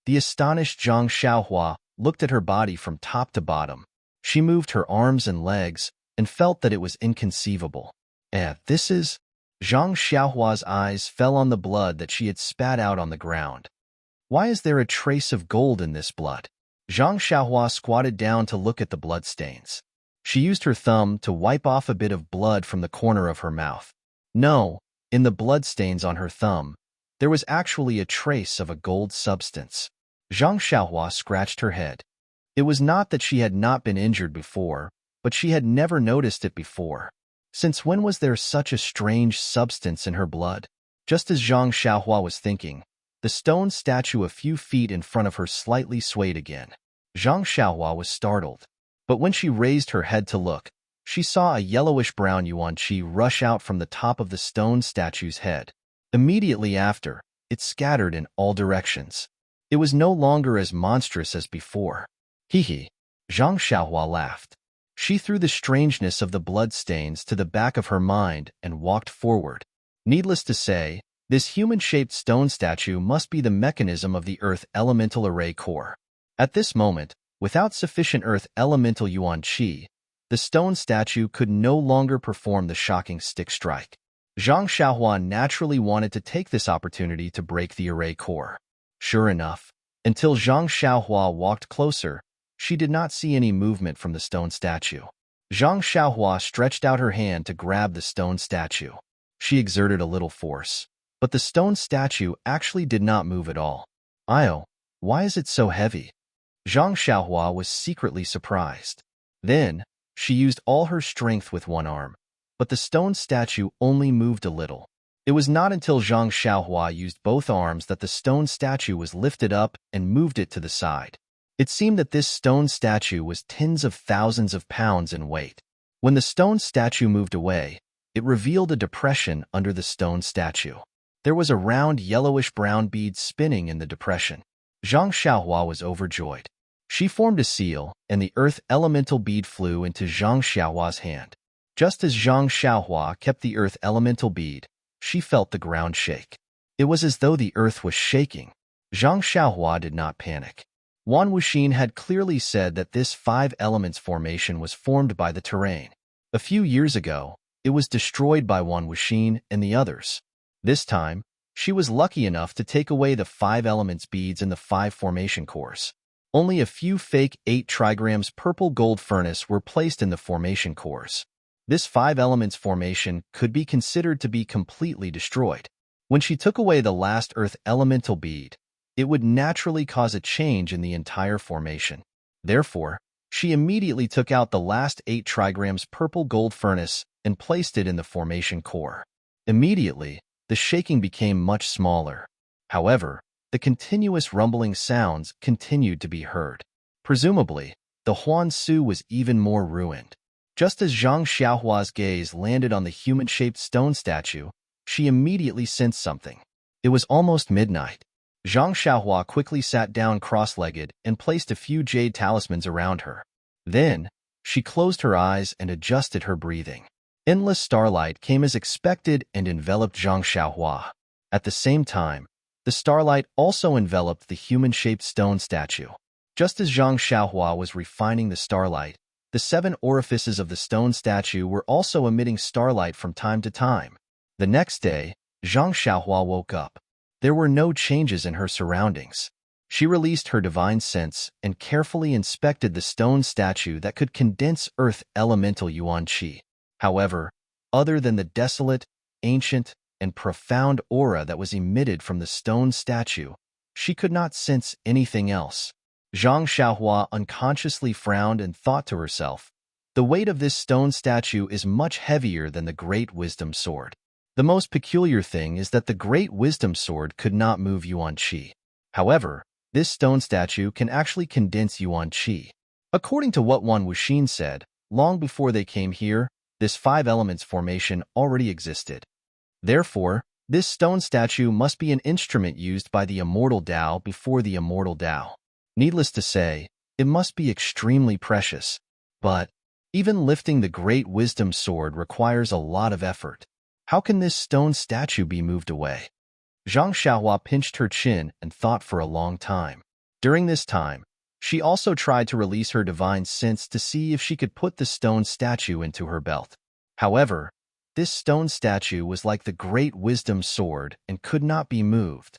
The astonished Zhang Xiaohua looked at her body from top to bottom. She moved her arms and legs and felt that it was inconceivable. This is... Zhang Xiaohua's eyes fell on the blood that she had spat out on the ground. Why is there a trace of gold in this blood? Zhang Xiaohua squatted down to look at the bloodstains. She used her thumb to wipe off a bit of blood from the corner of her mouth. No, in the bloodstains on her thumb, there was actually a trace of a gold substance. Zhang Xiaohua scratched her head. It was not that she had not been injured before, but she had never noticed it before. Since when was there such a strange substance in her blood? Just as Zhang Xiaohua was thinking, the stone statue a few feet in front of her slightly swayed again. Zhang Xiaohua was startled, but when she raised her head to look, she saw a yellowish-brown yuan qi rush out from the top of the stone statue's head. Immediately after, it scattered in all directions. It was no longer as monstrous as before. Hee. Zhang Xiaohua laughed. She threw the strangeness of the bloodstains to the back of her mind and walked forward. Needless to say, this human-shaped stone statue must be the mechanism of the Earth Elemental Array core. At this moment, without sufficient Earth Elemental Yuan Qi, the stone statue could no longer perform the shocking stick strike. Zhang Xiaohua naturally wanted to take this opportunity to break the array core. Sure enough, until Zhang Xiaohua walked closer, she did not see any movement from the stone statue. Zhang Xiaohua stretched out her hand to grab the stone statue. She exerted a little force, but the stone statue actually did not move at all. Io, why is it so heavy? Zhang Xiaohua was secretly surprised. Then, she used all her strength with one arm, but the stone statue only moved a little. It was not until Zhang Xiaohua used both arms that the stone statue was lifted up and moved it to the side. It seemed that this stone statue was tens of thousands of pounds in weight. When the stone statue moved away, it revealed a depression under the stone statue. There was a round yellowish-brown bead spinning in the depression. Zhang Xiaohua was overjoyed. She formed a seal, and the earth elemental bead flew into Zhang Xiaohua's hand. Just as Zhang Xiaohua kept the earth elemental bead, she felt the ground shake. It was as though the earth was shaking. Zhang Xiaohua did not panic. Wan Wuxin had clearly said that this 5 elements formation was formed by the terrain. A few years ago, it was destroyed by Wan Wuxin and the others. This time, she was lucky enough to take away the 5 elements beads in the 5 formation cores. Only a few fake 8 trigrams purple gold furnace were placed in the formation cores. This 5 elements formation could be considered to be completely destroyed. When she took away the last earth elemental bead, it would naturally cause a change in the entire formation. Therefore, she immediately took out the last 8 trigrams purple gold furnace and placed it in the formation core. Immediately, the shaking became much smaller. However, the continuous rumbling sounds continued to be heard. Presumably, the Huan Su was even more ruined. Just as Zhang Xiaohua's gaze landed on the human-shaped stone statue, she immediately sensed something. It was almost midnight. Zhang Xiaohua quickly sat down cross-legged and placed a few jade talismans around her. Then, she closed her eyes and adjusted her breathing. Endless starlight came as expected and enveloped Zhang Xiaohua. At the same time, the starlight also enveloped the human-shaped stone statue. Just as Zhang Xiaohua was refining the starlight, the 7 orifices of the stone statue were also emitting starlight from time to time. The next day, Zhang Xiaohua woke up. There were no changes in her surroundings. She released her divine sense and carefully inspected the stone statue that could condense earth elemental yuan qi. However, other than the desolate, ancient, and profound aura that was emitted from the stone statue, she could not sense anything else. Zhang Xiaohua unconsciously frowned and thought to herself, the weight of this stone statue is much heavier than the Great Wisdom Sword. The most peculiar thing is that the Great Wisdom Sword could not move yuan qi. However, this stone statue can actually condense yuan qi. According to what Wan Wuxin said, long before they came here, this 5 elements formation already existed. Therefore, this stone statue must be an instrument used by the immortal Tao before the immortal Tao. Needless to say, it must be extremely precious. But, even lifting the Great Wisdom Sword requires a lot of effort. How can this stone statue be moved away? Zhang Xiaohua pinched her chin and thought for a long time. During this time, she also tried to release her divine sense to see if she could put the stone statue into her belt. However, this stone statue was like the Great Wisdom Sword and could not be moved.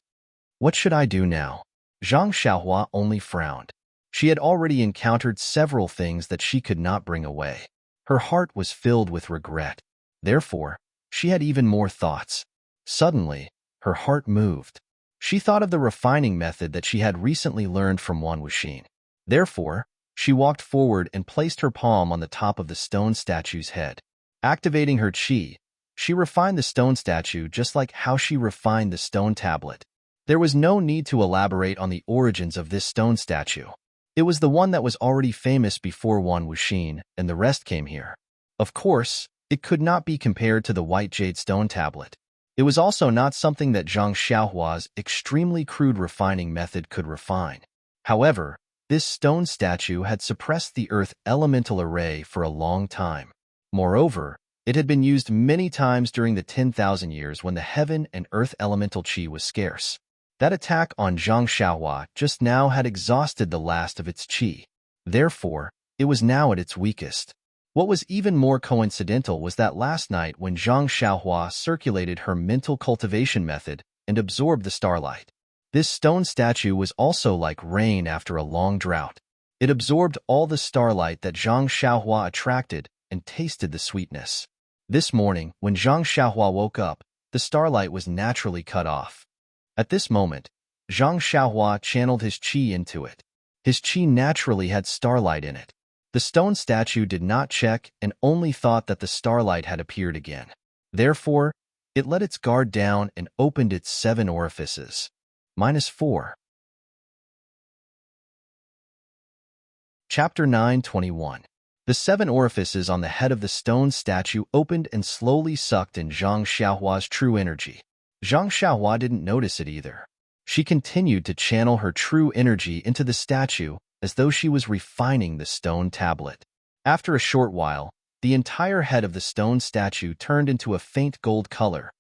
What should I do now? Zhang Xiaohua only frowned. She had already encountered several things that she could not bring away. Her heart was filled with regret. Therefore, she had even more thoughts. Suddenly, her heart moved. She thought of the refining method that she had recently learned from Wan Wuxin. Therefore, she walked forward and placed her palm on the top of the stone statue's head. Activating her qi, she refined the stone statue just like how she refined the stone tablet. There was no need to elaborate on the origins of this stone statue. It was the one that was already famous before Wan Wuxin, and the rest came here. Of course, it could not be compared to the white jade stone tablet. It was also not something that Zhang Xiaohua's extremely crude refining method could refine. However, this stone statue had suppressed the earth elemental array for a long time. Moreover, it had been used many times during the 10,000 years when the heaven and earth elemental qi was scarce. That attack on Zhang Xiaohua just now had exhausted the last of its qi. Therefore, it was now at its weakest. What was even more coincidental was that last night when Zhang Xiaohua circulated her mental cultivation method and absorbed the starlight. This stone statue was also like rain after a long drought. It absorbed all the starlight that Zhang Xiaohua attracted and tasted the sweetness. This morning, when Zhang Xiaohua woke up, the starlight was naturally cut off. At this moment, Zhang Xiaohua channeled his qi into it. His qi naturally had starlight in it. The stone statue did not check and only thought that the starlight had appeared again. Therefore, it let its guard down and opened its 7 orifices. -4. Chapter 9:21. The 7 orifices on the head of the stone statue opened and slowly sucked in Zhang Xiaohua's true energy. Zhang Xiaohua didn't notice it either. She continued to channel her true energy into the statue as though she was refining the stone tablet. After a short while, the entire head of the stone statue turned into a faint gold color.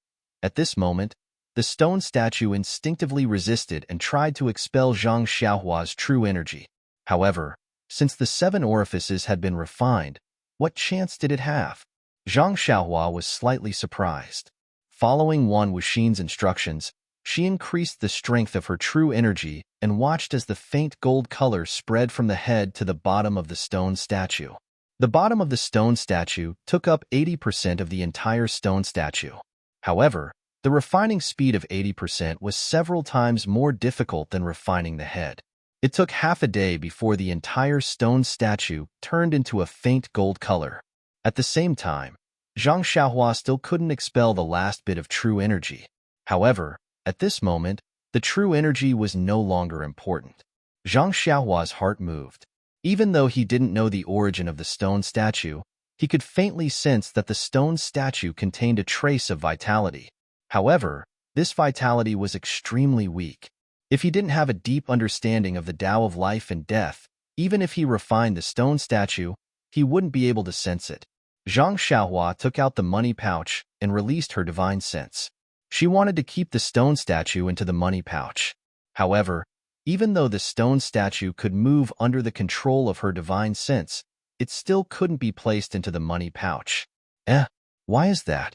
At this moment, the stone statue instinctively resisted and tried to expel Zhang Xiaohua's true energy. However, since the 7 orifices had been refined, what chance did it have? Zhang Xiaohua was slightly surprised. Following Wan Wuxin's instructions, she increased the strength of her true energy and watched as the faint gold color spread from the head to the bottom of the stone statue. The bottom of the stone statue took up 80% of the entire stone statue. However, the refining speed of 80% was several times more difficult than refining the head. It took half a day before the entire stone statue turned into a faint gold color. At the same time, Zhang Xiaohua still couldn't expel the last bit of true energy. However, at this moment, the true energy was no longer important. Zhang Xiaohua's heart moved. Even though he didn't know the origin of the stone statue, he could faintly sense that the stone statue contained a trace of vitality. However, this vitality was extremely weak. If he didn't have a deep understanding of the Tao of life and death, even if he refined the stone statue, he wouldn't be able to sense it. Zhang Xiaohua took out the money pouch and released her divine sense. She wanted to keep the stone statue into the money pouch. However, even though the stone statue could move under the control of her divine sense, it still couldn't be placed into the money pouch. Why is that?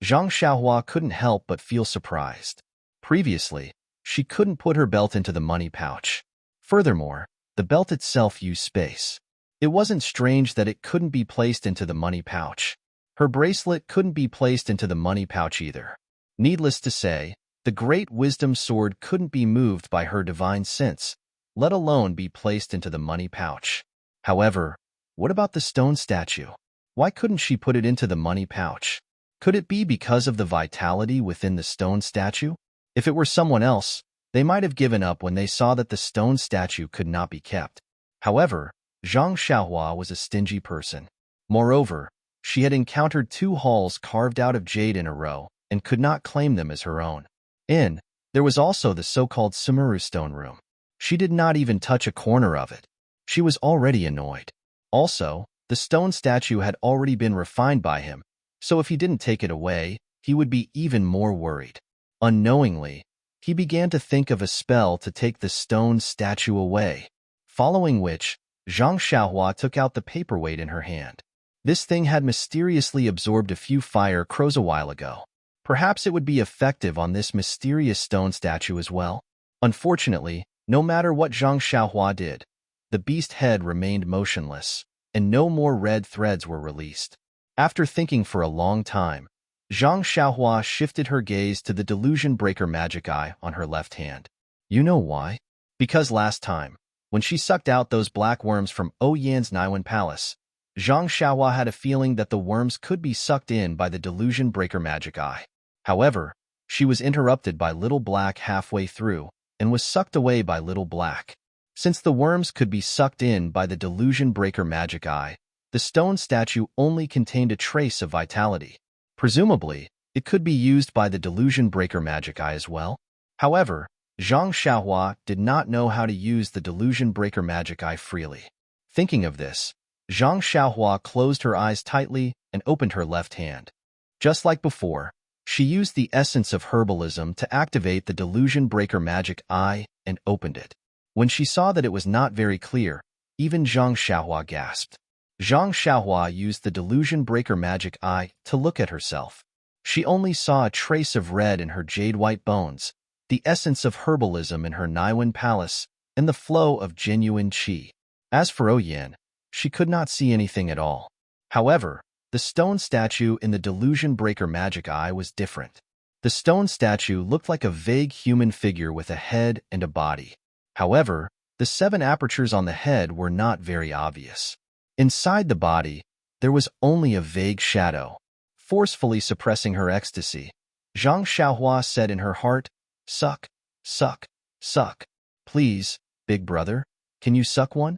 Zhang Xiaohua couldn't help but feel surprised. Previously, she couldn't put her belt into the money pouch. Furthermore, the belt itself used space. It wasn't strange that it couldn't be placed into the money pouch. Her bracelet couldn't be placed into the money pouch either. Needless to say, the great wisdom sword couldn't be moved by her divine sense, let alone be placed into the money pouch. However, what about the stone statue? Why couldn't she put it into the money pouch? Could it be because of the vitality within the stone statue? If it were someone else, they might have given up when they saw that the stone statue could not be kept. However, Zhang Xiaohua was a stingy person. Moreover, she had encountered 2 halls carved out of jade in a row and could not claim them as her own. There was also the so-called Sumuru stone room. She did not even touch a corner of it. She was already annoyed. Also, the stone statue had already been refined by him, so if he didn't take it away, he would be even more worried. Unknowingly, he began to think of a spell to take the stone statue away, following which, Zhang Xiaohua took out the paperweight in her hand. This thing had mysteriously absorbed a few fire crows a while ago. Perhaps it would be effective on this mysterious stone statue as well. Unfortunately, no matter what Zhang Xiaohua did, the beast head remained motionless, and no more red threads were released. After thinking for a long time, Zhang Xiaohua shifted her gaze to the delusion breaker magic eye on her left hand. You know why? Because last time, when she sucked out those black worms from Oyan's Naiwan Palace, Zhang Xiaohua had a feeling that the worms could be sucked in by the delusion breaker magic eye. However, she was interrupted by Little Black halfway through and was sucked away by Little Black. Since the worms could be sucked in by the delusion breaker magic eye, the stone statue only contained a trace of vitality. Presumably, it could be used by the delusion breaker magic eye as well. However, Zhang Xiaohua did not know how to use the delusion breaker magic eye freely. Thinking of this, Zhang Xiaohua closed her eyes tightly and opened her left hand. Just like before, she used the essence of herbalism to activate the delusion breaker magic eye and opened it. When she saw that it was not very clear, even Zhang Xiaohua gasped. Zhang Xiaohua used the delusion breaker magic eye to look at herself. She only saw a trace of red in her jade-white bones, the essence of herbalism in her Niwen palace, and the flow of genuine qi. As for Oyan, she could not see anything at all. However, the stone statue in the delusion breaker magic eye was different. The stone statue looked like a vague human figure with a head and a body. However, the 7 apertures on the head were not very obvious. Inside the body, there was only a vague shadow. Forcefully suppressing her ecstasy, Zhang Xiaohua said in her heart, "Suck, suck, suck. Please, big brother, can you suck one?"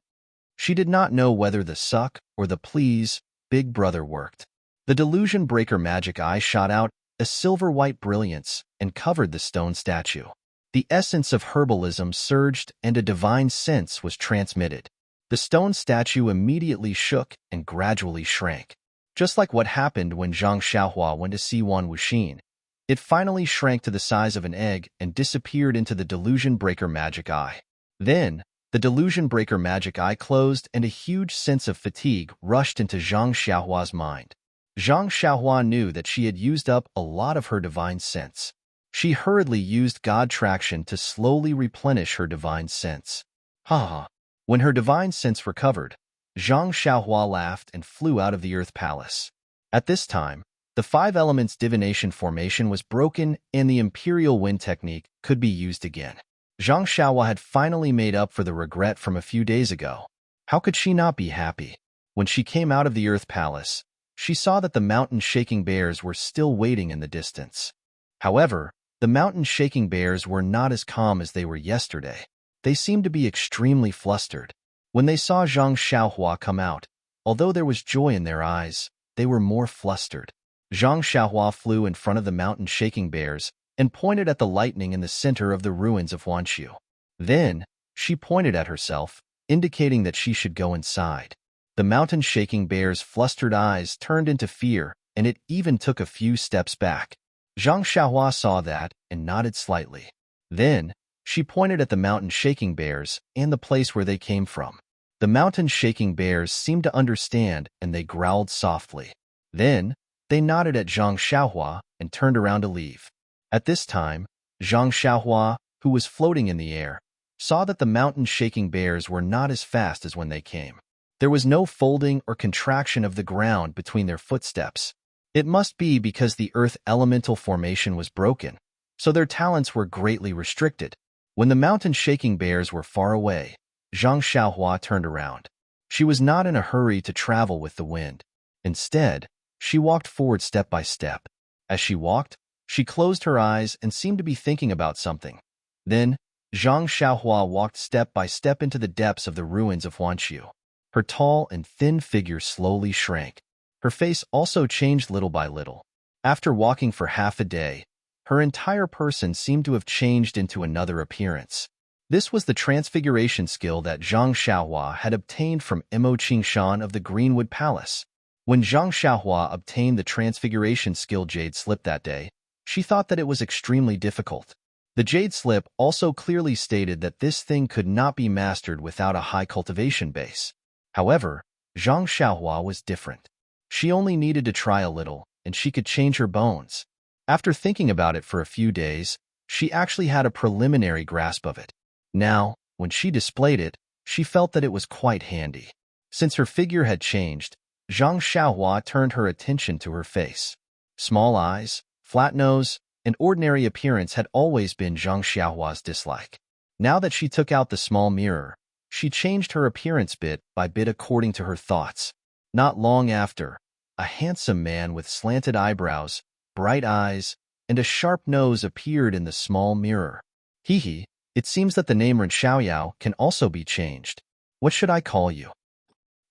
She did not know whether the suck or the please, big brother worked. The delusion breaker magic eye shot out a silver-white brilliance and covered the stone statue. The essence of herbalism surged and a divine sense was transmitted. The stone statue immediately shook and gradually shrank. Just like what happened when Zhang Xiaohua went to see Wan Wuxin, it finally shrank to the size of an egg and disappeared into the delusion breaker magic eye. Then, the delusion breaker magic eye closed and a huge sense of fatigue rushed into Zhang Xiaohua's mind. Zhang Xiaohua knew that she had used up a lot of her divine sense. She hurriedly used God traction to slowly replenish her divine sense. Ha! When her divine sense recovered, Zhang Xiaohua laughed and flew out of the Earth Palace. At this time, the 5 elements divination formation was broken and the Imperial Wind technique could be used again. Zhang Xiaohua had finally made up for the regret from a few days ago. How could she not be happy? When she came out of the Earth Palace, she saw that the mountain-shaking bears were still waiting in the distance. However, the mountain-shaking bears were not as calm as they were yesterday. They seemed to be extremely flustered. When they saw Zhang Xiaohua come out, although there was joy in their eyes, they were more flustered. Zhang Xiaohua flew in front of the mountain-shaking bears and pointed at the lightning in the center of the ruins of Wanqiu. Then, she pointed at herself, indicating that she should go inside. The mountain-shaking bear's flustered eyes turned into fear, and it even took a few steps back. Zhang Xiaohua saw that and nodded slightly. Then, she pointed at the mountain-shaking bears and the place where they came from. The mountain-shaking bears seemed to understand, and they growled softly. Then, they nodded at Zhang Xiaohua and turned around to leave. At this time, Zhang Xiaohua, who was floating in the air, saw that the mountain-shaking bears were not as fast as when they came. There was no folding or contraction of the ground between their footsteps. It must be because the earth elemental formation was broken, so their talents were greatly restricted. When the mountain-shaking bears were far away, Zhang Xiaohua turned around. She was not in a hurry to travel with the wind. Instead, she walked forward step by step. As she walked, she closed her eyes and seemed to be thinking about something. Then, Zhang Xiaohua walked step by step into the depths of the ruins of Wanqiu. Her tall and thin figure slowly shrank. Her face also changed little by little. After walking for half a day, her entire person seemed to have changed into another appearance. This was the transfiguration skill that Zhang Xiaohua had obtained from Mo Qingshan of the Greenwood Palace. When Zhang Xiaohua obtained the transfiguration skill Jade Slip that day, she thought that it was extremely difficult. The Jade Slip also clearly stated that this thing could not be mastered without a high cultivation base. However, Zhang Xiaohua was different. She only needed to try a little, and she could change her bones. After thinking about it for a few days, she actually had a preliminary grasp of it. Now, when she displayed it, she felt that it was quite handy. Since her figure had changed, Zhang Xiaohua turned her attention to her face. Small eyes, flat nose, and ordinary appearance had always been Zhang Xiaohua's dislike. Now that she took out the small mirror, she changed her appearance bit by bit according to her thoughts. Not long after, a handsome man with slanted eyebrows, bright eyes, and a sharp nose appeared in the small mirror. Hee, it seems that the name Ren Xiaoyao can also be changed. What should I call you?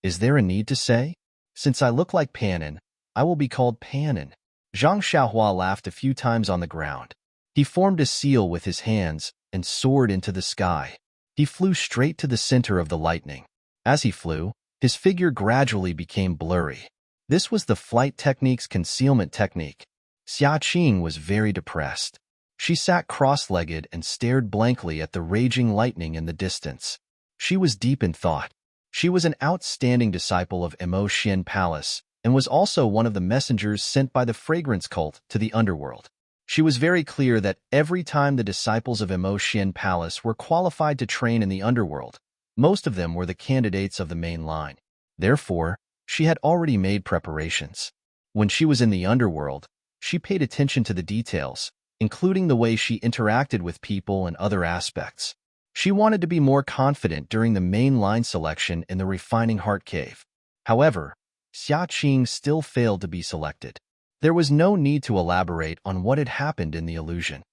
Is there a need to say? Since I look like Panin, I will be called Panin. Zhang Xiaohua laughed a few times on the ground. He formed a seal with his hands and soared into the sky. He flew straight to the center of the lightning. As he flew, his figure gradually became blurry. This was the flight technique's concealment technique. Xia Qing was very depressed. She sat cross-legged and stared blankly at the raging lightning in the distance. She was deep in thought. She was an outstanding disciple of Emo Palace and was also one of the messengers sent by the fragrance cult to the underworld. She was very clear that every time the disciples of Emo Palace were qualified to train in the underworld, most of them were the candidates of the main line. Therefore, she had already made preparations. When she was in the underworld, she paid attention to the details, including the way she interacted with people and other aspects. She wanted to be more confident during the main line selection in the Refining Heart Cave. However, Xia Qing still failed to be selected. There was no need to elaborate on what had happened in the illusion.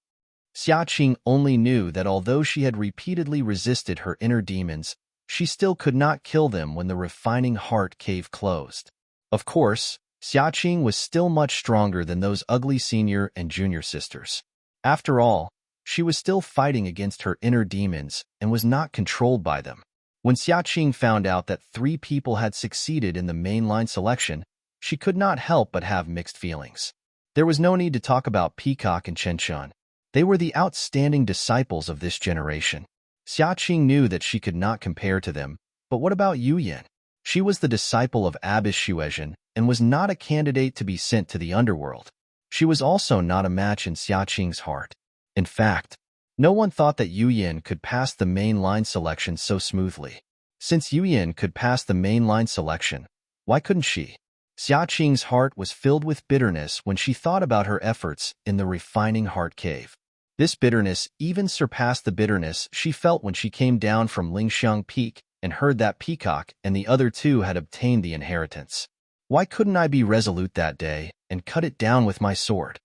Xia Qing only knew that although she had repeatedly resisted her inner demons, she still could not kill them when the Refining Heart Cave closed. Of course, Xia Qing was still much stronger than those ugly senior and junior sisters. After all, she was still fighting against her inner demons and was not controlled by them. When Xia Qing found out that 3 people had succeeded in the mainline selection, she could not help but have mixed feelings. There was no need to talk about Peacock and Chen Chun. They were the outstanding disciples of this generation. Xia Qing knew that she could not compare to them, but what about Yu Yin? She was the disciple of Abbess Xuezhen and was not a candidate to be sent to the underworld. She was also not a match in Xia Qing's heart. In fact, no one thought that Yu Yin could pass the main line selection so smoothly. Since Yu Yin could pass the main line selection, why couldn't she? Xia Qing's heart was filled with bitterness when she thought about her efforts in the Refining Heart Cave. This bitterness even surpassed the bitterness she felt when she came down from Lingxiang Peak and heard that Peacock and the other 2 had obtained the inheritance. Why couldn't I be resolute that day and cut it down with my sword?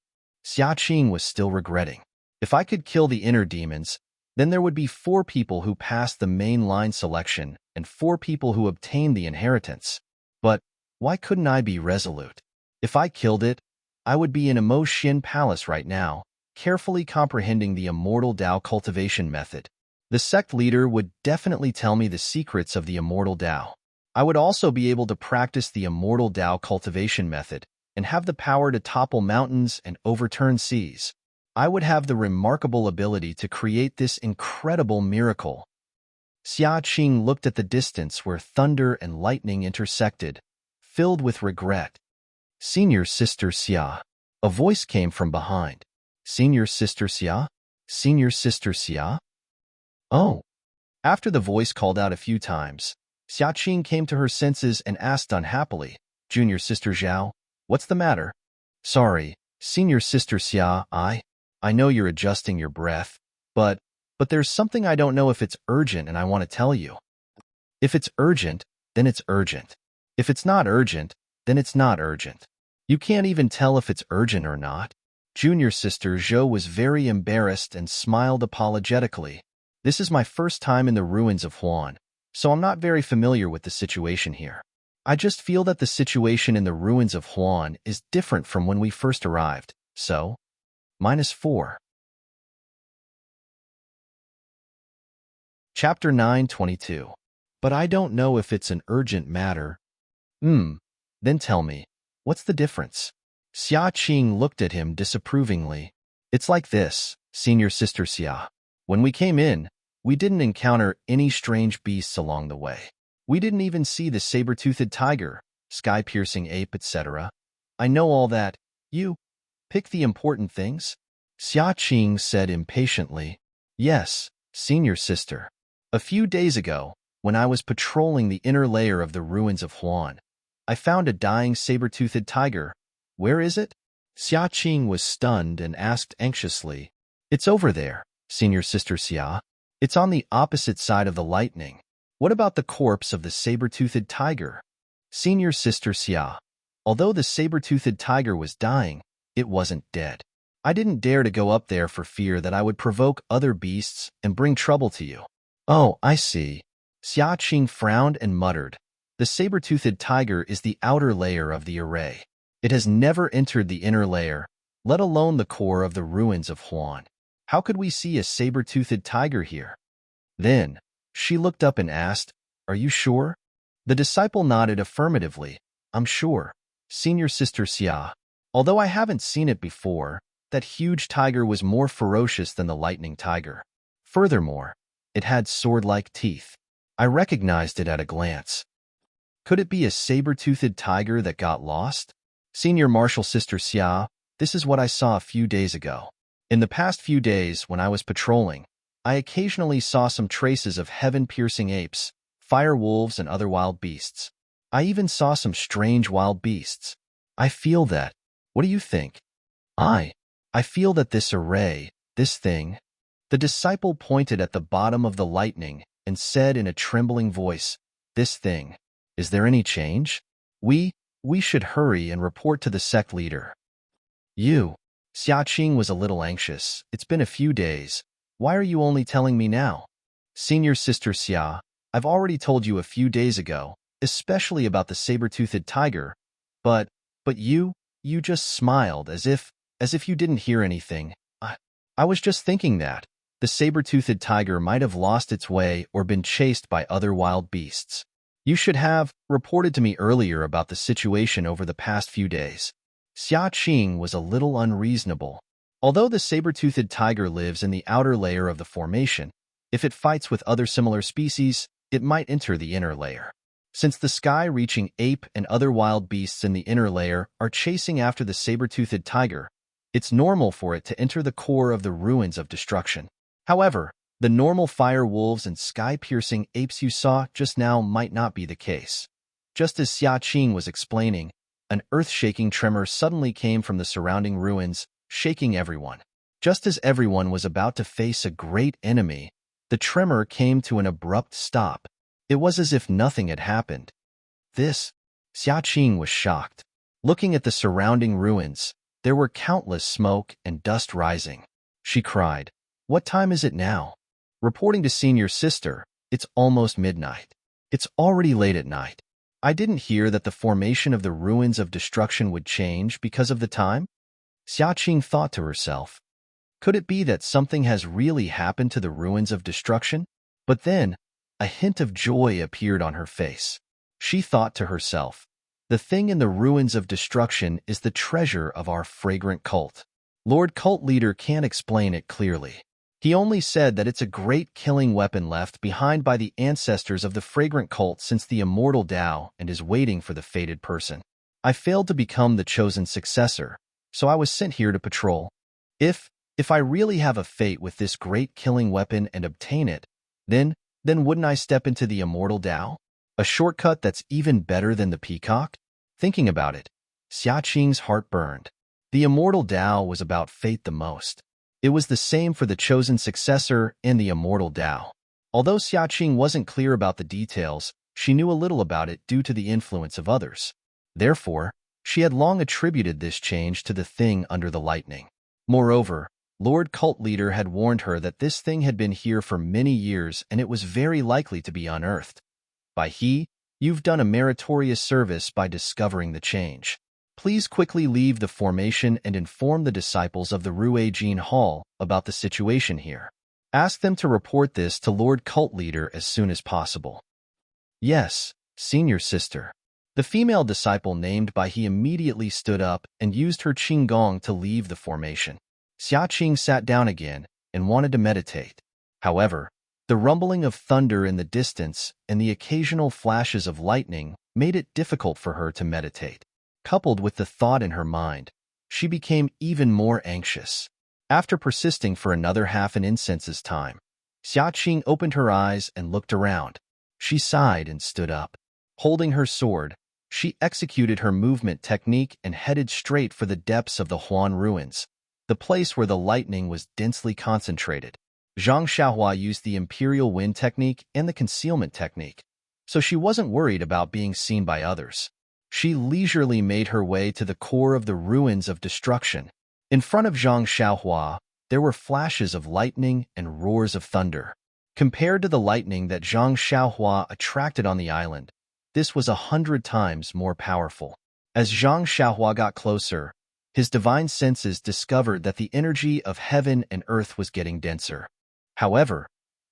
Xia Qing was still regretting. If I could kill the inner demons, then there would be 4 people who passed the main line selection and 4 people who obtained the inheritance. But why couldn't I be resolute? If I killed it, I would be in Emo Palace right now, carefully comprehending the immortal Dao cultivation method. The sect leader would definitely tell me the secrets of the immortal Dao. I would also be able to practice the immortal Dao cultivation method and have the power to topple mountains and overturn seas. I would have the remarkable ability to create this incredible miracle. Xia Qing looked at the distance where thunder and lightning intersected, filled with regret. Senior Sister Xia. A voice came from behind. Senior Sister Xia? Senior Sister Xia? Oh. After the voice called out a few times, Xia Qing came to her senses and asked unhappily, Junior Sister Zhao, what's the matter? Sorry, Senior Sister Xia, I know you're adjusting your breath, but there's something I don't know if it's urgent and I want to tell you. If it's urgent, then it's urgent. If it's not urgent, then it's not urgent. You can't even tell if it's urgent or not. Junior Sister Zhou was very embarrassed and smiled apologetically. This is my first time in the ruins of Huan, so I'm not very familiar with the situation here. I just feel that the situation in the ruins of Huan is different from when we first arrived, so... -4. Chapter 9:22. But I don't know if it's an urgent matter. Then tell me, what's the difference? Xia Qing looked at him disapprovingly. It's like this, Senior Sister Xia. When we came in, we didn't encounter any strange beasts along the way. We didn't even see the saber-toothed tiger, sky-piercing ape, etc. I know all that. You pick the important things? Xia Qing said impatiently. Yes, Senior Sister. A few days ago, when I was patrolling the inner layer of the ruins of Huan, I found a dying saber-toothed tiger. Where is it? Xia Qing was stunned and asked anxiously. It's over there, Senior Sister Xia. It's on the opposite side of the lightning. What about the corpse of the saber-toothed tiger? Senior Sister Xia. Although the saber-toothed tiger was dying, it wasn't dead. I didn't dare to go up there for fear that I would provoke other beasts and bring trouble to you. Oh, I see. Xia Qing frowned and muttered. The saber-toothed tiger is the outer layer of the array. It has never entered the inner layer, let alone the core of the ruins of Huan. How could we see a saber-toothed tiger here? Then, she looked up and asked, Are you sure? The disciple nodded affirmatively. I'm sure. Senior Sister Xia. Although I haven't seen it before, that huge tiger was more ferocious than the lightning tiger. Furthermore, it had sword-like teeth. I recognized it at a glance. Could it be a saber-toothed tiger that got lost? Senior Marshal Sister Xia, this is what I saw a few days ago. In the past few days, when I was patrolling, I occasionally saw some traces of heaven-piercing apes, fire wolves, and other wild beasts. I even saw some strange wild beasts. I feel that. What do you think? I feel that this array, this thing. The disciple pointed at the bottom of the lightning and said in a trembling voice, this thing. Is there any change? We should hurry and report to the sect leader. Xia Qing was a little anxious. It's been a few days. Why are you only telling me now? Senior Sister Xia, I've already told you a few days ago, especially about the saber-toothed tiger, but you just smiled as if you didn't hear anything. I was just thinking that the saber-toothed tiger might have lost its way or been chased by other wild beasts. You should have reported to me earlier about the situation over the past few days. Xia Qing was a little unreasonable. Although the saber-toothed tiger lives in the outer layer of the formation, if it fights with other similar species, it might enter the inner layer. Since the sky-reaching ape and other wild beasts in the inner layer are chasing after the saber-toothed tiger, it's normal for it to enter the core of the ruins of destruction. However, the normal fire wolves and sky-piercing apes you saw just now might not be the case. Just as Xia Qing was explaining, an earth-shaking tremor suddenly came from the surrounding ruins, shaking everyone. Just as everyone was about to face a great enemy, the tremor came to an abrupt stop. It was as if nothing had happened. Xia Qing was shocked. Looking at the surrounding ruins, there were countless smoke and dust rising. She cried, "What time is it now?" Reporting to Senior Sister, it's almost midnight. It's already late at night. I didn't hear that the formation of the ruins of destruction would change because of the time. Xia Qing thought to herself. Could it be that something has really happened to the ruins of destruction? But then, a hint of joy appeared on her face. She thought to herself, the thing in the ruins of destruction is the treasure of our fragrant cult. Lord Cult Leader can't explain it clearly. He only said that it's a great killing weapon left behind by the ancestors of the fragrant cult since the immortal Tao and is waiting for the fated person. I failed to become the chosen successor, so I was sent here to patrol. If I really have a fate with this great killing weapon and obtain it, then wouldn't I step into the immortal Tao? A shortcut that's even better than the peacock? Thinking about it, Xia Qing's heart burned. The immortal Tao was about fate the most. It was the same for the chosen successor and the immortal Tao. Although Xia Qing wasn't clear about the details, she knew a little about it due to the influence of others. Therefore, she had long attributed this change to the thing under the lightning. Moreover, Lord Cult Leader had warned her that this thing had been here for many years and it was very likely to be unearthed. You've done a meritorious service by discovering the change. Please quickly leave the formation and inform the disciples of the Rue Jean Hall about the situation here. Ask them to report this to Lord Cult Leader as soon as possible. Yes, Senior Sister. The female disciple named by he immediately stood up and used her qinggong to leave the formation. Xia Qing sat down again and wanted to meditate. However, the rumbling of thunder in the distance and the occasional flashes of lightning made it difficult for her to meditate. Coupled with the thought in her mind, she became even more anxious. After persisting for another half an incense's time, Xia Qing opened her eyes and looked around. She sighed and stood up. Holding her sword, she executed her movement technique and headed straight for the depths of the Huan ruins, the place where the lightning was densely concentrated. Zhang Xiaohua used the Imperial Wind technique and the concealment technique, so she wasn't worried about being seen by others. She leisurely made her way to the core of the ruins of destruction. In front of Zhang Xiaohua, there were flashes of lightning and roars of thunder. Compared to the lightning that Zhang Xiaohua attracted on the island, this was 100 times more powerful. As Zhang Xiaohua got closer, his divine senses discovered that the energy of heaven and earth was getting denser. However,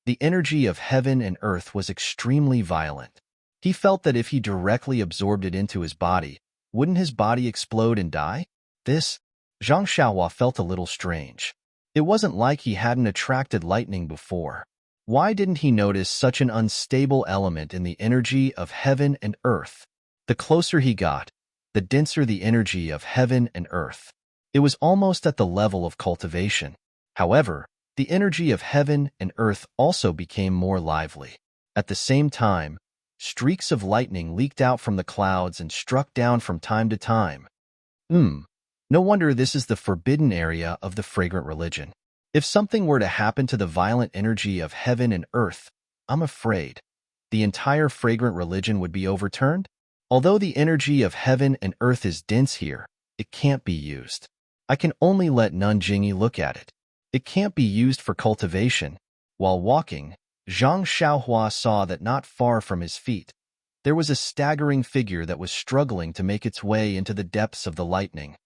the energy of heaven and earth was extremely violent. He felt that if he directly absorbed it into his body, wouldn't his body explode and die? Zhang Xiaohua felt a little strange. It wasn't like he hadn't attracted lightning before. Why didn't he notice such an unstable element in the energy of heaven and earth? The closer he got, the denser the energy of heaven and earth. It was almost at the level of cultivation. However, the energy of heaven and earth also became more lively. At the same time, streaks of lightning leaked out from the clouds and struck down from time to time. No wonder this is the forbidden area of the fragrant religion. If something were to happen to the violent energy of heaven and earth, I'm afraid the entire fragrant religion would be overturned. Although the energy of heaven and earth is dense here, it can't be used. I can only let Nanjingi look at it. It can't be used for cultivation. While walking, Zhang Xiaohua saw that not far from his feet, there was a staggering figure that was struggling to make its way into the depths of the lightning.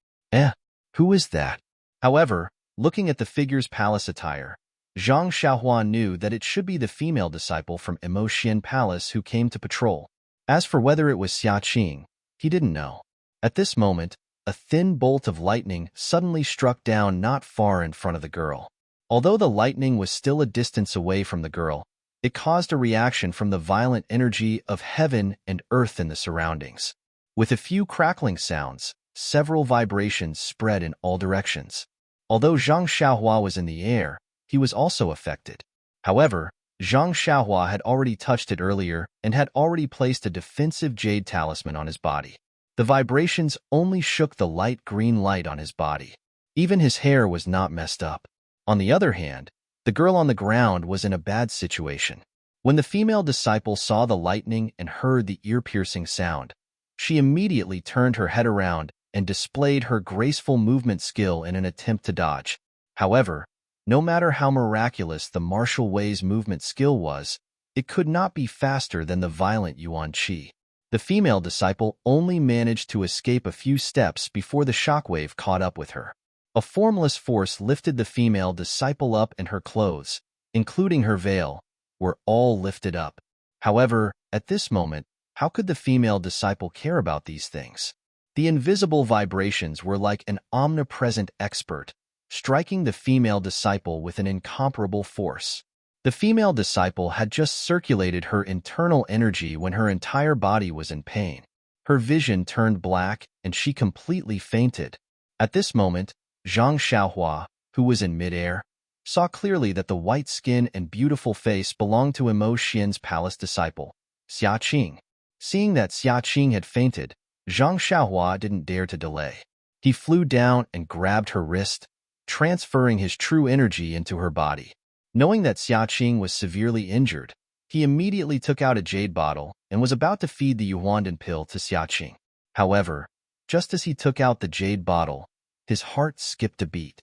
Who is that? However, looking at the figure's palace attire, Zhang Xiaohua knew that it should be the female disciple from Emotian Palace who came to patrol. As for whether it was Xia Qing, he didn't know. At this moment, a thin bolt of lightning suddenly struck down not far in front of the girl. Although the lightning was still a distance away from the girl, it caused a reaction from the violent energy of heaven and earth in the surroundings. With a few crackling sounds, several vibrations spread in all directions. Although Zhang Xiaohua was in the air, he was also affected. However, Zhang Xiaohua had already touched it earlier and had already placed a defensive jade talisman on his body. The vibrations only shook the light green light on his body. Even his hair was not messed up. On the other hand, the girl on the ground was in a bad situation. When the female disciple saw the lightning and heard the ear-piercing sound, she immediately turned her head around and displayed her graceful movement skill in an attempt to dodge. However, no matter how miraculous the martial way's movement skill was, it could not be faster than the violent Yuan Qi. The female disciple only managed to escape a few steps before the shockwave caught up with her. A formless force lifted the female disciple up, and her clothes, including her veil, were all lifted up. However, at this moment, how could the female disciple care about these things? The invisible vibrations were like an omnipresent expert, striking the female disciple with an incomparable force. The female disciple had just circulated her internal energy when her entire body was in pain. Her vision turned black, and she completely fainted. At this moment, Zhang Xiaohua, who was in midair, saw clearly that the white skin and beautiful face belonged to Emo Xian's palace disciple, Xia Qing. Seeing that Xia Qing had fainted, Zhang Xiaohua didn't dare to delay. He flew down and grabbed her wrist, transferring his true energy into her body. Knowing that Xia Qing was severely injured, he immediately took out a jade bottle and was about to feed the Yuandan pill to Xia Qing. However, just as he took out the jade bottle, his heart skipped a beat.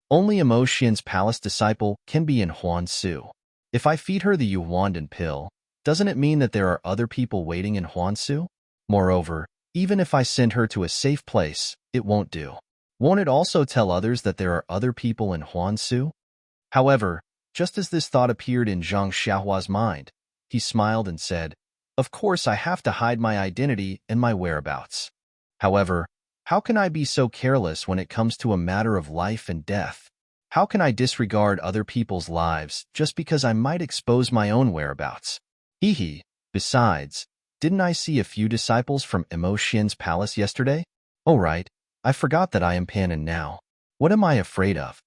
Only Emo Xian's palace disciple can be in Huansu. If I feed her the Yuandan pill, doesn't it mean that there are other people waiting in Huansu? Moreover, even if I send her to a safe place, it won't do. Won't it also tell others that there are other people in Huansu? However, just as this thought appeared in Zhang Xiaohua's mind, he smiled and said, "Of course I have to hide my identity and my whereabouts. However, how can I be so careless when it comes to a matter of life and death? How can I disregard other people's lives just because I might expose my own whereabouts? Besides, didn't I see a few disciples from Emo Xian's palace yesterday? Oh right, I forgot that I am Panin now. What am I afraid of?"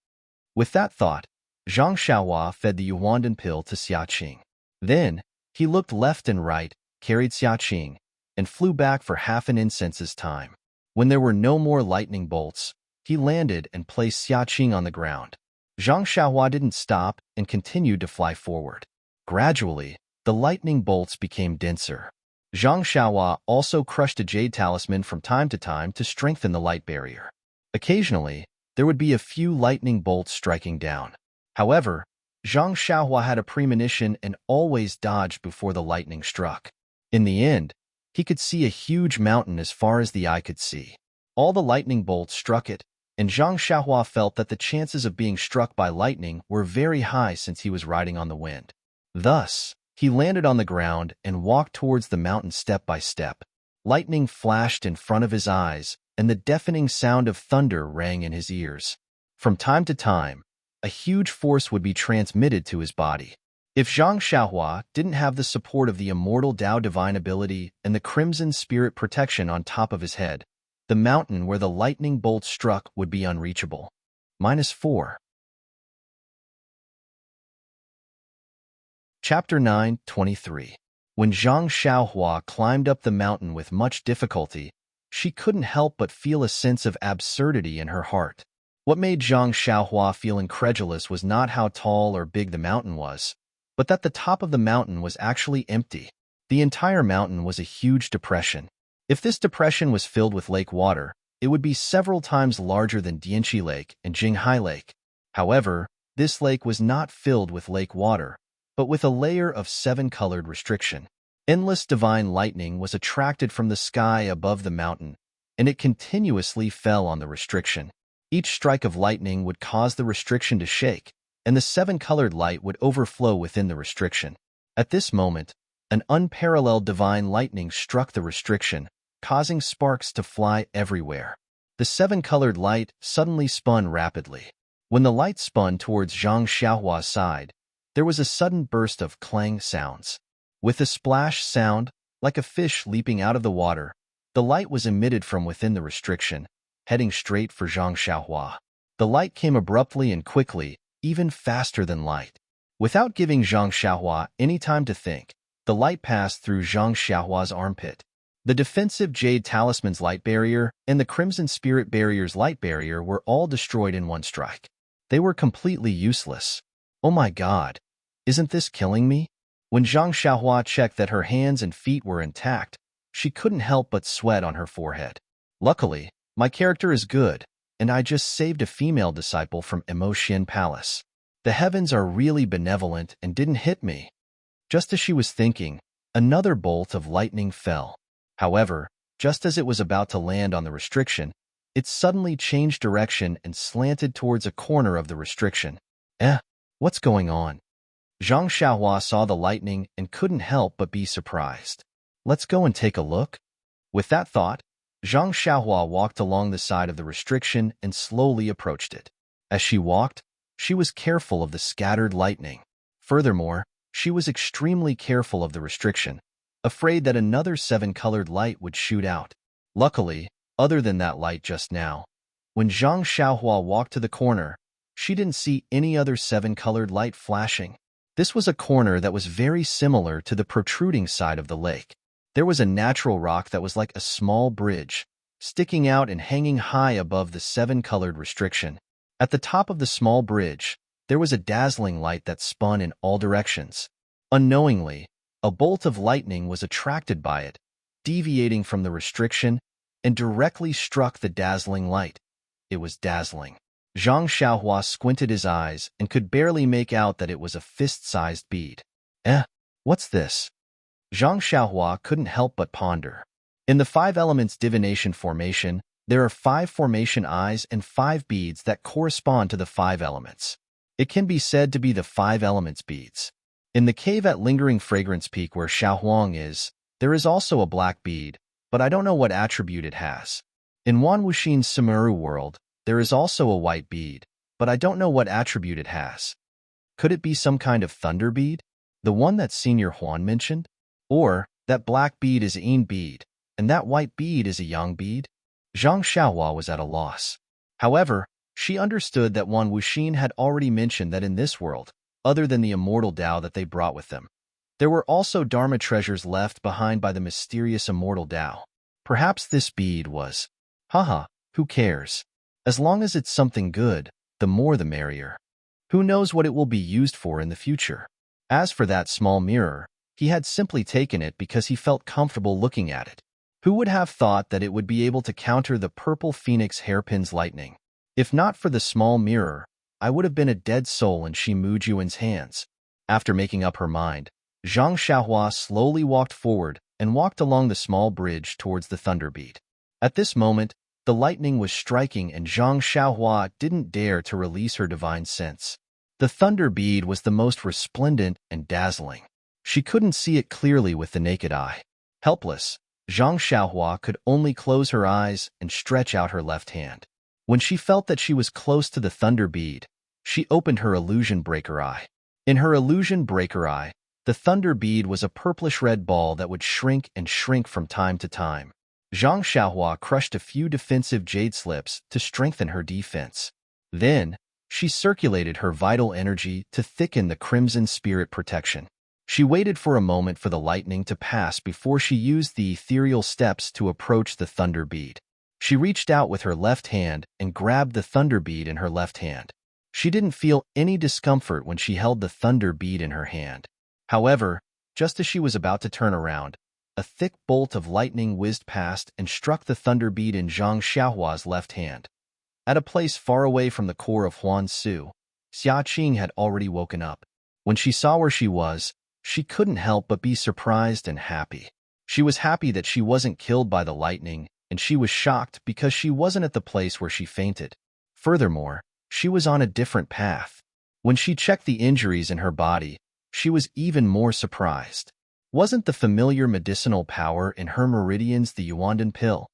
With that thought, Zhang Xiaohua fed the Yuandan pill to Xia Qing. Then, he looked left and right, carried Xia Qing, and flew back for half an incense's time. When there were no more lightning bolts, he landed and placed Xia Qing on the ground. Zhang Xiaohua didn't stop and continued to fly forward. Gradually, the lightning bolts became denser. Zhang Xiaohua also crushed a jade talisman from time to strengthen the light barrier. Occasionally, there would be a few lightning bolts striking down. However, Zhang Xiaohua had a premonition and always dodged before the lightning struck. In the end, he could see a huge mountain as far as the eye could see. All the lightning bolts struck it, and Zhang Xiaohua felt that the chances of being struck by lightning were very high since he was riding on the wind. Thus, he landed on the ground and walked towards the mountain step by step. Lightning flashed in front of his eyes, and the deafening sound of thunder rang in his ears. From time to time, a huge force would be transmitted to his body. If Zhang Xiaohua didn't have the support of the immortal Tao divine ability and the crimson spirit protection on top of his head, the mountain where the lightning bolt struck would be unreachable. -4. Chapter 9:23. When Zhang Xiaohua climbed up the mountain with much difficulty, she couldn't help but feel a sense of absurdity in her heart. What made Zhang Xiaohua feel incredulous was not how tall or big the mountain was, but that the top of the mountain was actually empty. The entire mountain was a huge depression. If this depression was filled with lake water, it would be several times larger than Dianchi Lake and Jinghai Lake. However, this lake was not filled with lake water, but with a layer of seven-colored restriction. Endless divine lightning was attracted from the sky above the mountain, and it continuously fell on the restriction. Each strike of lightning would cause the restriction to shake, and the seven-colored light would overflow within the restriction. At this moment, an unparalleled divine lightning struck the restriction, causing sparks to fly everywhere. The seven-colored light suddenly spun rapidly. When the light spun towards Zhang Xiaohua's side, there was a sudden burst of clang sounds. With a splash sound, like a fish leaping out of the water, the light was emitted from within the restriction, heading straight for Zhang Xiaohua. The light came abruptly and quickly, even faster than light. Without giving Zhang Xiaohua any time to think, the light passed through Zhang Xiaohua's armpit. The defensive Jade Talisman's light barrier and the Crimson Spirit Barrier's light barrier were all destroyed in one strike. They were completely useless. Oh my god, isn't this killing me? When Zhang Xiaohua checked that her hands and feet were intact, she couldn't help but sweat on her forehead. Luckily, my character is good, and I just saved a female disciple from Emotian Palace. The heavens are really benevolent and didn't hit me. Just as she was thinking, another bolt of lightning fell. However, just as it was about to land on the restriction, it suddenly changed direction and slanted towards a corner of the restriction. What's going on? Zhang Xiaohua saw the lightning and couldn't help but be surprised. Let's go and take a look. With that thought, Zhang Xiaohua walked along the side of the restriction and slowly approached it. As she walked, she was careful of the scattered lightning. Furthermore, she was extremely careful of the restriction, afraid that another seven-colored light would shoot out. Luckily, other than that light just now, when Zhang Xiaohua walked to the corner, she didn't see any other seven-colored light flashing. This was a corner that was very similar to the protruding side of the lake. There was a natural rock that was like a small bridge, sticking out and hanging high above the seven-colored restriction. At the top of the small bridge, there was a dazzling light that spun in all directions. Unknowingly, a bolt of lightning was attracted by it, deviating from the restriction, and directly struck the dazzling light. It was dazzling. Zhang Xiaohua squinted his eyes and could barely make out that it was a fist-sized bead. What's this? Zhang Xiaohua couldn't help but ponder. In the 5 elements divination formation, there are 5 formation eyes and 5 beads that correspond to the 5 elements. It can be said to be the 5 elements beads. In the cave at Lingering Fragrance Peak where Xiaohuang is, there is also a black bead, but I don't know what attribute it has. In Wan Wuxin's Sumeru world, there is also a white bead, but I don't know what attribute it has. Could it be some kind of thunder bead? The one that Senior Huan mentioned? Or, that black bead is a yin bead, and that white bead is a yang bead? Zhang Xiaohua was at a loss. However, she understood that Wan Wuxin had already mentioned that in this world, other than the immortal Tao that they brought with them, there were also Dharma treasures left behind by the mysterious immortal Tao. Perhaps this bead was... who cares? As long as it's something good, the more the merrier. Who knows what it will be used for in the future? As for that small mirror, he had simply taken it because he felt comfortable looking at it. Who would have thought that it would be able to counter the purple phoenix hairpin's lightning? If not for the small mirror, I would have been a dead soul in Shi Mujuan's hands. After making up her mind, Zhang Xiaohua slowly walked forward and walked along the small bridge towards the thunder bead. At this moment, the lightning was striking and Zhang Xiaohua didn't dare to release her divine sense. The thunder bead was the most resplendent and dazzling. She couldn't see it clearly with the naked eye. Helpless, Zhang Xiaohua could only close her eyes and stretch out her left hand. When she felt that she was close to the thunder bead, she opened her illusion breaker eye. In her illusion breaker eye, the thunder bead was a purplish-red ball that would shrink and shrink from time to time. Zhang Xiaohua crushed a few defensive jade slips to strengthen her defense. Then, she circulated her vital energy to thicken the crimson spirit protection. She waited for a moment for the lightning to pass before she used the ethereal steps to approach the thunder bead. She reached out with her left hand and grabbed the thunder bead in her left hand. She didn't feel any discomfort when she held the thunder bead in her hand. However, just as she was about to turn around, a thick bolt of lightning whizzed past and struck the thunder bead in Zhang Xiaohua's left hand. At a place far away from the core of Huansu, Xia Qing had already woken up. When she saw where she was, she couldn't help but be surprised and happy. She was happy that she wasn't killed by the lightning, and she was shocked because she wasn't at the place where she fainted. Furthermore, she was on a different path. When she checked the injuries in her body, she was even more surprised. Wasn't the familiar medicinal power in her meridians the Yuandan pill?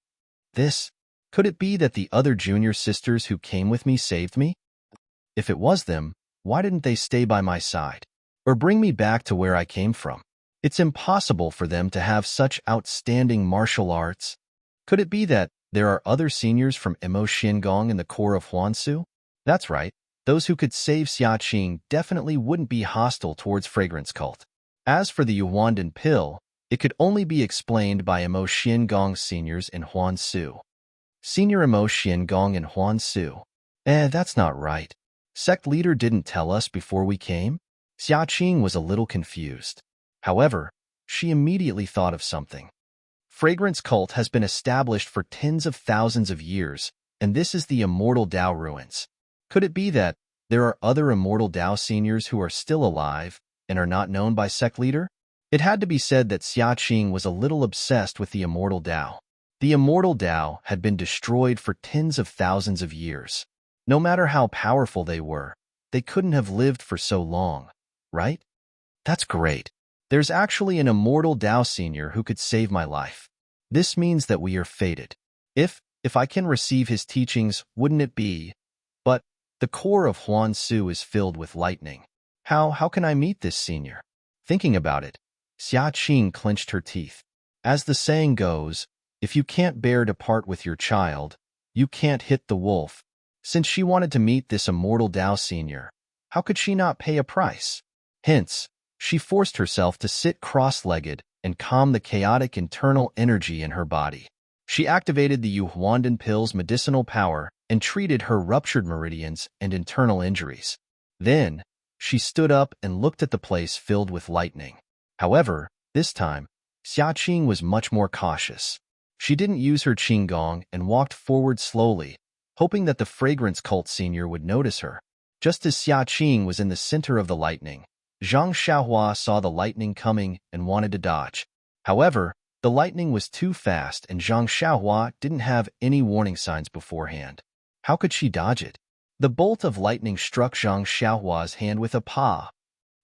Could it be that the other junior sisters who came with me saved me? If it was them, why didn't they stay by my side? Or bring me back to where I came from? It's impossible for them to have such outstanding martial arts. Could it be that there are other seniors from Emo Xingong in the core of Huansu? That's right, those who could save Xia Qing definitely wouldn't be hostile towards Fragrance Cult. As for the Yuandan pill, it could only be explained by Emo Xingong seniors in Huansu. Senior Emo Xingong in Huansu. That's not right. Sect leader didn't tell us before we came? Xia Qing was a little confused. However, she immediately thought of something. Fragrance Cult has been established for tens of thousands of years, and this is the Immortal Dao Ruins. Could it be that there are other Immortal Dao seniors who are still alive and are not known by sect leader? It had to be said that Xia Qing was a little obsessed with the Immortal Dao. The Immortal Dao had been destroyed for tens of thousands of years. No matter how powerful they were, they couldn't have lived for so long, right? That's great. There's actually an Immortal Dao senior who could save my life. This means that we are fated. If I can receive his teachings, wouldn't it be? But the core of Huansu is filled with lightning. How can I meet this senior? Thinking about it, Xia Qing clenched her teeth. As the saying goes, if you can't bear to part with your child, you can't hit the wolf. Since she wanted to meet this Immortal Dao senior, how could she not pay a price? Hence, she forced herself to sit cross-legged and calm the chaotic internal energy in her body. She activated the Yuandan pill's medicinal power and treated her ruptured meridians and internal injuries. Then, she stood up and looked at the place filled with lightning. However, this time, Xia Qing was much more cautious. She didn't use her Qinggong and walked forward slowly, hoping that the Fragrance Cult senior would notice her. Just as Xia Qing was in the center of the lightning, Zhang Xiaohua saw the lightning coming and wanted to dodge. However, the lightning was too fast and Zhang Xiaohua didn't have any warning signs beforehand. How could she dodge it? The bolt of lightning struck Zhang Xiaohua's hand with a paw.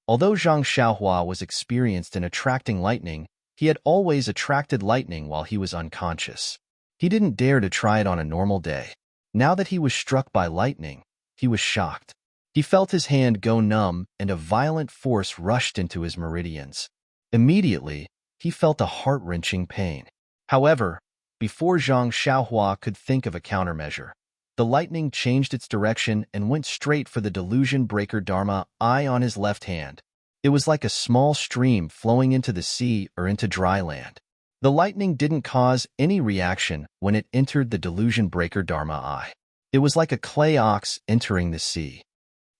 Although Zhang Xiaohua was experienced in attracting lightning, he had always attracted lightning while he was unconscious. He didn't dare to try it on a normal day. Now that he was struck by lightning, he was shocked. He felt his hand go numb and a violent force rushed into his meridians. Immediately, he felt a heart-wrenching pain. However, before Zhang Xiaohua could think of a countermeasure, the lightning changed its direction and went straight for the delusion breaker Dharma eye on his left hand. It was like a small stream flowing into the sea or into dry land. The lightning didn't cause any reaction when it entered the delusion breaker Dharma eye. It was like a clay ox entering the sea.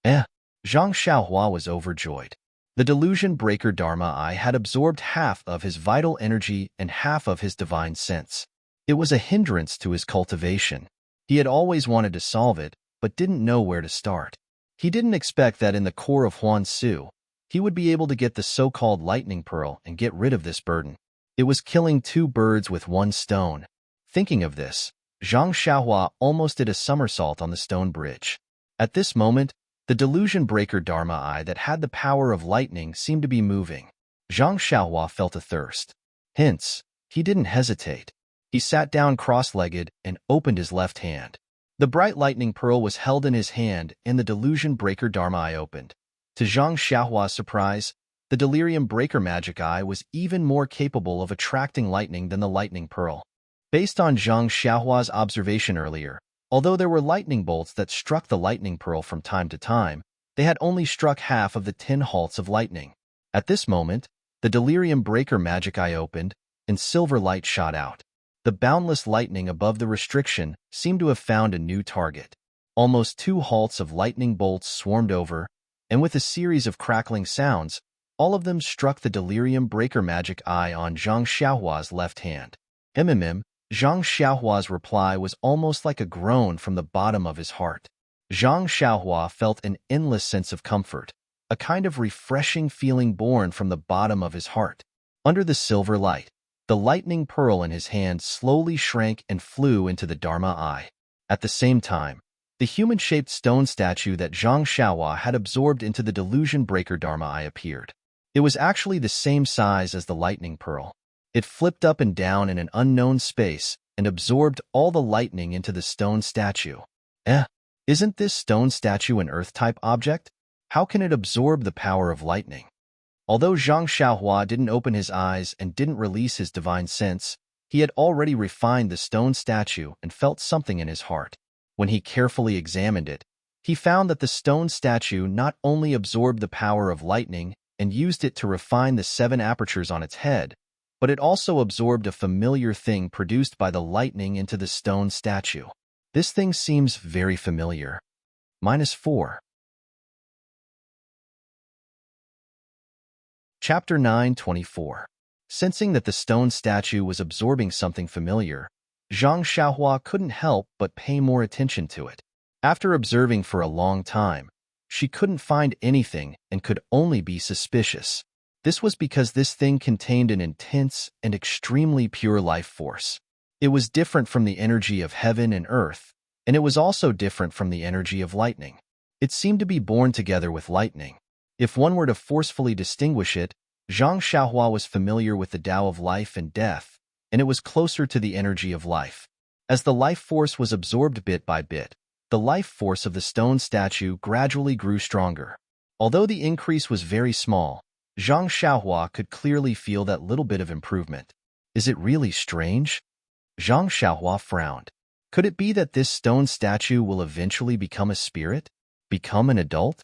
Zhang Xiaohua was overjoyed. The delusion breaker Dharma eye had absorbed half of his vital energy and half of his divine sense. It was a hindrance to his cultivation. He had always wanted to solve it, but didn't know where to start. He didn't expect that in the core of Huansu, he would be able to get the so-called lightning pearl and get rid of this burden. It was killing two birds with one stone. Thinking of this, Zhang Xiaohua almost did a somersault on the stone bridge. At this moment, the delusion breaker Dharma eye that had the power of lightning seemed to be moving. Zhang Xiaohua felt a thirst. Hence, he didn't hesitate. He sat down cross-legged and opened his left hand. The bright lightning pearl was held in his hand and the delusion breaker Dharma eye opened. To Zhang Xiaohua's surprise, the delirium breaker magic eye was even more capable of attracting lightning than the lightning pearl. Based on Zhang Xiaohua's observation earlier, although there were lightning bolts that struck the lightning pearl from time to time, they had only struck half of the 10 halts of lightning. At this moment, the delirium breaker magic eye opened, and silver light shot out. The boundless lightning above the restriction seemed to have found a new target. Almost 2 halts of lightning bolts swarmed over, and with a series of crackling sounds, all of them struck the delirium breaker magic eye on Zhang Xiaohua's left hand. Zhang Xiaohua's reply was almost like a groan from the bottom of his heart. Zhang Xiaohua felt an endless sense of comfort, a kind of refreshing feeling born from the bottom of his heart. Under the silver light, the lightning pearl in his hand slowly shrank and flew into the Dharma eye. At the same time, the human-shaped stone statue that Zhang Xiaohua had absorbed into the delusion breaker Dharma eye appeared. It was actually the same size as the lightning pearl. It flipped up and down in an unknown space and absorbed all the lightning into the stone statue. Isn't this stone statue an Earth-type object? How can it absorb the power of lightning? Although Zhang Xiaohua didn't open his eyes and didn't release his divine sense, he had already refined the stone statue and felt something in his heart. When he carefully examined it, he found that the stone statue not only absorbed the power of lightning and used it to refine the 7 apertures on its head, but it also absorbed a familiar thing produced by the lightning into the stone statue. This thing seems very familiar. -4. Chapter 9:24. Sensing that the stone statue was absorbing something familiar, Zhang Xiaohua couldn't help but pay more attention to it. After observing for a long time, she couldn't find anything and could only be suspicious. This was because this thing contained an intense and extremely pure life force. It was different from the energy of heaven and earth, and it was also different from the energy of lightning. It seemed to be born together with lightning. If one were to forcefully distinguish it, Zhang Xiaohua was familiar with the Tao of life and death, and it was closer to the energy of life. As the life force was absorbed bit by bit, the life force of the stone statue gradually grew stronger. Although the increase was very small, Zhang Xiaohua could clearly feel that little bit of improvement. Is it really strange? Zhang Xiaohua frowned. Could it be that this stone statue will eventually become a spirit? Become an adult?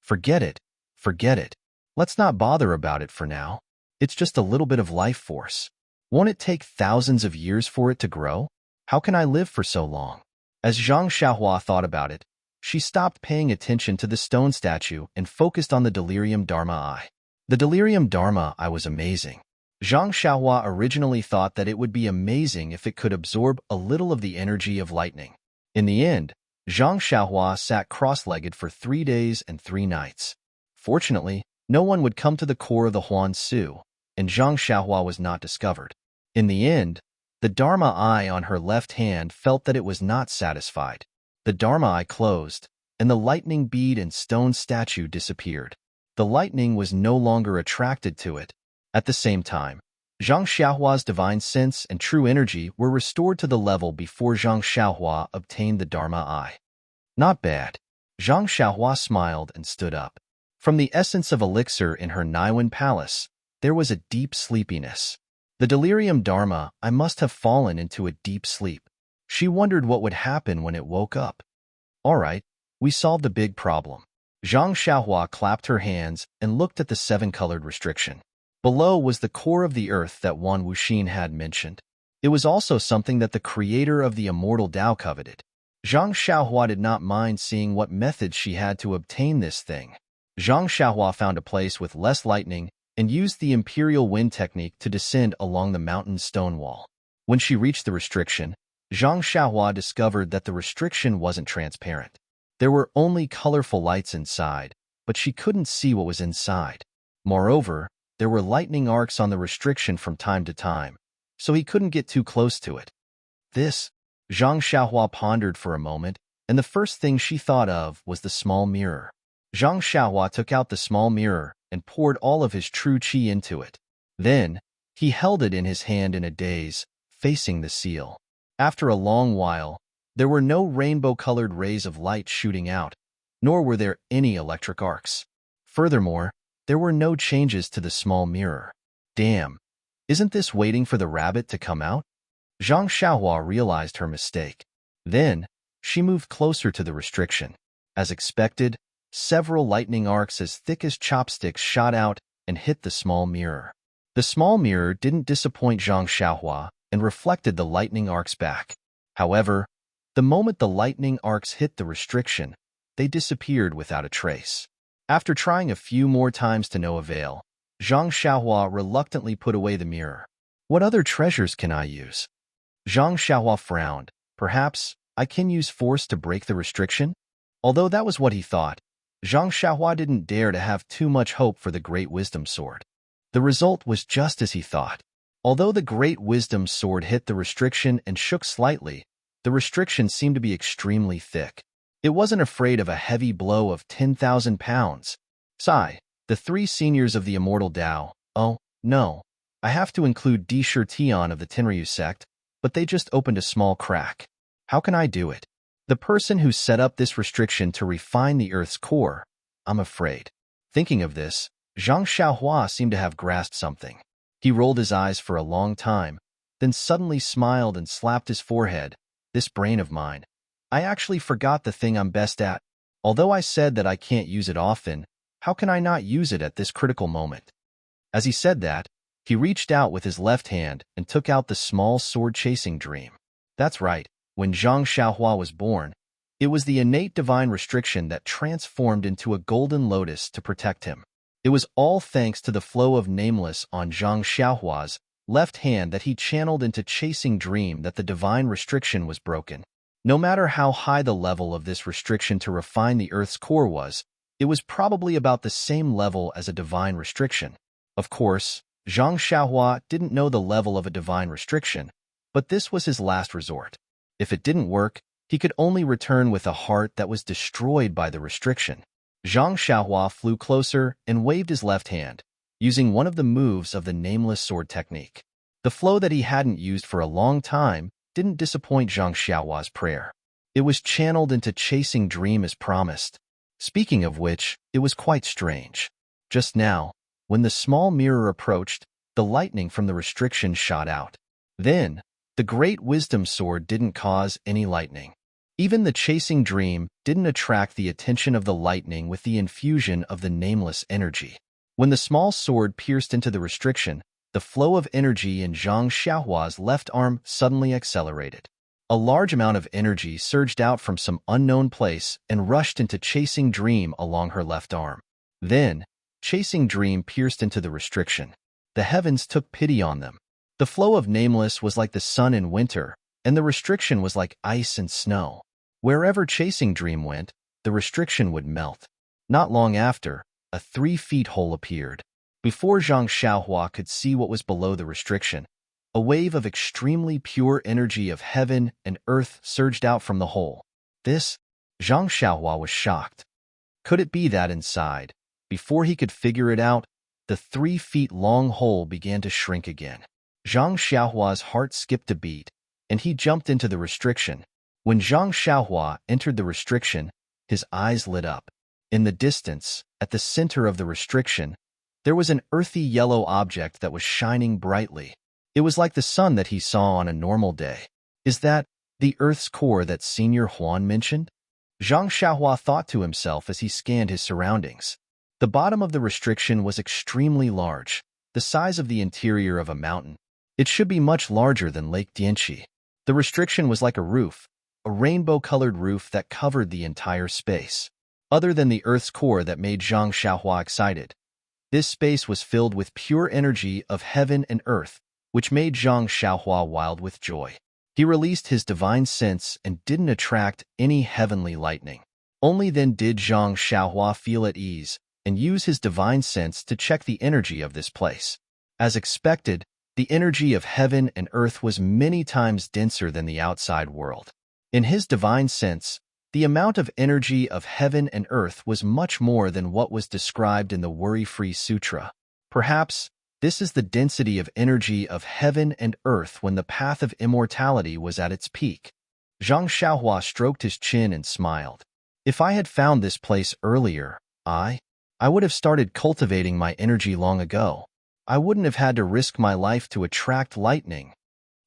Forget it. Forget it. Let's not bother about it for now. It's just a little bit of life force. Won't it take thousands of years for it to grow? How can I live for so long? As Zhang Xiaohua thought about it, she stopped paying attention to the stone statue and focused on the delirium Dharma eye. The delirium Dharma eye was amazing. Zhang Xiaohua originally thought that it would be amazing if it could absorb a little of the energy of lightning. In the end, Zhang Xiaohua sat cross-legged for 3 days and 3 nights. Fortunately, no one would come to the core of the Huan Su, and Zhang Xiaohua was not discovered. In the end, the Dharma eye on her left hand felt that it was not satisfied. The Dharma eye closed, and the lightning bead and stone statue disappeared. The lightning was no longer attracted to it. At the same time, Zhang Xiaohua's divine sense and true energy were restored to the level before Zhang Xiaohua obtained the Dharma eye. Not bad. Zhang Xiaohua smiled and stood up. From the essence of elixir in her Niwen palace, there was a deep sleepiness. The delirium Dharma eye must have fallen into a deep sleep. She wondered what would happen when it woke up. All right, we solved a big problem. Zhang Xiaohua clapped her hands and looked at the 7-colored restriction. Below was the core of the earth that Wan Wuxin had mentioned. It was also something that the creator of the immortal Tao coveted. Zhang Xiaohua did not mind seeing what methods she had to obtain this thing. Zhang Xiaohua found a place with less lightning and used the imperial wind technique to descend along the mountain's stone wall. When she reached the restriction, Zhang Xiaohua discovered that the restriction wasn't transparent. There were only colorful lights inside, but she couldn't see what was inside. Moreover, there were lightning arcs on the restriction from time to time, so he couldn't get too close to it. Zhang Xiaohua pondered for a moment, and the first thing she thought of was the small mirror. Zhang Xiaohua took out the small mirror and poured all of his true qi into it. Then, he held it in his hand in a daze, facing the seal. After a long while, there were no rainbow-colored rays of light shooting out, nor were there any electric arcs. Furthermore, there were no changes to the small mirror. Damn, isn't this waiting for the rabbit to come out? Zhang Xiaohua realized her mistake. Then, she moved closer to the restriction. As expected, several lightning arcs as thick as chopsticks shot out and hit the small mirror. The small mirror didn't disappoint Zhang Xiaohua and reflected the lightning arcs back. However, the moment the lightning arcs hit the restriction, they disappeared without a trace. After trying a few more times to no avail, Zhang Xiaohua reluctantly put away the mirror. What other treasures can I use? Zhang Xiaohua frowned. Perhaps I can use force to break the restriction? Although that was what he thought, Zhang Xiaohua didn't dare to have too much hope for the Great Wisdom Sword. The result was just as he thought. Although the Great Wisdom Sword hit the restriction and shook slightly, the restriction seemed to be extremely thick. It wasn't afraid of a heavy blow of 10,000 pounds. Sigh, the three seniors of the Immortal Tao. Oh, no. I have to include Di Shirtian of the Tenryu sect, but they just opened a small crack. How can I do it? The person who set up this restriction to refine the Earth's core, I'm afraid. Thinking of this, Zhang Xiaohua seemed to have grasped something. He rolled his eyes for a long time, then suddenly smiled and slapped his forehead. This brain of mine. I actually forgot the thing I'm best at. Although I said that I can't use it often, how can I not use it at this critical moment? As he said that, he reached out with his left hand and took out the small sword-chasing dream. That's right, when Zhang Xiaohua was born, it was the innate divine restriction that transformed into a golden lotus to protect him. It was all thanks to the flow of nameless on Zhang Xiaohua's left hand that he channeled into chasing dream that the divine restriction was broken. No matter how high the level of this restriction to refine the Earth's core was, it was probably about the same level as a divine restriction. Of course, Zhang Xiaohua didn't know the level of a divine restriction, but this was his last resort. If it didn't work, he could only return with a heart that was destroyed by the restriction. Zhang Xiaohua flew closer and waved his left hand, using one of the moves of the nameless sword technique. The flow that he hadn't used for a long time didn't disappoint Zhang Xiaohua's prayer. It was channeled into chasing dream as promised. Speaking of which, it was quite strange. Just now, when the small mirror approached, the lightning from the restriction shot out. Then, the Great Wisdom Sword didn't cause any lightning. Even the chasing dream didn't attract the attention of the lightning with the infusion of the nameless energy. When the small sword pierced into the restriction, the flow of energy in Zhang Xiaohua's left arm suddenly accelerated. A large amount of energy surged out from some unknown place and rushed into chasing dream along her left arm. Then, chasing dream pierced into the restriction. The heavens took pity on them. The flow of nameless was like the sun in winter, and the restriction was like ice and snow. Wherever chasing dream went, the restriction would melt. Not long after, a 3-foot hole appeared. Before Zhang Xiaohua could see what was below the restriction, a wave of extremely pure energy of heaven and earth surged out from the hole. Zhang Xiaohua was shocked. Could it be that inside, before he could figure it out, the 3-foot-long hole began to shrink again? Zhang Xiaohua's heart skipped a beat, and he jumped into the restriction. When Zhang Xiaohua entered the restriction, his eyes lit up. In the distance, at the center of the restriction, there was an earthy yellow object that was shining brightly. It was like the sun that he saw on a normal day. Is that the Earth's core that Senior Huan mentioned? Zhang Xiaohua thought to himself as he scanned his surroundings. The bottom of the restriction was extremely large, the size of the interior of a mountain. It should be much larger than Lake Dianxi. The restriction was like a roof, a rainbow-colored roof that covered the entire space. Other than the Earth's core that made Zhang Xiaohua excited, this space was filled with pure energy of heaven and earth, which made Zhang Xiaohua wild with joy. He released his divine sense and didn't attract any heavenly lightning. Only then did Zhang Xiaohua feel at ease and use his divine sense to check the energy of this place. As expected, the energy of heaven and earth was many times denser than the outside world. In his divine sense, the amount of energy of heaven and earth was much more than what was described in the Worry-Free Sutra. Perhaps this is the density of energy of heaven and earth when the path of immortality was at its peak. Zhang Xiaohua stroked his chin and smiled. If I had found this place earlier, I I would have started cultivating my energy long ago. I wouldn't have had to risk my life to attract lightning.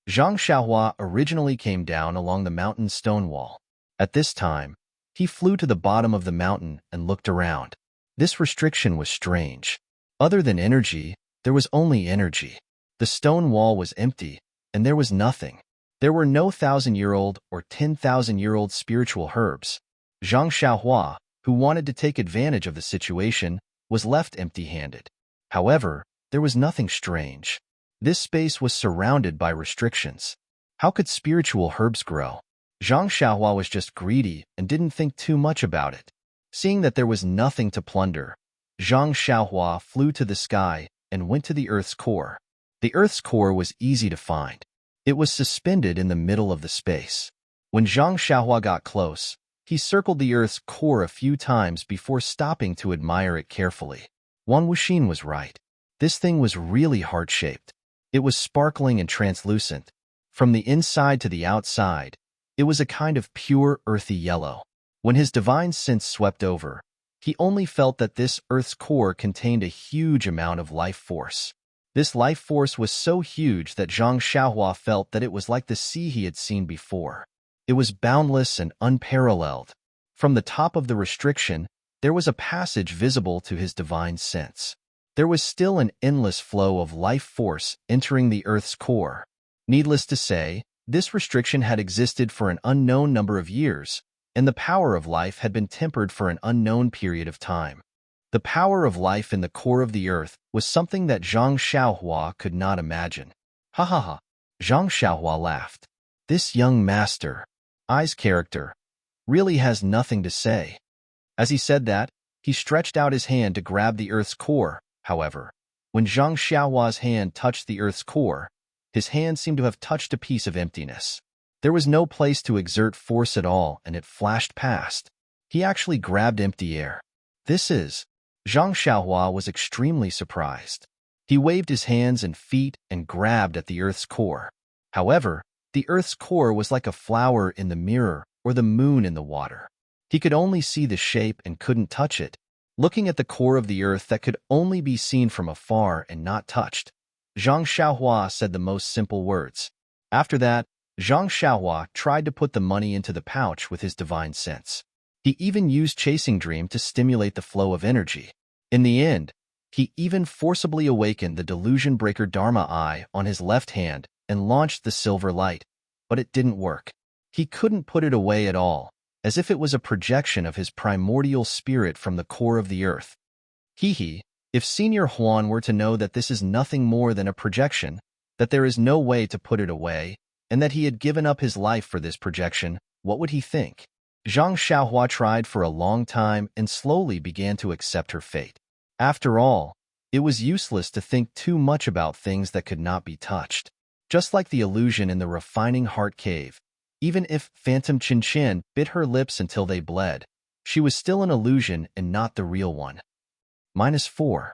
Zhang Xiaohua originally came down along the mountain's stone wall. At this time, he flew to the bottom of the mountain and looked around. This restriction was strange. Other than energy, there was only energy. The stone wall was empty, and there was nothing. There were no 1,000-year-old or 10,000-year-old spiritual herbs. Zhang Xiaohua, who wanted to take advantage of the situation, was left empty-handed. However, there was nothing strange. This space was surrounded by restrictions. How could spiritual herbs grow? Zhang Xiaohua was just greedy and didn't think too much about it. Seeing that there was nothing to plunder, Zhang Xiaohua flew to the sky and went to the Earth's core. The Earth's core was easy to find. It was suspended in the middle of the space. When Zhang Xiaohua got close, he circled the Earth's core a few times before stopping to admire it carefully. Wan Wuxin was right. This thing was really heart-shaped. It was sparkling and translucent. From the inside to the outside, it was a kind of pure, earthy yellow. When his divine sense swept over, he only felt that this Earth's core contained a huge amount of life force. This life force was so huge that Zhang Xiaohua felt that it was like the sea he had seen before. It was boundless and unparalleled. From the top of the restriction, there was a passage visible to his divine sense. There was still an endless flow of life force entering the Earth's core. Needless to say, this restriction had existed for an unknown number of years, and the power of life had been tempered for an unknown period of time. The power of life in the core of the Earth was something that Zhang Xiaohua could not imagine. Ha ha ha! Zhang Xiaohua laughed. This young master, I's character, really has nothing to say. As he said that, he stretched out his hand to grab the Earth's core. However, when Zhang Xiaohua's hand touched the Earth's core, his hand seemed to have touched a piece of emptiness. There was no place to exert force at all, and it flashed past. He actually grabbed empty air. This is... Zhang Xiaohua was extremely surprised. He waved his hands and feet and grabbed at the Earth's core. However, the Earth's core was like a flower in the mirror or the moon in the water. He could only see the shape and couldn't touch it. Looking at the core of the Earth that could only be seen from afar and not touched, Zhang Xiaohua said the most simple words. After that, Zhang Xiaohua tried to put the money into the pouch with his divine sense. He even used Chasing Dream to stimulate the flow of energy. In the end, he even forcibly awakened the Delusion Breaker Dharma Eye on his left hand and launched the silver light, but it didn't work. He couldn't put it away at all, as if it was a projection of his primordial spirit from the core of the Earth. Hee, if Senior Huan were to know that this is nothing more than a projection, that there is no way to put it away, and that he had given up his life for this projection, what would he think? Zhang Xiaohua tried for a long time and slowly began to accept her fate. After all, it was useless to think too much about things that could not be touched. Just like the illusion in the refining heart cave, even if Phantom Chin Chin bit her lips until they bled, she was still an illusion and not the real one. -4.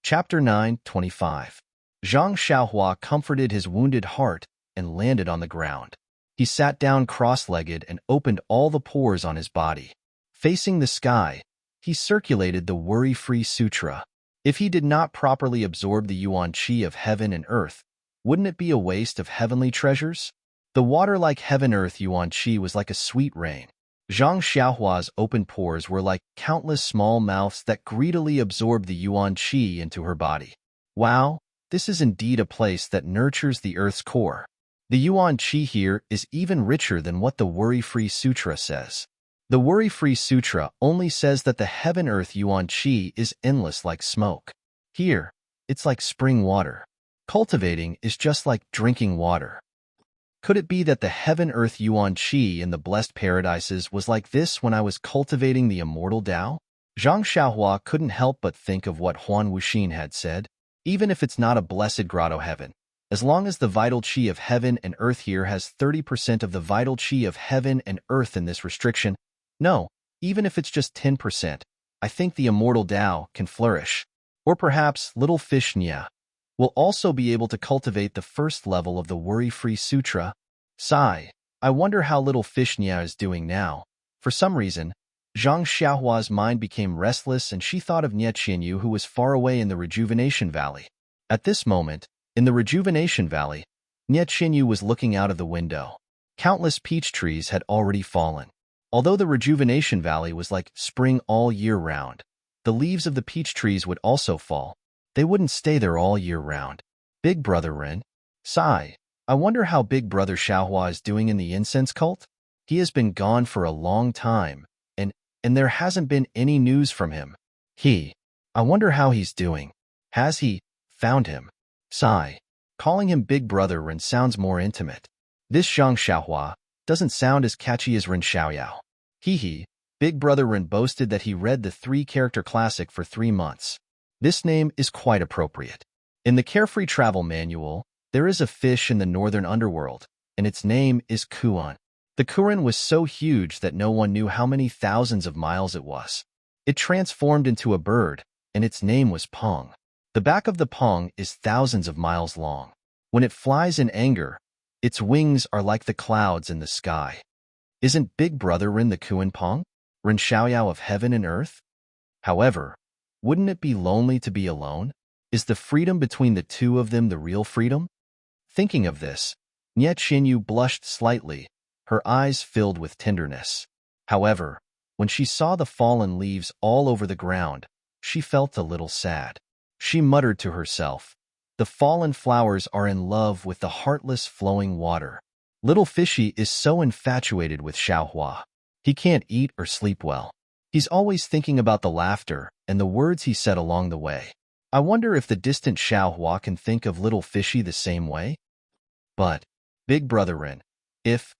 Chapter 9:25. Zhang Xiaohua comforted his wounded heart and landed on the ground. He sat down cross-legged and opened all the pores on his body. Facing the sky, he circulated the Worry-Free Sutra. If he did not properly absorb the yuan qi of heaven and earth, wouldn't it be a waste of heavenly treasures? The water-like heaven-earth yuan qi was like a sweet rain. Zhang Xiaohua's open pores were like countless small mouths that greedily absorbed the yuan qi into her body. Wow, this is indeed a place that nurtures the earth's core. The yuan qi here is even richer than what the Worry-Free Sutra says. The Worry-Free Sutra only says that the heaven-earth yuan qi is endless like smoke. Here, it's like spring water. Cultivating is just like drinking water. Could it be that the heaven-earth yuan qi in the blessed paradises was like this when I was cultivating the immortal Tao? Zhang Xiaohua couldn't help but think of what Huan Wuxin had said. Even if it's not a blessed grotto heaven, as long as the vital qi of heaven and earth here has 30% of the vital qi of heaven and earth in this restriction, no, even if it's just 10%, I think the immortal Tao can flourish. Or perhaps little fish Nya will also be able to cultivate the first level of the Worry-Free Sutra. Sigh, I wonder how little fish Nya is doing now. For some reason, Zhang Xiaohua's mind became restless and she thought of Nie Qianyu who was far away in the Rejuvenation Valley. At this moment, in the Rejuvenation Valley, Nie Qianyu was looking out of the window. Countless peach trees had already fallen. Although the Rejuvenation Valley was like spring all year round, the leaves of the peach trees would also fall. They wouldn't stay there all year round. Big Brother Ren. Sigh. I wonder how Big Brother Xiaohua is doing in the incense cult? He has been gone for a long time, and there hasn't been any news from him. I wonder how he's doing. Has he found him? Sigh. Calling him Big Brother Ren sounds more intimate. This Zhang Xiaohua doesn't sound as catchy as Ren Xiaoyao. Big Brother Ren boasted that he read the 3-character classic for 3 months. This name is quite appropriate. In the Carefree Travel Manual, there is a fish in the northern underworld, and its name is Kuan. The Kuan was so huge that no one knew how many thousands of miles it was. It transformed into a bird, and its name was Pong. The back of the Pong is thousands of miles long. When it flies in anger, its wings are like the clouds in the sky. Isn't Big Brother Ren the Kuan Pong? Ren Xiaoyao of heaven and earth? However, wouldn't it be lonely to be alone? Is the freedom between the two of them the real freedom? Thinking of this, Nie Qianyu blushed slightly, her eyes filled with tenderness. However, when she saw the fallen leaves all over the ground, she felt a little sad. She muttered to herself, "The fallen flowers are in love with the heartless flowing water." Little Fishy is so infatuated with Xiaohua. He can't eat or sleep well. He's always thinking about the laughter and the words he said along the way. I wonder if the distant Xiaohua can think of Little Fishy the same way? But, Big Brother Ren, if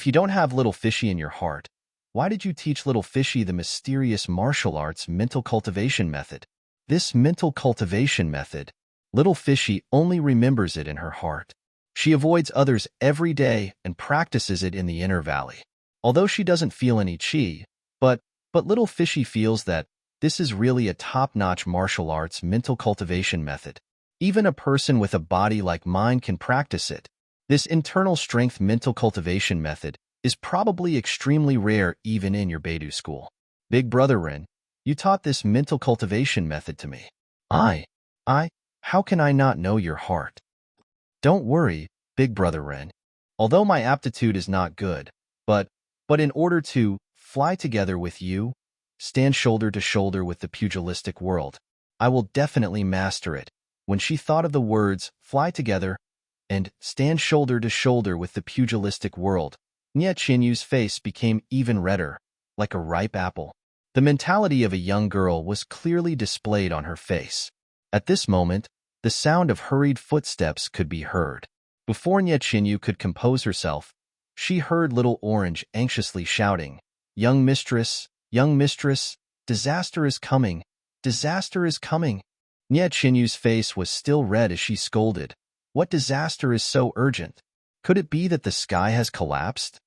you don't have Little Fishy in your heart, why did you teach Little Fishy the mysterious martial arts mental cultivation method? This mental cultivation method, Little Fishy only remembers it in her heart. She avoids others every day and practices it in the inner valley. Although she doesn't feel any chi, but Little Fishy feels that this is really a top-notch martial arts mental cultivation method. Even a person with a body like mine can practice it. This internal strength mental cultivation method is probably extremely rare even in your Beidou school. Big Brother Ren, you taught this mental cultivation method to me. How can I not know your heart? Don't worry, Big Brother Ren. Although my aptitude is not good, but in order to fly together with you, stand shoulder to shoulder with the pugilistic world, I will definitely master it. When she thought of the words, fly together, and stand shoulder to shoulder with the pugilistic world, Nie Qianyu's face became even redder, like a ripe apple. The mentality of a young girl was clearly displayed on her face. At this moment, the sound of hurried footsteps could be heard. Before Nie Qianyu could compose herself, she heard Little Orange anxiously shouting, young mistress, disaster is coming, disaster is coming." Nie Qianyu's face was still red as she scolded, "What disaster is so urgent? Could it be that the sky has collapsed?"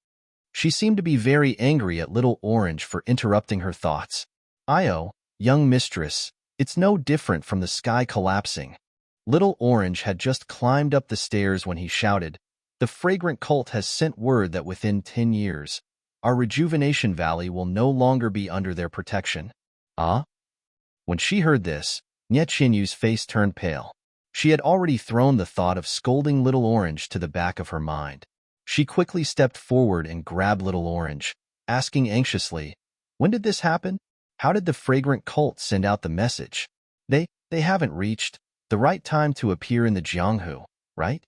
She seemed to be very angry at Little Orange for interrupting her thoughts. "Io, young mistress, it's no different from the sky collapsing." Little Orange had just climbed up the stairs when he shouted, "The fragrant cult has sent word that within 10 years, our Rejuvenation Valley will no longer be under their protection." Ah? When she heard this, Nie Qianyu's face turned pale. She had already thrown the thought of scolding Little Orange to the back of her mind. She quickly stepped forward and grabbed Little Orange, asking anxiously, "When did this happen? How did the fragrant cult send out the message? They haven't reached the right time to appear in the Jianghu, right?"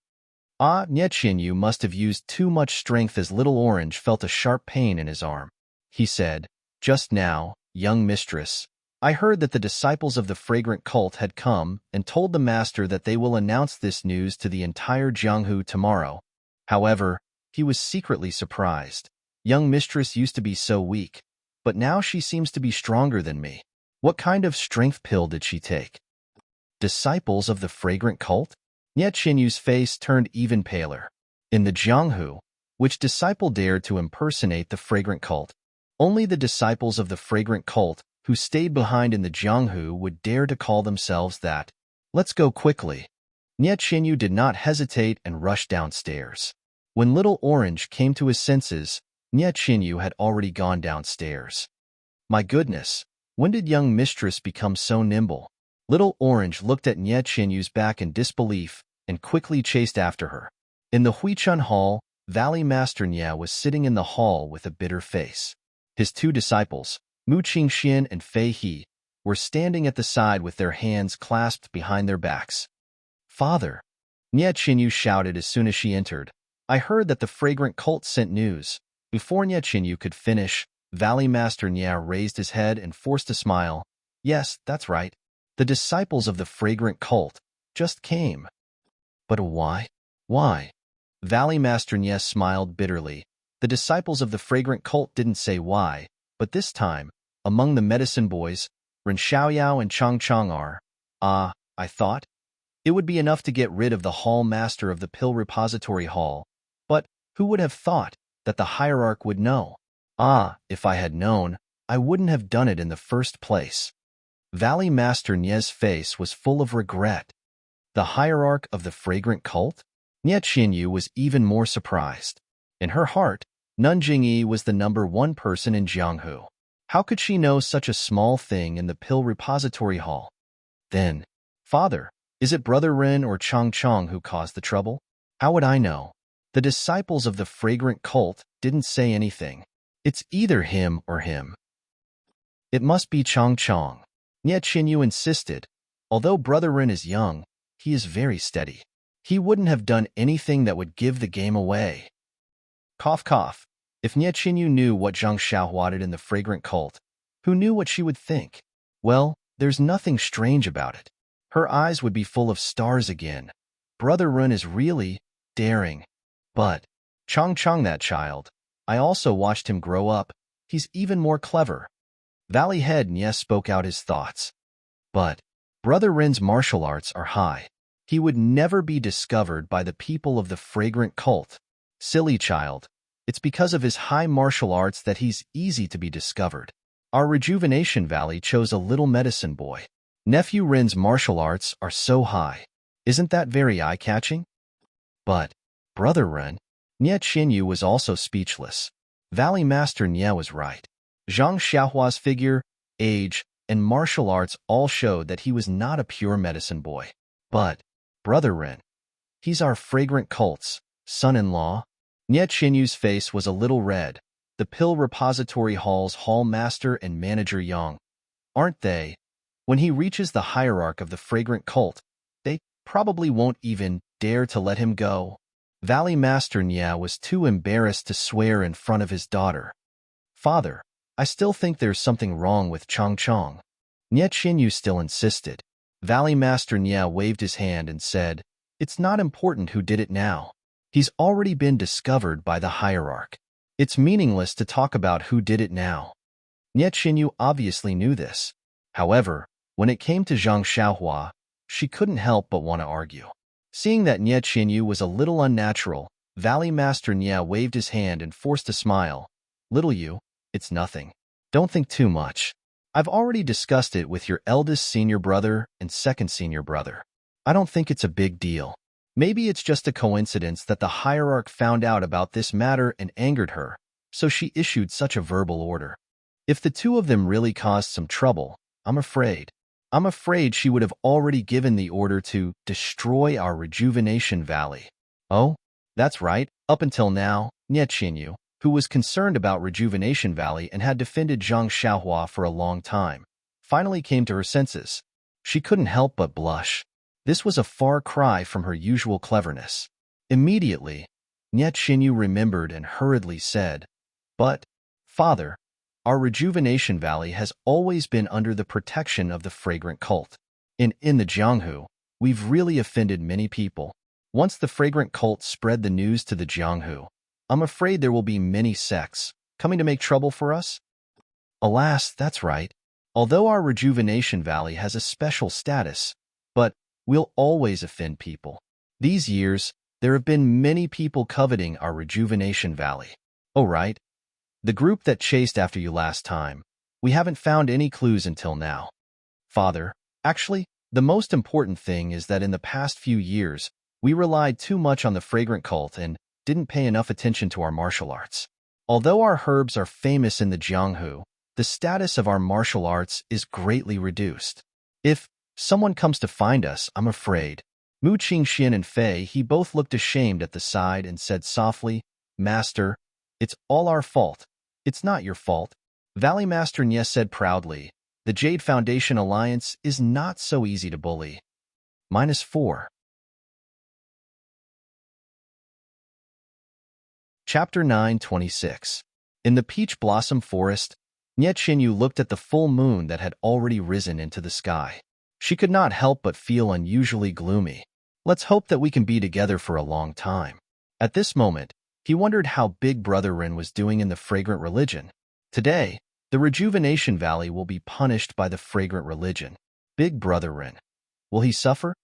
Nie Qianyu must have used too much strength as Little Orange felt a sharp pain in his arm. He said, "Just now, young mistress, I heard that the disciples of the fragrant cult had come and told the master that they will announce this news to the entire Jianghu tomorrow." However, he was secretly surprised. Young mistress used to be so weak, but now she seems to be stronger than me. What kind of strength pill did she take? Disciples of the fragrant cult? Nie Qianyu's face turned even paler. In the Jianghu, which disciple dared to impersonate the fragrant cult? Only the disciples of the fragrant cult who stayed behind in the Jianghu would dare to call themselves that. Let's go quickly. Nie Qianyu did not hesitate and rushed downstairs. When Little Orange came to his senses, Nie Qinyu had already gone downstairs. My goodness, when did young mistress become so nimble? Little Orange looked at Nie Qinyu's back in disbelief and quickly chased after her. In the Huichun Hall, Valley Master Nie was sitting in the hall with a bitter face. His two disciples, Mu Qingxian and Fei He, were standing at the side with their hands clasped behind their backs. Father, Nie Qinyu shouted as soon as she entered. I heard that the fragrant cult sent news. Before Nie Qinyu could finish, Valley Master Nie raised his head and forced a smile. Yes, that's right. The disciples of the fragrant cult just came. But why? Why? Valley Master Nie smiled bitterly. The disciples of the fragrant cult didn't say why, but this time, among the medicine boys, Ren Xiaoyao and Chang Chang are. I thought. It would be enough to get rid of the hall master of the pill repository hall, but who would have thought that the hierarch would know? If I had known, I wouldn't have done it in the first place. Valley Master Nie's face was full of regret. The hierarch of the fragrant cult? Nie Qinyu was even more surprised. In her heart, Nun Jingyi was the #1 person in Jianghu. How could she know such a small thing in the pill repository hall? Then, Father, is it Brother Ren or Chang Chang who caused the trouble? How would I know? The disciples of the fragrant cult didn't say anything. It's either him or him. It must be Chang Chang. Nie Qinyu insisted. Although Brother Ren is young, he is very steady. He wouldn't have done anything that would give the game away. Cough, cough. If Nie Qinyu knew what Zhang Xiaohua did in the fragrant cult, who knew what she would think? Well, there's nothing strange about it. Her eyes would be full of stars again. Brother Ren is really daring. But Chang Chang, that child, I also watched him grow up. He's even more clever. Valley Head Nie spoke out his thoughts. But Brother Ren's martial arts are high. He would never be discovered by the people of the fragrant cult. Silly child. It's because of his high martial arts that he's easy to be discovered. Our Rejuvenation Valley chose a little medicine boy. Nephew Ren's martial arts are so high. Isn't that very eye-catching? But Brother Ren, Nie Qinyu was also speechless. Valley Master Nie was right. Zhang Xiaohua's figure, age, and martial arts all showed that he was not a pure medicine boy. But Brother Ren, he's our fragrant cult's son-in-law. Nie Qinyu's face was a little red. The pill repository hall's hall master and manager Yang, aren't they? When he reaches the hierarch of the fragrant cult, they probably won't even dare to let him go. Valley Master Nie was too embarrassed to swear in front of his daughter. Father, I still think there's something wrong with Chang Chang. Nie Qinyu still insisted. Valley Master Nie waved his hand and said, it's not important who did it now. He's already been discovered by the hierarch. It's meaningless to talk about who did it now. Nie Qinyu obviously knew this. However, when it came to Zhang Xiaohua, she couldn't help but want to argue. Seeing that Nie Qinyu was a little unnatural, Valley Master Nie waved his hand and forced a smile. Little you, it's nothing. Don't think too much. I've already discussed it with your eldest senior brother and second senior brother. I don't think it's a big deal. Maybe it's just a coincidence that the hierarch found out about this matter and angered her, so she issued such a verbal order. If the two of them really caused some trouble, I'm afraid she would have already given the order to destroy our Rejuvenation Valley. Oh, that's right. Up until now, Nie Qinyu, who was concerned about Rejuvenation Valley and had defended Zhang Xiaohua for a long time, finally came to her senses. She couldn't help but blush. This was a far cry from her usual cleverness. Immediately, Nie Qinyu remembered and hurriedly said, but, Father, our Rejuvenation Valley has always been under the protection of the fragrant cult. In the Jianghu, we've really offended many people. Once the fragrant cult spread the news to the Jianghu, I'm afraid there will be many sects coming to make trouble for us. Alas, that's right. Although our Rejuvenation Valley has a special status, but we'll always offend people. These years, there have been many people coveting our Rejuvenation Valley. Oh, right. The group that chased after you last time. We haven't found any clues until now. Father, actually, the most important thing is that in the past few years, we relied too much on the fragrant cult and didn't pay enough attention to our martial arts. Although our herbs are famous in the Jianghu, the status of our martial arts is greatly reduced. If someone comes to find us, I'm afraid. Mu Qingxian and Fei, he both looked ashamed at the side and said softly, Master, it's all our fault. It's not your fault. Valley Master Nye said proudly, the Jade Foundation Alliance is not so easy to bully. -4. Chapter 9:26. In the peach blossom forest, Nye Qinyu looked at the full moon that had already risen into the sky. She could not help but feel unusually gloomy. Let's hope that we can be together for a long time. At this moment, he wondered how Big Brother Rin was doing in the fragrant religion. Today, the Rejuvenation Valley will be punished by the fragrant religion. Big Brother Rin. Will he suffer?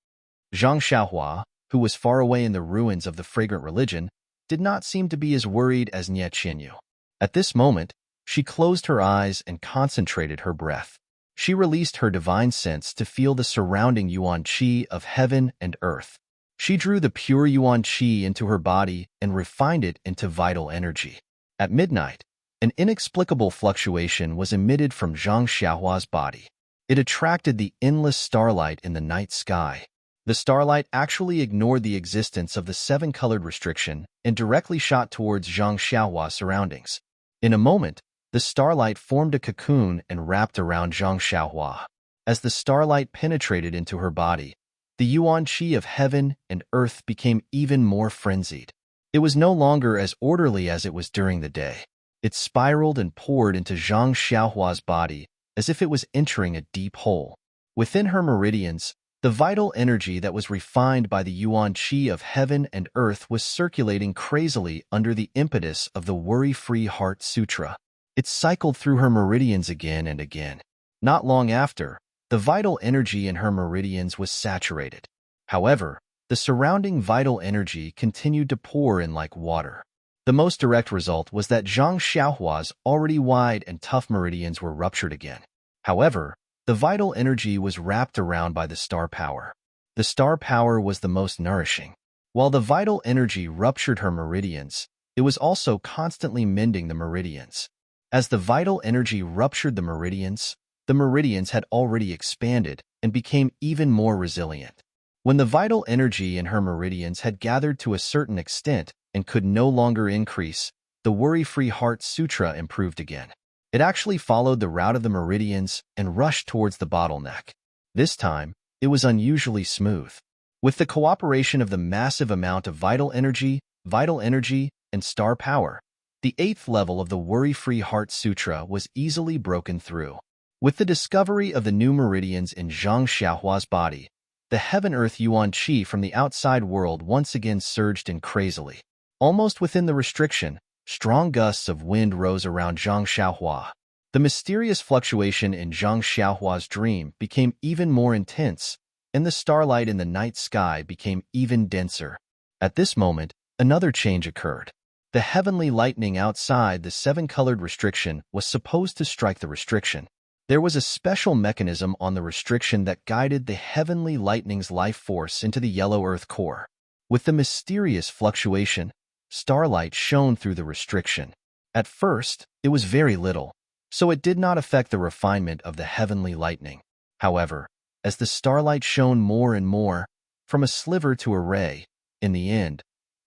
Zhang Xiaohua, who was far away in the ruins of the fragrant religion, did not seem to be as worried as Nye Qinyu. At this moment, she closed her eyes and concentrated her breath. She released her divine sense to feel the surrounding yuan qi of heaven and earth. She drew the pure yuan qi into her body and refined it into vital energy. At midnight, an inexplicable fluctuation was emitted from Zhang Xiaohua's body. It attracted the endless starlight in the night sky. The starlight actually ignored the existence of the seven-colored restriction and directly shot towards Zhang Xiaohua's surroundings. In a moment, the starlight formed a cocoon and wrapped around Zhang Xiaohua. As the starlight penetrated into her body, the yuan qi of heaven and earth became even more frenzied. It was no longer as orderly as it was during the day. It spiraled and poured into Zhang Xiaohua's body as if it was entering a deep hole. Within her meridians, the vital energy that was refined by the yuan qi of heaven and earth was circulating crazily under the impetus of the Worry-Free Heart Sutra. It cycled through her meridians again and again. Not long after, the vital energy in her meridians was saturated. However, the surrounding vital energy continued to pour in like water. The most direct result was that Zhang Xiaohua's already wide and tough meridians were ruptured again. However, the vital energy was wrapped around by the star power. The star power was the most nourishing. While the vital energy ruptured her meridians, it was also constantly mending the meridians. As the vital energy ruptured the meridians had already expanded and became even more resilient. When the vital energy in her meridians had gathered to a certain extent and could no longer increase, the Worry-Free Heart Sutra improved again. It actually followed the route of the meridians and rushed towards the bottleneck. This time, it was unusually smooth. With the cooperation of the massive amount of vital energy, and star power, the 8th level of the Worry-Free Heart Sutra was easily broken through. With the discovery of the new meridians in Zhang Xiaohua's body, the heaven-earth yuan qi from the outside world once again surged in crazily. Almost within the restriction, strong gusts of wind rose around Zhang Xiaohua. The mysterious fluctuation in Zhang Xiaohua's dream became even more intense, and the starlight in the night sky became even denser. At this moment, another change occurred. The heavenly lightning outside the seven-colored restriction was supposed to strike the restriction. There was a special mechanism on the restriction that guided the heavenly lightning's life force into the yellow earth core. With the mysterious fluctuation, starlight shone through the restriction. At first, it was very little, so it did not affect the refinement of the heavenly lightning. However, as the starlight shone more and more, from a sliver to a ray, in the end,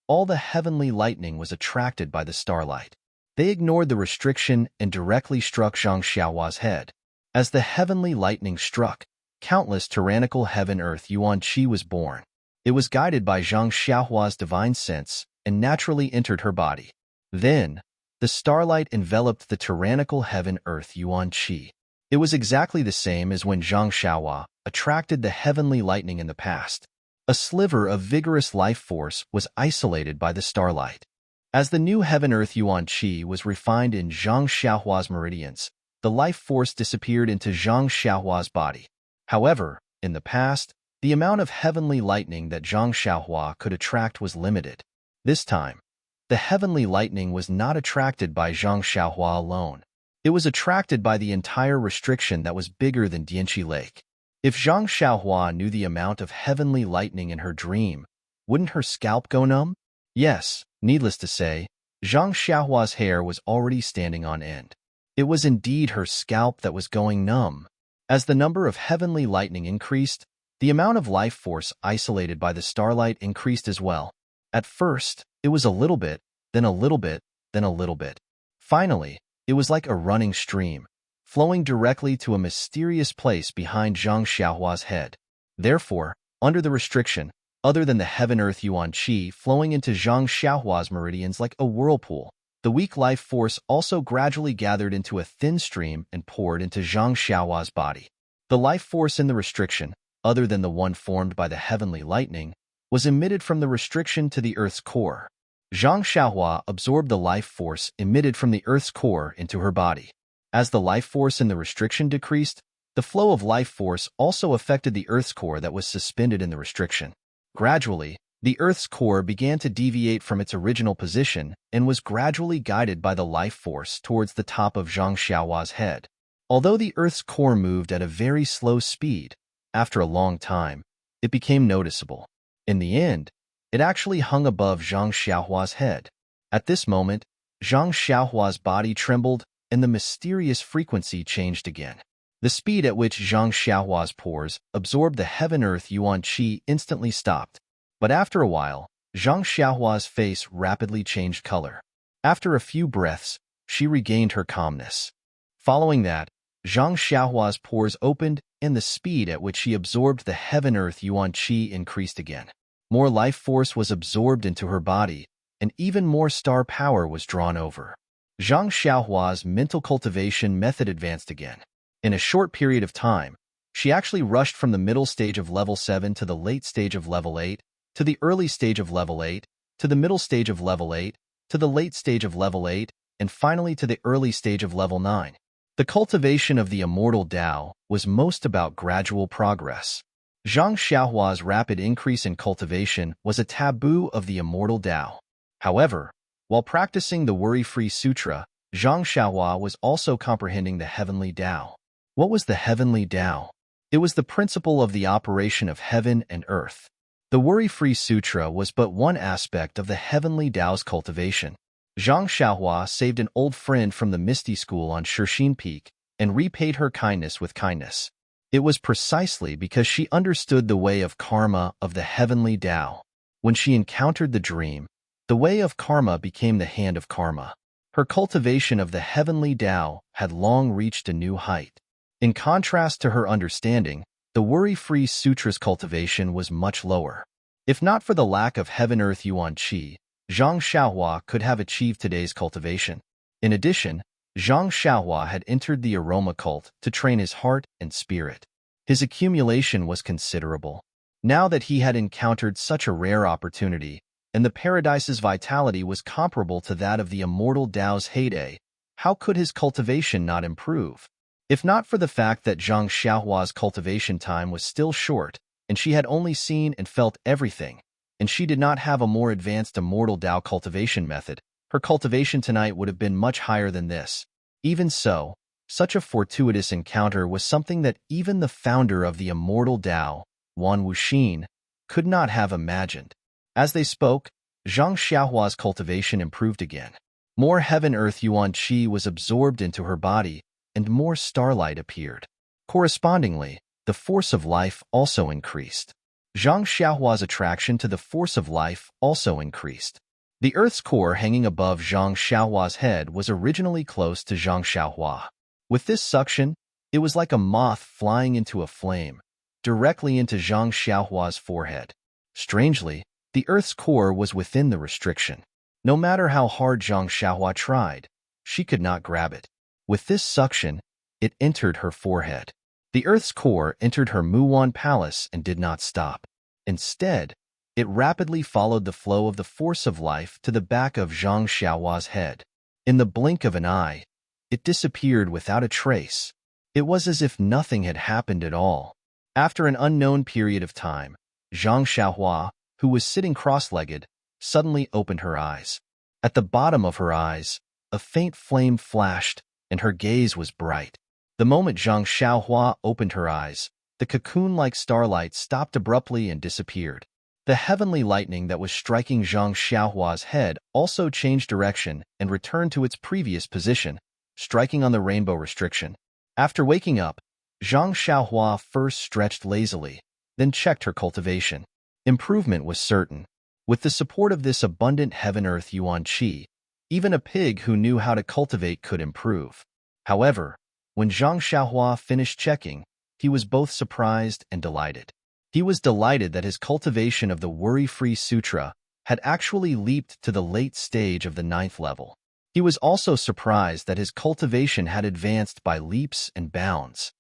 all the heavenly lightning was attracted by the starlight. They ignored the restriction and directly struck Zhang Xiaohua's head. As the heavenly lightning struck, countless tyrannical heaven-earth yuan qi was born. It was guided by Zhang Xiaohua's divine sense and naturally entered her body. Then, the starlight enveloped the tyrannical heaven-earth yuan qi. It was exactly the same as when Zhang Xiaohua attracted the heavenly lightning in the past. A sliver of vigorous life force was isolated by the starlight. As the new heaven-earth yuan qi was refined in Zhang Xiaohua's meridians, the life force disappeared into Zhang Xiaohua's body. However, in the past, the amount of heavenly lightning that Zhang Xiaohua could attract was limited. This time, the heavenly lightning was not attracted by Zhang Xiaohua alone. It was attracted by the entire restriction that was bigger than Dianqi Lake. If Zhang Xiaohua knew the amount of heavenly lightning in her dream, wouldn't her scalp go numb? Yes, needless to say, Zhang Xiaohua's hair was already standing on end. It was indeed her scalp that was going numb. As the number of heavenly lightning increased, the amount of life force isolated by the starlight increased as well. At first, it was a little bit, then a little bit, then a little bit. Finally, it was like a running stream, flowing directly to a mysterious place behind Zhang Xiaohua's head. Therefore, under the restriction, other than the heaven-earth yuan qi flowing into Zhang Xiaohua's meridians like a whirlpool, the weak life force also gradually gathered into a thin stream and poured into Zhang Xiaohua's body. The life force in the restriction, other than the one formed by the heavenly lightning, was emitted from the restriction to the Earth's core. Zhang Xiaohua absorbed the life force emitted from the Earth's core into her body. As the life force in the restriction decreased, the flow of life force also affected the Earth's core that was suspended in the restriction. Gradually, the Earth's core began to deviate from its original position and was gradually guided by the life force towards the top of Zhang Xiaohua's head. Although the Earth's core moved at a very slow speed, after a long time, it became noticeable. In the end, it actually hung above Zhang Xiaohua's head. At this moment, Zhang Xiaohua's body trembled and the mysterious frequency changed again. The speed at which Zhang Xiaohua's pores absorbed the heaven-earth yuan qi instantly stopped. But after a while, Zhang Xiaohua's face rapidly changed color. After a few breaths, she regained her calmness. Following that, Zhang Xiaohua's pores opened and the speed at which she absorbed the heaven-earth yuan qi increased again. More life force was absorbed into her body, and even more star power was drawn over. Zhang Xiaohua's mental cultivation method advanced again. In a short period of time, she actually rushed from the middle stage of level 7 to the late stage of level 8, to the early stage of level 8, to the middle stage of level 8, to the late stage of level 8, and finally to the early stage of level 9. The cultivation of the immortal Tao was most about gradual progress. Zhang Xiaohua's rapid increase in cultivation was a taboo of the immortal Tao. However, while practicing the Worry-Free Sutra, Zhang Xiaohua was also comprehending the heavenly Tao. What was the heavenly Tao? It was the principle of the operation of heaven and earth. The Worry-Free Sutra was but one aspect of the heavenly Tao's cultivation. Zhang Xiaohua saved an old friend from the Misty School on Shixin Peak and repaid her kindness with kindness. It was precisely because she understood the way of karma of the heavenly Tao. When she encountered the dream, the way of karma became the hand of karma. Her cultivation of the heavenly Tao had long reached a new height. In contrast to her understanding, the Worry-Free Sutra's cultivation was much lower. If not for the lack of heaven-earth yuan qi, Zhang Xiaohua could have achieved today's cultivation. In addition, Zhang Xiaohua had entered the aroma cult to train his heart and spirit. His accumulation was considerable. Now that he had encountered such a rare opportunity, and the paradise's vitality was comparable to that of the immortal Tao's heyday, how could his cultivation not improve? If not for the fact that Zhang Xiaohua's cultivation time was still short, and she had only seen and felt everything, and she did not have a more advanced immortal Tao cultivation method, her cultivation tonight would have been much higher than this. Even so, such a fortuitous encounter was something that even the founder of the immortal Tao, Wan Wuxin, could not have imagined. As they spoke, Zhang Xiaohua's cultivation improved again. More heaven-earth yuan qi was absorbed into her body, and more starlight appeared. Correspondingly, the force of life also increased. Zhang Xiaohua's attraction to the force of life also increased. The Earth's core hanging above Zhang Xiaohua's head was originally close to Zhang Xiaohua. With this suction, it was like a moth flying into a flame, directly into Zhang Xiaohua's forehead. Strangely, the Earth's core was within the restriction. No matter how hard Zhang Xiaohua tried, she could not grab it. With this suction, it entered her forehead. The Earth's core entered her Muwan palace and did not stop. Instead, it rapidly followed the flow of the force of life to the back of Zhang Xiaohua's head. In the blink of an eye, it disappeared without a trace. It was as if nothing had happened at all. After an unknown period of time, Zhang Xiaohua, who was sitting cross-legged, suddenly opened her eyes. At the bottom of her eyes, a faint flame flashed, and her gaze was bright. The moment Zhang Xiaohua opened her eyes, the cocoon-like starlight stopped abruptly and disappeared. The heavenly lightning that was striking Zhang Xiaohua's head also changed direction and returned to its previous position, striking on the rainbow restriction. After waking up, Zhang Xiaohua first stretched lazily, then checked her cultivation. Improvement was certain. With the support of this abundant heaven-earth yuan qi, even a pig who knew how to cultivate could improve. However, when Zhang Xiaohua finished checking, he was both surprised and delighted. He was delighted that his cultivation of the Worry-Free Sutra had actually leaped to the late stage of the 9th level. He was also surprised that his cultivation had advanced by leaps and bounds.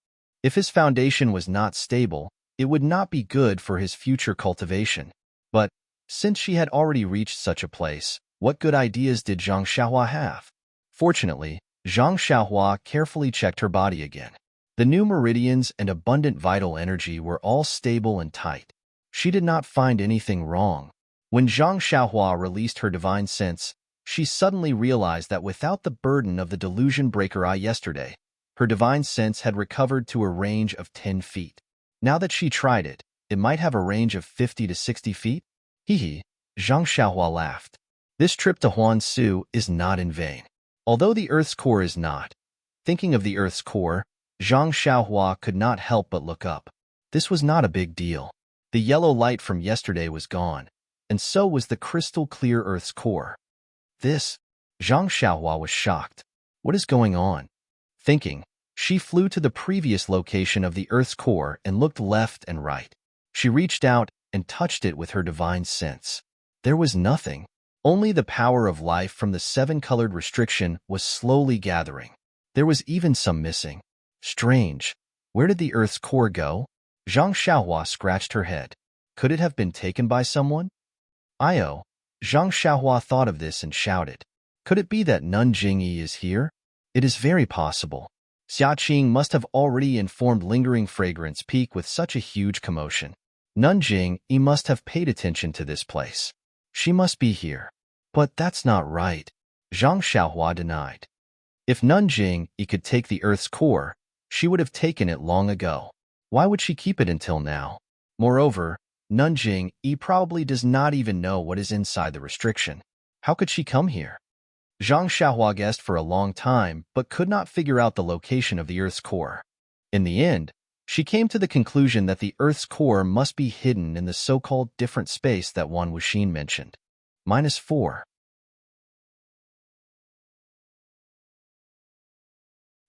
If his foundation was not stable, it would not be good for his future cultivation. But, since she had already reached such a place, what good ideas did Zhang Xiaohua have? Fortunately, Zhang Xiaohua carefully checked her body again. The new meridians and abundant vital energy were all stable and tight. She did not find anything wrong. When Zhang Xiaohua released her divine sense, she suddenly realized that without the burden of the delusion breaker eye yesterday, her divine sense had recovered to a range of 10 feet. Now that she tried it, it might have a range of 50 to 60 feet? Hee, Zhang Xiaohua laughed. This trip to Huansu is not in vain. Although the Earth's core is not. Thinking of the Earth's core, Zhang Xiaohua could not help but look up. This was not a big deal. The yellow light from yesterday was gone, and so was the crystal-clear Earth's core. Zhang Xiaohua was shocked. What is going on? Thinking, she flew to the previous location of the Earth's core and looked left and right. She reached out and touched it with her divine sense. There was nothing. Only the power of life from the 7-colored restriction was slowly gathering. There was even some missing. Strange. Where did the Earth's core go? Zhang Xiaohua scratched her head. Could it have been taken by someone? Zhang Xiaohua thought of this and shouted. Could it be that Nun Jingyi is here? It is very possible. Xiaqing must have already informed Lingering Fragrance Peak with such a huge commotion. Nun Jingyi must have paid attention to this place. She must be here. But that's not right, Zhang Xiaohua denied. If Nun Jingyi could take the Earth's core, she would have taken it long ago. Why would she keep it until now? Moreover, Nun Jingyi probably does not even know what is inside the restriction. How could she come here? Zhang Xiaohua guessed for a long time, but could not figure out the location of the Earth's core. In the end, she came to the conclusion that the Earth's core must be hidden in the so-called different space that Wan Wuxin mentioned. -4.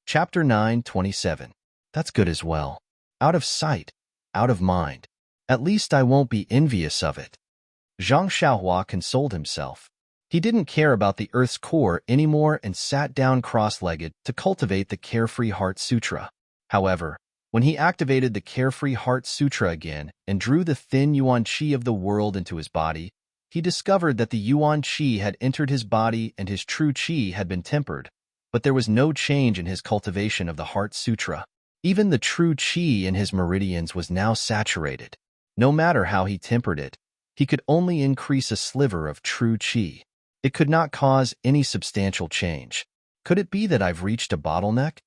Chapter 9:27. That's good as well. Out of sight, out of mind. At least I won't be envious of it. Zhang Xiaohua consoled himself. He didn't care about the Earth's core anymore and sat down cross-legged to cultivate the Carefree Heart Sutra. However, when he activated the Carefree Heart Sutra again and drew the thin yuan qi of the world into his body, he discovered that the yuan qi had entered his body and his true qi had been tempered, but there was no change in his cultivation of the Heart Sutra. Even the true qi in his meridians was now saturated. No matter how he tempered it, he could only increase a sliver of true qi. It could not cause any substantial change. Could it be that I've reached a bottleneck?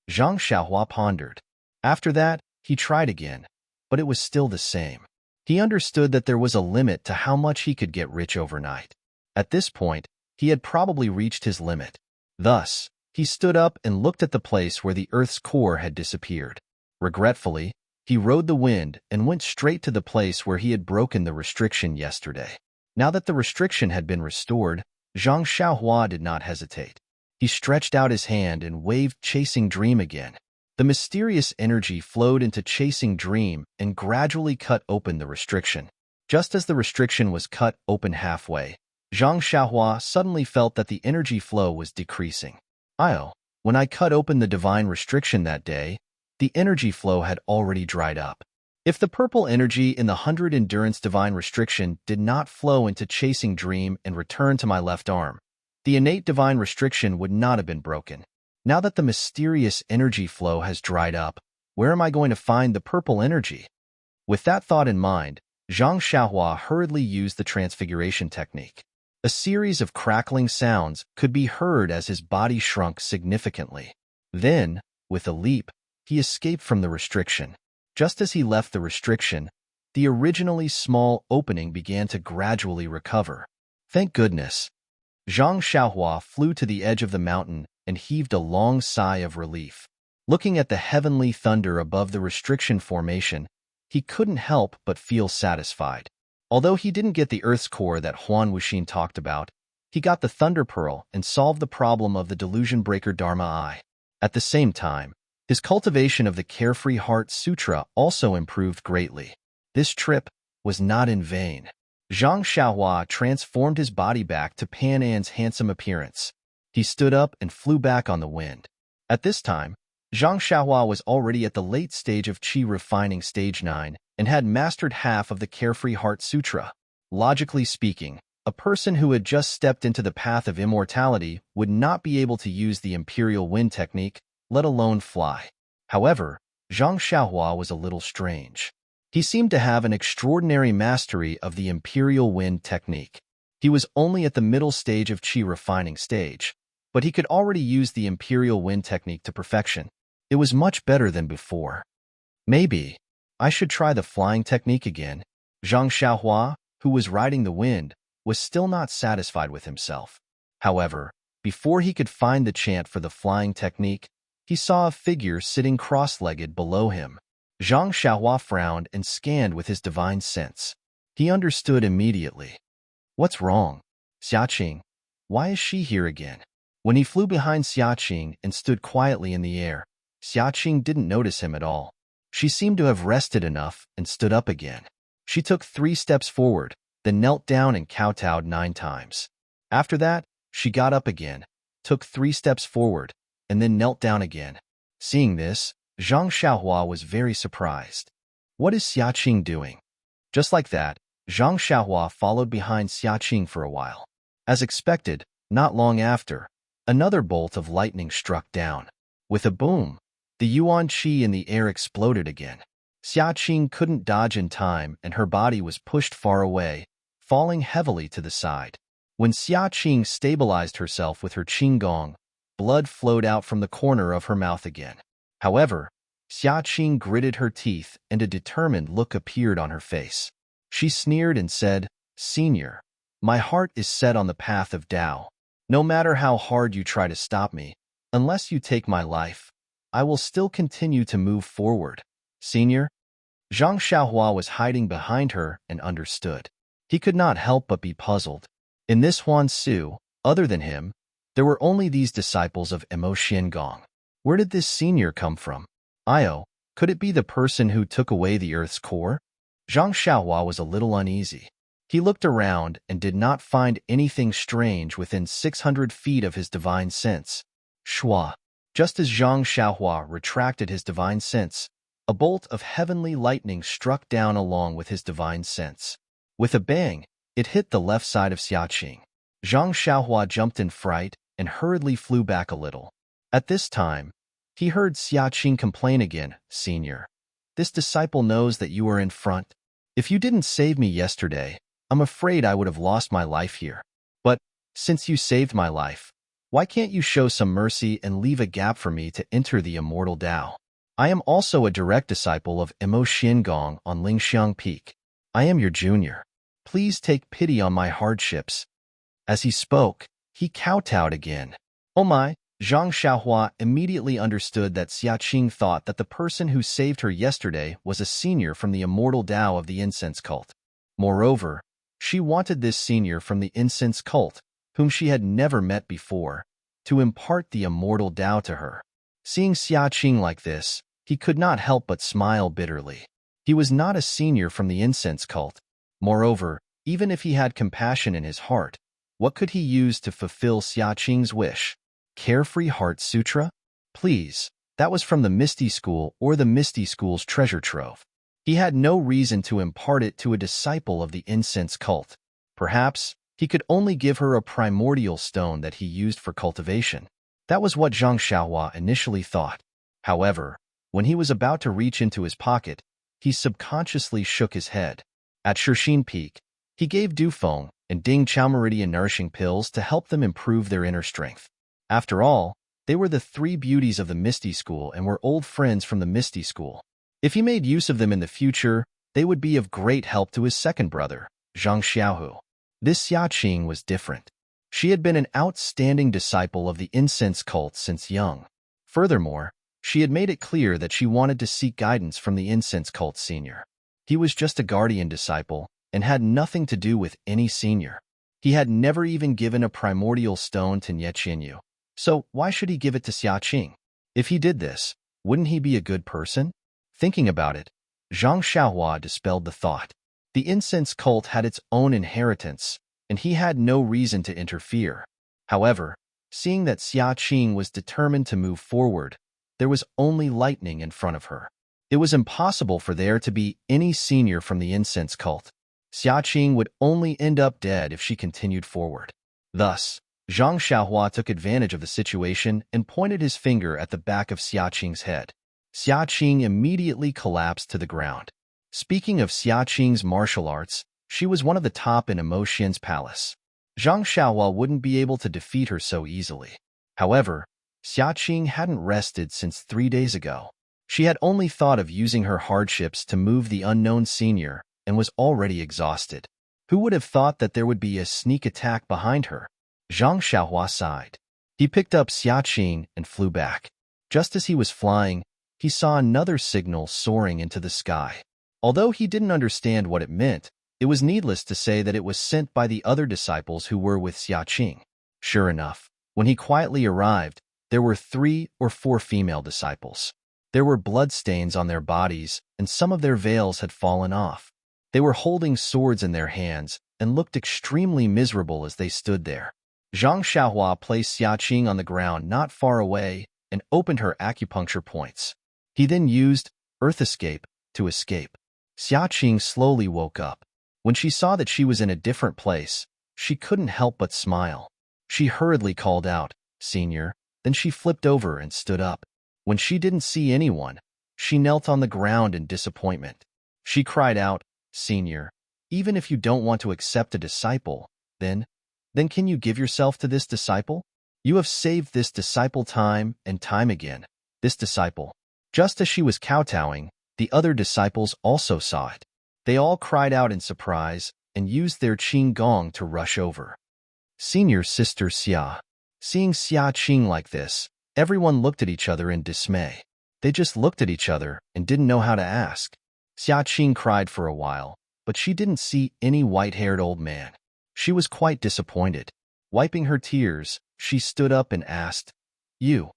Zhang Xiaohua pondered. After that, he tried again, but it was still the same. He understood that there was a limit to how much he could get rich overnight. At this point, he had probably reached his limit. Thus, he stood up and looked at the place where the Earth's core had disappeared. Regretfully, he rode the wind and went straight to the place where he had broken the restriction yesterday. Now that the restriction had been restored, Zhang Xiaohua did not hesitate. He stretched out his hand and waved Chasing Dream again. The mysterious energy flowed into Chasing Dream and gradually cut open the restriction. Just as the restriction was cut open halfway, Zhang Xiaohua suddenly felt that the energy flow was decreasing. When I cut open the divine restriction that day, the energy flow had already dried up. If the purple energy in the 100 endurance divine restriction did not flow into Chasing Dream and return to my left arm, the innate divine restriction would not have been broken. Now that the mysterious energy flow has dried up, where am I going to find the purple energy? With that thought in mind, Zhang Xiaohua hurriedly used the transfiguration technique. A series of crackling sounds could be heard as his body shrunk significantly. Then, with a leap, he escaped from the restriction. Just as he left the restriction, the originally small opening began to gradually recover. Thank goodness. Zhang Xiaohua flew to the edge of the mountain and heaved a long sigh of relief. Looking at the heavenly thunder above the restriction formation, he couldn't help but feel satisfied. Although he didn't get the Earth's core that Huan Wuxin talked about, he got the Thunder Pearl and solved the problem of the Delusion Breaker Dharma Eye. At the same time, his cultivation of the Carefree Heart Sutra also improved greatly. This trip was not in vain. Zhang Xiaohua transformed his body back to Pan An's handsome appearance. He stood up and flew back on the wind. At this time, Zhang Xiaohua was already at the late stage of Qi refining stage 9 and had mastered half of the Carefree Heart Sutra. Logically speaking, a person who had just stepped into the path of immortality would not be able to use the Imperial Wind technique, let alone fly. However, Zhang Xiaohua was a little strange. He seemed to have an extraordinary mastery of the Imperial Wind technique. He was only at the middle stage of Qi refining stage, but he could already use the Imperial Wind technique to perfection. It was much better than before. Maybe I should try the flying technique again. Zhang Xiaohua, who was riding the wind, was still not satisfied with himself. However, before he could find the chant for the flying technique, he saw a figure sitting cross-legged below him. Zhang Xiaohua frowned and scanned with his divine sense. He understood immediately. What's wrong? Xiaqing, why is she here again? When he flew behind Xiaqing and stood quietly in the air, Xiaqing didn't notice him at all. She seemed to have rested enough and stood up again. She took 3 steps forward, then knelt down and kowtowed 9 times. After that, she got up again, took 3 steps forward, and then knelt down again. Seeing this, Zhang Xiaohua was very surprised. What is Xiaqing doing? Just like that, Zhang Xiaohua followed behind Xiaqing for a while. As expected, not long after, another bolt of lightning struck down. With a boom, the Yuan Qi in the air exploded again. Xiaqing couldn't dodge in time and her body was pushed far away, falling heavily to the side. When Xiaqing stabilized herself with her qinggong, blood flowed out from the corner of her mouth again. However, Xiaqing gritted her teeth and a determined look appeared on her face. She sneered and said, "Senior, my heart is set on the path of Tao. No matter how hard you try to stop me, unless you take my life, I will still continue to move forward." Senior? Zhang Xiaohua was hiding behind her and understood. He could not help but be puzzled. In this Huan Su, other than him, there were only these disciples of Emo Xiangong. Where did this senior come from? Io, could it be the person who took away the Earth's core? Zhang Xiaohua was a little uneasy. He looked around and did not find anything strange within 600 feet of his divine sense. Shua. Just as Zhang Xiaohua retracted his divine sense, a bolt of heavenly lightning struck down along with his divine sense. With a bang, it hit the left side of Xiaqing. Zhang Xiaohua jumped in fright and hurriedly flew back a little. At this time, he heard Xiaqing complain again, "Senior, this disciple knows that you are in front. If you didn't save me yesterday, I'm afraid I would have lost my life here. But since you saved my life, why can't you show some mercy and leave a gap for me to enter the immortal Tao? I am also a direct disciple of Emo Xiangong on Lingxiang Peak. I am your junior. Please take pity on my hardships." As he spoke, he kowtowed again. Oh my! Zhang Xiaohua immediately understood that Xiaqing thought that the person who saved her yesterday was a senior from the immortal Tao of the incense cult. Moreover, she wanted this senior from the incense cult, whom she had never met before, to impart the immortal Tao to her. Seeing Xiaqing like this, he could not help but smile bitterly. He was not a senior from the incense cult. Moreover, even if he had compassion in his heart, what could he use to fulfill Xiaqing's wish? Carefree Heart Sutra? Please, that was from the Misty School or the Misty School's treasure trove. He had no reason to impart it to a disciple of the incense cult. Perhaps he could only give her a primordial stone that he used for cultivation. That was what Zhang Xiaohua initially thought. However, when he was about to reach into his pocket, he subconsciously shook his head. At Serene Peak, he gave Dufeng and Ding Chao Meridian nourishing pills to help them improve their inner strength. After all, they were the 3 beauties of the Misty School and were old friends from the Misty School. If he made use of them in the future, They would be of great help to his second brother, Zhang Xiaohu. This Xiaqing was different. She had been an outstanding disciple of the incense cult since young. Furthermore, she had made it clear that she wanted to seek guidance from the incense cult senior. He was just a guardian disciple and had nothing to do with any senior. He had never even given a primordial stone to Nie Qinyu. So why should he give it to Xiaqing? If he did this, wouldn't he be a good person? Thinking about it, Zhang Xiaohua dispelled the thought. The incense cult had its own inheritance, and he had no reason to interfere. However, seeing that Xiaqing was determined to move forward, there was only lightning in front of her. It was impossible for there to be any senior from the incense cult. Xiaqing would only end up dead if she continued forward. Thus, Zhang Xiaohua took advantage of the situation and pointed his finger at the back of Xiaqing's head. Xiaqing immediately collapsed to the ground. Speaking of Xiaqing's martial arts, she was one of the top in Emotian's palace. Zhang Xiaohua wouldn't be able to defeat her so easily. However, Xiaqing hadn't rested since 3 days ago. She had only thought of using her hardships to move the unknown senior and was already exhausted. Who would have thought that there would be a sneak attack behind her? Zhang Xiaohua sighed. He picked up Xiaqing and flew back. Just as he was flying, he saw another signal soaring into the sky. Although he didn't understand what it meant, it was needless to say that it was sent by the other disciples who were with Xiaqing. Sure enough, when he quietly arrived, there were 3 or 4 female disciples. There were bloodstains on their bodies, and some of their veils had fallen off. They were holding swords in their hands and looked extremely miserable as they stood there. Zhang Xiaohua placed Xiaqing on the ground not far away and opened her acupuncture points. He then used Earth Escape to escape. Xiaqing slowly woke up. When she saw that she was in a different place, she couldn't help but smile. She hurriedly called out, "Senior," then she flipped over and stood up. When she didn't see anyone, she knelt on the ground in disappointment. She cried out, "Senior, even if you don't want to accept a disciple, then can you give yourself to this disciple? You have saved this disciple time and time again." This disciple. Just as she was kowtowing, the other disciples also saw it. They all cried out in surprise and used their qing gong to rush over. Senior sister Xia. Seeing Xiaqing like this, everyone looked at each other in dismay. They just looked at each other and didn't know how to ask. Xiaqing cried for a while, but she didn't see any white-haired old man. She was quite disappointed. Wiping her tears, she stood up and asked, "You,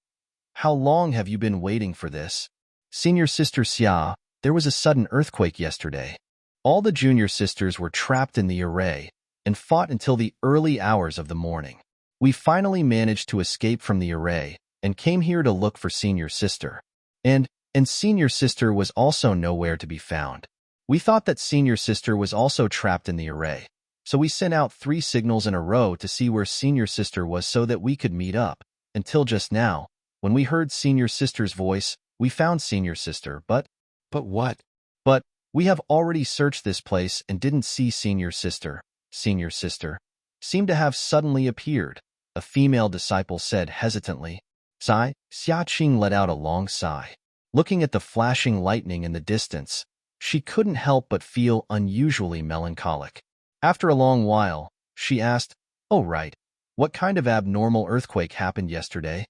how long have you been waiting for this?" Senior sister Xia, there was a sudden earthquake yesterday. All the junior sisters were trapped in the array and fought until the early hours of the morning. We finally managed to escape from the array and came here to look for senior sister. And senior sister was also nowhere to be found. We thought that senior sister was also trapped in the array. So we sent out 3 signals in a row to see where senior sister was so that we could meet up. Until just now, when we heard senior sister's voice, we found senior sister, but what? But we have already searched this place and didn't see senior sister. Senior sister seemed to have suddenly appeared, a female disciple said hesitantly. Sigh. Xiaqing let out a long sigh. Looking at the flashing lightning in the distance, she couldn't help but feel unusually melancholic. After a long while, she asked, "Oh right, what kind of abnormal earthquake happened yesterday?"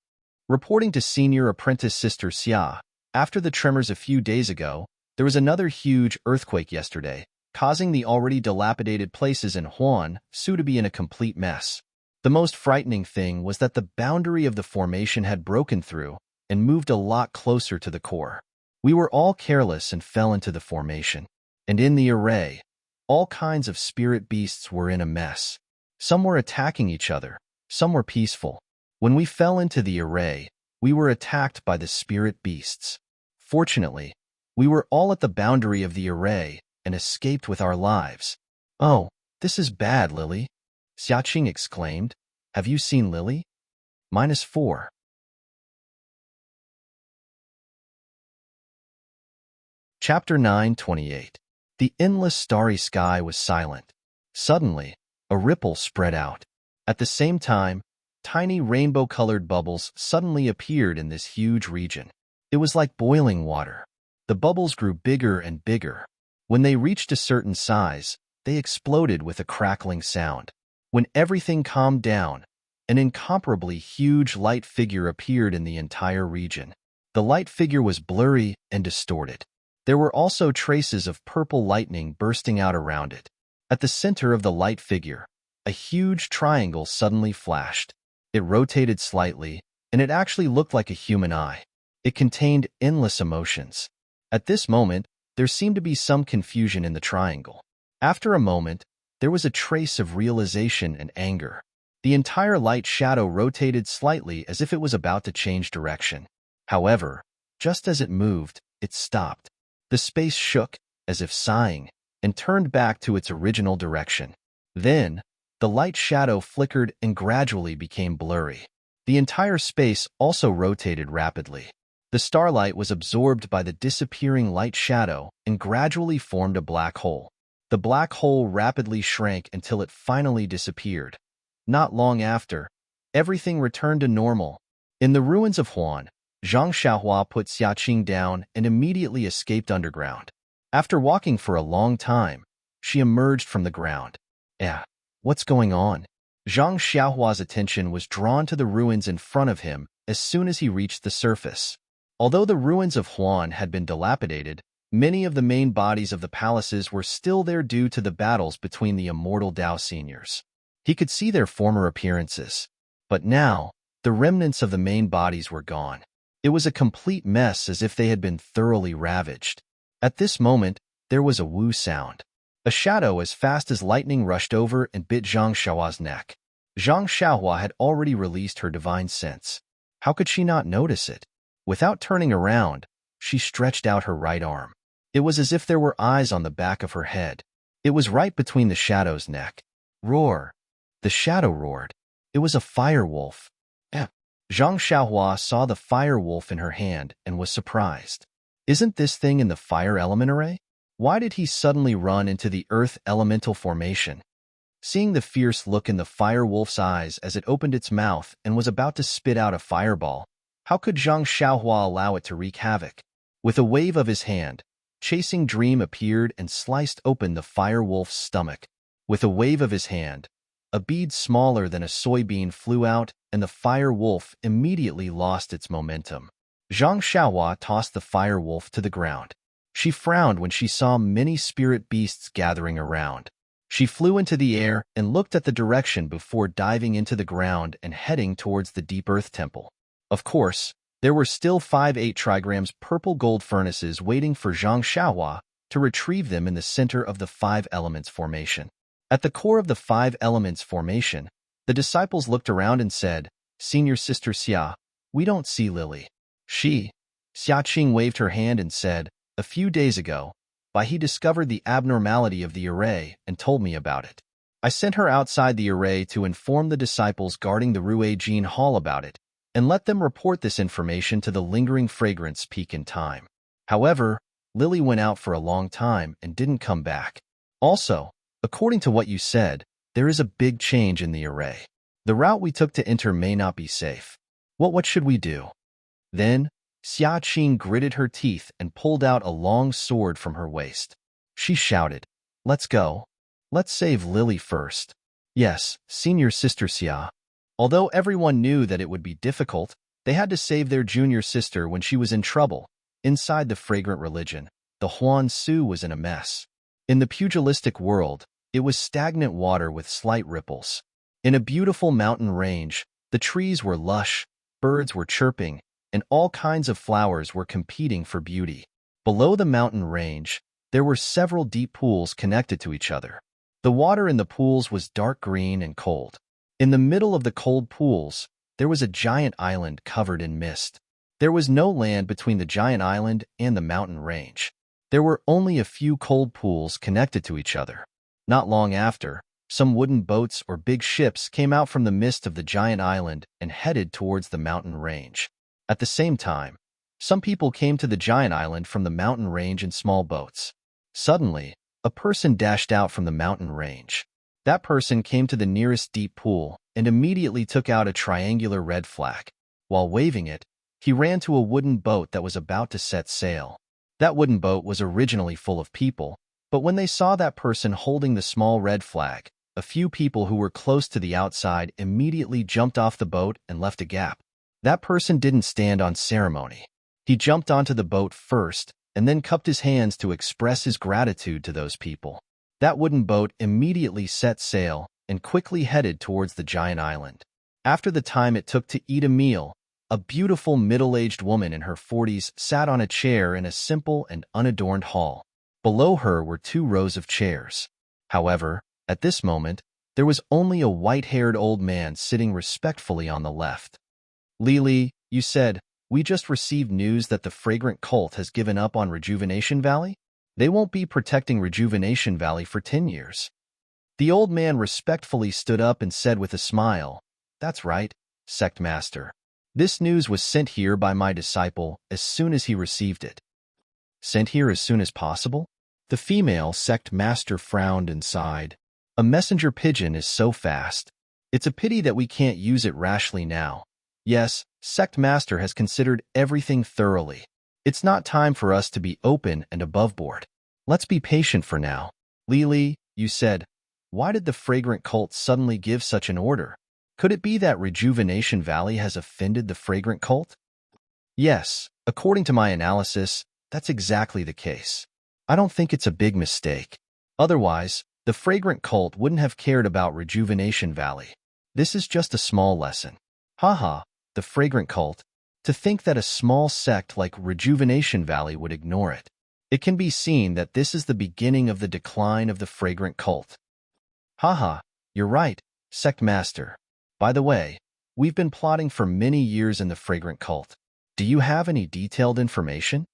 Reporting to senior apprentice sister Xia, after the tremors a few days ago, there was another huge earthquake yesterday, causing the already dilapidated places in Huan-Su to be in a complete mess. The most frightening thing was that the boundary of the formation had broken through and moved a lot closer to the core. We were all careless and fell into the formation. And in the array, all kinds of spirit beasts were in a mess. Some were attacking each other, some were peaceful. When we fell into the array, we were attacked by the spirit beasts. Fortunately, we were all at the boundary of the array and escaped with our lives. "Oh, this is bad, Lily," Xiaqing exclaimed. "Have you seen Lily?" -4. Chapter 9:28. The endless starry sky was silent. Suddenly, a ripple spread out. At the same time, tiny rainbow-colored bubbles suddenly appeared in this huge region. It was like boiling water. The bubbles grew bigger and bigger. When they reached a certain size, they exploded with a crackling sound. When everything calmed down, an incomparably huge light figure appeared in the entire region. The light figure was blurry and distorted. There were also traces of purple lightning bursting out around it. At the center of the light figure, a huge triangle suddenly flashed. It rotated slightly, and it actually looked like a human eye. It contained endless emotions. At this moment, there seemed to be some confusion in the triangle. After a moment, there was a trace of realization and anger. The entire light shadow rotated slightly as if it was about to change direction. However, just as it moved, it stopped. The space shook, as if sighing, and turned back to its original direction. Then, the light shadow flickered and gradually became blurry. The entire space also rotated rapidly. The starlight was absorbed by the disappearing light shadow and gradually formed a black hole. The black hole rapidly shrank until it finally disappeared. Not long after, everything returned to normal. In the ruins of Huan, Zhang Xiaohua put Xiaqing down and immediately escaped underground. After walking for a long time, she emerged from the ground. What's going on? Zhang Xiaohua's attention was drawn to the ruins in front of him as soon as he reached the surface. Although the ruins of Huan had been dilapidated, many of the main bodies of the palaces were still there due to the battles between the immortal Dao seniors. He could see their former appearances, but now, the remnants of the main bodies were gone. It was a complete mess, as if they had been thoroughly ravaged. At this moment, there was a woo sound. A shadow as fast as lightning rushed over and bit Zhang Xiaohua's neck. Zhang Xiaohua had already released her divine sense. How could she not notice it? Without turning around, she stretched out her right arm. It was as if there were eyes on the back of her head. It was right between the shadow's neck. Roar! The shadow roared. It was a fire wolf. Zhang Xiaohua saw the fire wolf in her hand and was surprised. Isn't this thing in the fire element array? Why did he suddenly run into the earth elemental formation? Seeing the fierce look in the fire wolf's eyes as it opened its mouth and was about to spit out a fireball, how could Zhang Xiaohua allow it to wreak havoc? With a wave of his hand, Chasing Dream appeared and sliced open the fire wolf's stomach. With a wave of his hand, a bead smaller than a soybean flew out, and the fire wolf immediately lost its momentum. Zhang Xiaohua tossed the fire wolf to the ground. She frowned when she saw many spirit beasts gathering around. She flew into the air and looked at the direction before diving into the ground and heading towards the deep earth temple. Of course, there were still 5-8 trigrams purple gold furnaces waiting for Zhang Xiaohua to retrieve them in the center of the 5 elements formation. At the core of the 5 elements formation, the disciples looked around and said, "Senior Sister Xia, we don't see Lily." Xiaqing waved her hand and said, "A few days ago, he discovered the abnormality of the array and told me about it. I sent her outside the array to inform the disciples guarding the Rue Jean Hall about it, and let them report this information to the lingering fragrance peak in time. However, Lily went out for a long time and didn't come back. Also, according to what you said, there is a big change in the array. The route we took to enter may not be safe. What should we do?" Then, Xiaqing gritted her teeth and pulled out a long sword from her waist. She shouted, "Let's go. Let's save Lily first." "Yes, Senior Sister Xia." Although everyone knew that it would be difficult, they had to save their junior sister when she was in trouble. Inside the fragrant religion, the Huan Su was in a mess. In the pugilistic world, it was stagnant water with slight ripples. In a beautiful mountain range, the trees were lush, birds were chirping, and all kinds of flowers were competing for beauty. Below the mountain range, there were several deep pools connected to each other. The water in the pools was dark green and cold. In the middle of the cold pools, there was a giant island covered in mist. There was no land between the giant island and the mountain range. There were only a few cold pools connected to each other. Not long after, some wooden boats or big ships came out from the mist of the giant island and headed towards the mountain range. At the same time, some people came to the giant island from the mountain range in small boats. Suddenly, a person dashed out from the mountain range. That person came to the nearest deep pool and immediately took out a triangular red flag. While waving it, he ran to a wooden boat that was about to set sail. That wooden boat was originally full of people, But when they saw that person holding the small red flag, a few people who were close to the outside immediately jumped off the boat and left a gap. That person didn't stand on ceremony. He jumped onto the boat first and then cupped his hands to express his gratitude to those people. That wooden boat immediately set sail and quickly headed towards the giant island. After the time it took to eat a meal, a beautiful middle-aged woman in her 40s sat on a chair in a simple and unadorned hall. Below her were 2 rows of chairs. However, at this moment, there was only a white-haired old man sitting respectfully on the left. Lily, you said, we just received news that the Fragrant Cult has given up on Rejuvenation Valley? They won't be protecting Rejuvenation Valley for 10 years. The old man respectfully stood up and said with a smile, "That's right, Sect Master. This news was sent here by my disciple as soon as he received it." Sent here as soon as possible? The female Sect Master frowned and sighed. A messenger pigeon is so fast. It's a pity that we can't use it rashly now. Yes, Sect Master has considered everything thoroughly. It's not time for us to be open and above board. Let's be patient for now. Lily, you said, why did the Fragrant Cult suddenly give such an order? Could it be that Rejuvenation Valley has offended the Fragrant Cult? Yes, according to my analysis, that's exactly the case. I don't think it's a big mistake. Otherwise, the Fragrant Cult wouldn't have cared about Rejuvenation Valley. This is just a small lesson. Haha, the Fragrant Cult. To think that a small sect like Rejuvenation Valley would ignore it. It can be seen that this is the beginning of the decline of the Fragrant Cult. Haha, you're right, Sect Master. By the way, we've been plotting for many years in the Fragrant Cult. Do you have any detailed information?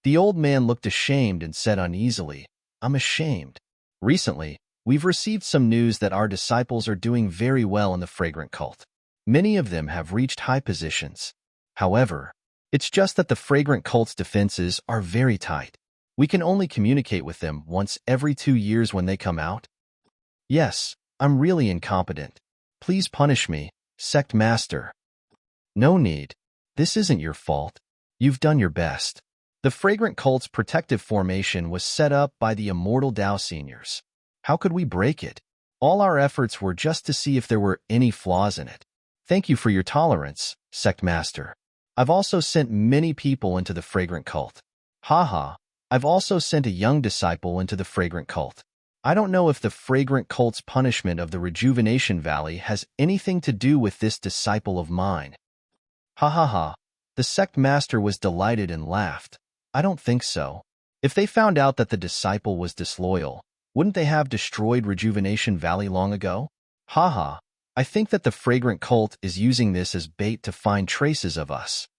The old man looked ashamed and said uneasily, I'm ashamed. Recently, we've received some news that our disciples are doing very well in the Fragrant Cult. Many of them have reached high positions. However, it's just that the Fragrant Cult's defenses are very tight. We can only communicate with them once every 2 years when they come out. Yes, I'm really incompetent. Please punish me, Sect Master. No need. This isn't your fault. You've done your best. The Fragrant Cult's protective formation was set up by the Immortal Tao Seniors. How could we break it? All our efforts were just to see if there were any flaws in it. Thank you for your tolerance, Sect Master. I've also sent many people into the Fragrant Cult. Haha, I've also sent a young disciple into the Fragrant Cult. I don't know if the Fragrant Cult's punishment of the Rejuvenation Valley has anything to do with this disciple of mine. Ha ha ha. The Sect Master was delighted and laughed. I don't think so. If they found out that the disciple was disloyal, wouldn't they have destroyed Rejuvenation Valley long ago? Haha. I think that the Fragrant Cult is using this as bait to find traces of us.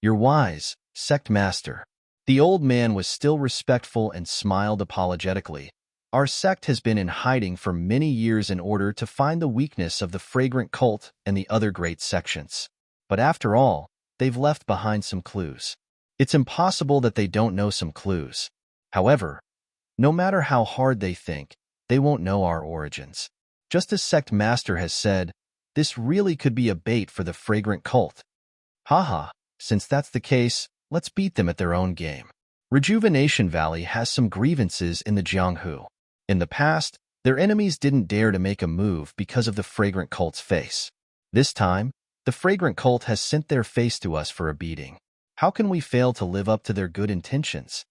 You're wise, Sect Master. The old man was still respectful and smiled apologetically. Our sect has been in hiding for many years in order to find the weakness of the Fragrant Cult and the other great sections. But after all, they've left behind some clues. It's impossible that they don't know some clues. However, no matter how hard they think, they won't know our origins. Just as Sect Master has said, this really could be a bait for the Fragrant Cult. Haha, since that's the case, let's beat them at their own game. Rejuvenation Valley has some grievances in the Jianghu. In the past, their enemies didn't dare to make a move because of the Fragrant Cult's face. This time, the Fragrant Cult has sent their face to us for a beating. How can we fail to live up to their good intentions?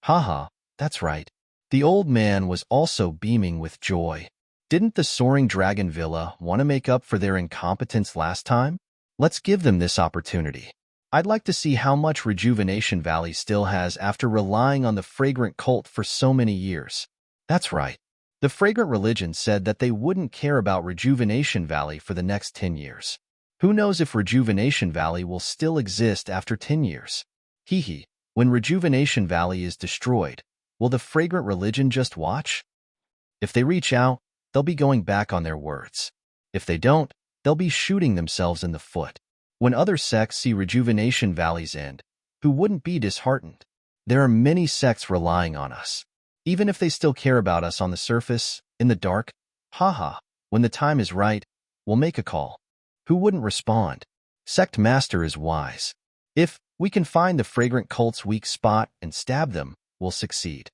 Haha, that's right. The old man was also beaming with joy. Didn't the Soaring Dragon Villa want to make up for their incompetence last time? Let's give them this opportunity. I'd like to see how much Rejuvenation Valley still has after relying on the Fragrant Cult for so many years. That's right. The Fragrant Religion said that they wouldn't care about Rejuvenation Valley for the next 10 years. Who knows if Rejuvenation Valley will still exist after 10 years? Hee. When Rejuvenation Valley is destroyed, will the Fragrant Religion just watch? If they reach out, they'll be going back on their words. If they don't, they'll be shooting themselves in the foot. When other sects see Rejuvenation Valley's end, who wouldn't be disheartened? There are many sects relying on us. Even if they still care about us on the surface, in the dark, haha, when the time is right, we'll make a call. Who wouldn't respond? Sect Master is wise. If we can find the Fragrant Cult's weak spot and stab them, we'll succeed.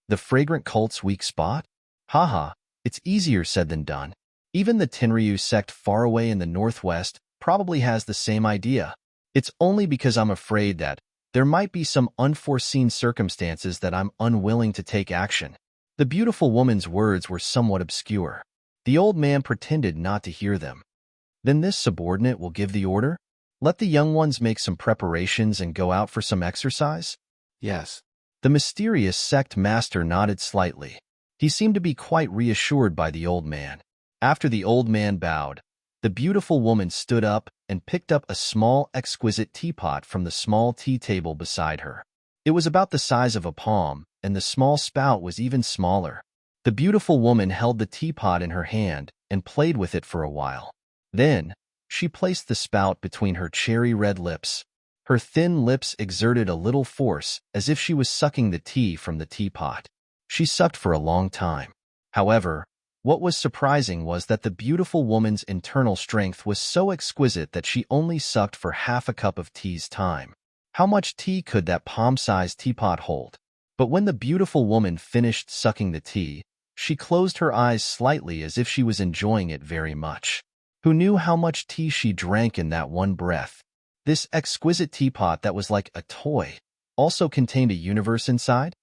The fragrant cult's weak spot? Haha, it's easier said than done. Even the Tenryu sect far away in the northwest probably has the same idea. It's only because I'm afraid that there might be some unforeseen circumstances that I'm unwilling to take action. The beautiful woman's words were somewhat obscure. The old man pretended not to hear them. Then this subordinate will give the order? Let the young ones make some preparations and go out for some exercise? Yes. The mysterious sect master nodded slightly. He seemed to be quite reassured by the old man. After the old man bowed, the beautiful woman stood up and picked up a small, exquisite teapot from the small tea table beside her. It was about the size of a palm, and the small spout was even smaller. The beautiful woman held the teapot in her hand and played with it for a while. Then, she placed the spout between her cherry-red lips. Her thin lips exerted a little force as if she was sucking the tea from the teapot. She sucked for a long time. However, what was surprising was that the beautiful woman's internal strength was so exquisite that she only sucked for half a cup of tea's time. How much tea could that palm-sized teapot hold? But when the beautiful woman finished sucking the tea, she closed her eyes slightly as if she was enjoying it very much. Who knew how much tea she drank in that one breath? This exquisite teapot that was like a toy also contained a universe inside?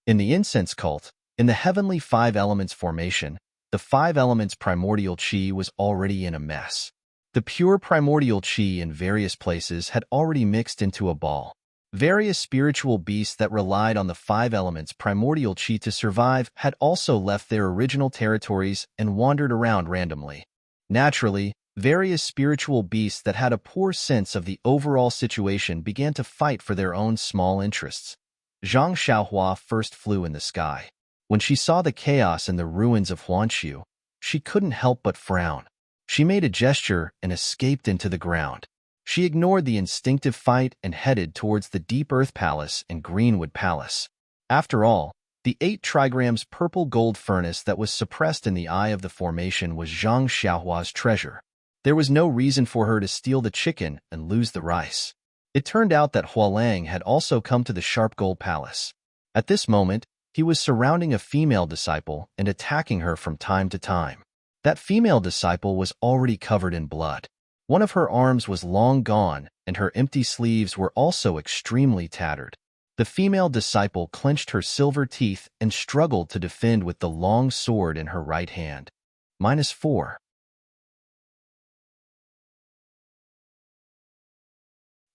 In the incense cult, in the heavenly five elements formation, the five elements primordial chi was already in a mess. The pure primordial chi in various places had already mixed into a ball. Various spiritual beasts that relied on the five elements primordial chi to survive had also left their original territories and wandered around randomly. Naturally, various spiritual beasts that had a poor sense of the overall situation began to fight for their own small interests. Zhang Xiaohua first flew in the sky. When she saw the chaos in the ruins of Huanshu, she couldn't help but frown. She made a gesture and escaped into the ground. She ignored the instinctive fight and headed towards the Deep Earth Palace and Greenwood Palace. After all, the 8 trigrams purple gold furnace that was suppressed in the eye of the formation was Zhang Xiaohua's treasure. There was no reason for her to steal the chicken and lose the rice. It turned out that Hualang had also come to the Sharp Gold Palace. At this moment, he was surrounding a female disciple and attacking her from time to time. That female disciple was already covered in blood. One of her arms was long gone, and her empty sleeves were also extremely tattered. The female disciple clenched her silver teeth and struggled to defend with the long sword in her right hand. -4.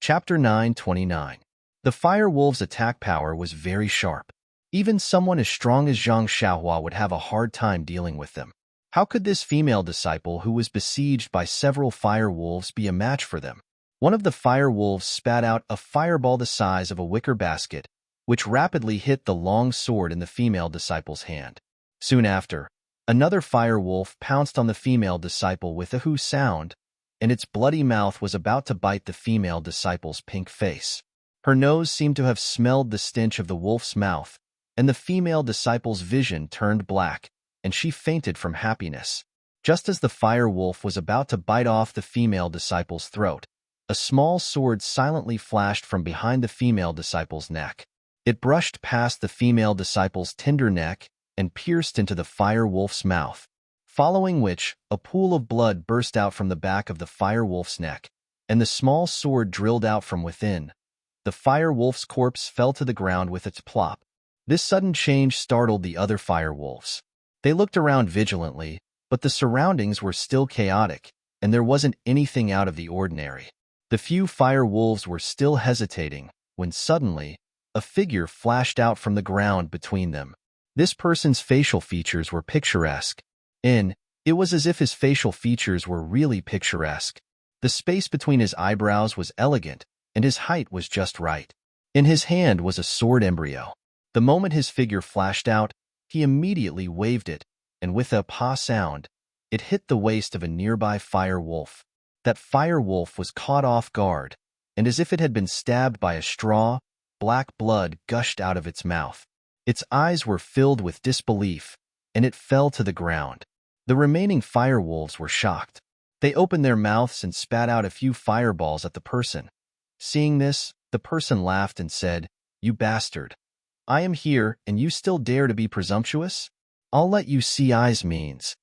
Chapter 929. The Fire Wolf's attack power was very sharp. Even someone as strong as Zhang Xiaohua would have a hard time dealing with them. How could this female disciple who was besieged by several fire wolves be a match for them? One of the fire wolves spat out a fireball the size of a wicker basket, which rapidly hit the long sword in the female disciple's hand. Soon after, another fire wolf pounced on the female disciple with a hoo sound, and its bloody mouth was about to bite the female disciple's pink face. Her nose seemed to have smelled the stench of the wolf's mouth, and the female disciple's vision turned black, and she fainted from happiness. Just as the fire wolf was about to bite off the female disciple's throat, a small sword silently flashed from behind the female disciple's neck. It brushed past the female disciple's tender neck and pierced into the fire wolf's mouth, following which a pool of blood burst out from the back of the fire wolf's neck, and the small sword drilled out from within. The fire wolf's corpse fell to the ground with its plop. This sudden change startled the other fire wolves. They looked around vigilantly, but the surroundings were still chaotic, and there wasn't anything out of the ordinary. The few fire wolves were still hesitating, when suddenly, a figure flashed out from the ground between them. This person's facial features were picturesque. It was as if his facial features were really picturesque. The space between his eyebrows was elegant, and his height was just right. In his hand was a sword embryo. The moment his figure flashed out, he immediately waved it, and with a pa sound, it hit the waist of a nearby fire wolf. That fire wolf was caught off guard, and as if it had been stabbed by a straw, black blood gushed out of its mouth. Its eyes were filled with disbelief, and it fell to the ground. The remaining fire wolves were shocked. They opened their mouths and spat out a few fireballs at the person. Seeing this, the person laughed and said, "You bastard. I am here, and you still dare to be presumptuous? I'll let you see eyes means.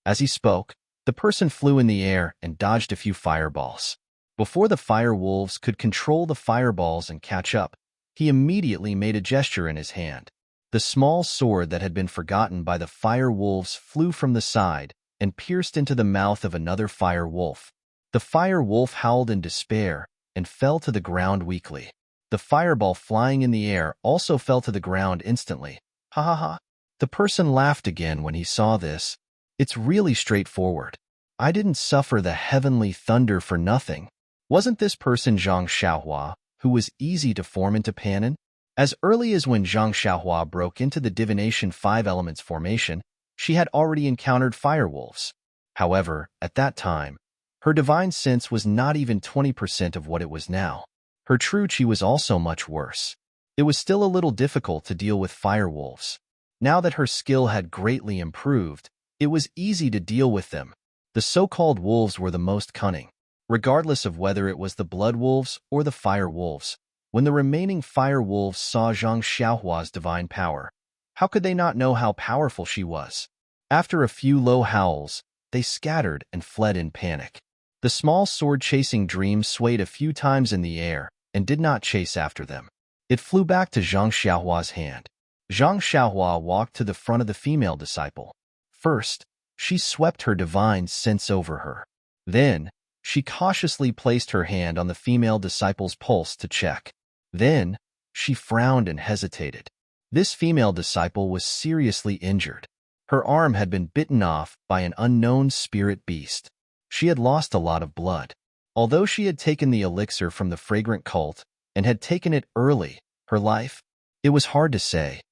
As he spoke, the person flew in the air and dodged a few fireballs. Before the fire wolves could control the fireballs and catch up, he immediately made a gesture in his hand. The small sword that had been forgotten by the fire wolves flew from the side and pierced into the mouth of another fire wolf. The fire wolf howled in despair and fell to the ground weakly. The fireball flying in the air also fell to the ground instantly. Ha ha ha. The person laughed again when he saw this. It's really straightforward. I didn't suffer the heavenly thunder for nothing. Wasn't this person Zhang Xiaohua, who was easy to form into Panin? As early as when Zhang Xiaohua broke into the divination 5 elements formation, she had already encountered firewolves. However, at that time, her divine sense was not even 20% of what it was now. Her true chi was also much worse. It was still a little difficult to deal with firewolves. Now that her skill had greatly improved, it was easy to deal with them. The so-called wolves were the most cunning. Regardless of whether it was the blood wolves or the fire wolves, when the remaining fire wolves saw Zhang Xiaohua's divine power, how could they not know how powerful she was? After a few low howls, they scattered and fled in panic. The small sword-chasing dream swayed a few times in the air and did not chase after them. It flew back to Zhang Xiaohua's hand. Zhang Xiaohua walked to the front of the female disciple. First, she swept her divine sense over her. Then, she cautiously placed her hand on the female disciple's pulse to check. Then, she frowned and hesitated. This female disciple was seriously injured. Her arm had been bitten off by an unknown spirit beast. She had lost a lot of blood. Although she had taken the elixir from the fragrant cult and had taken it early, her life, it was hard to say.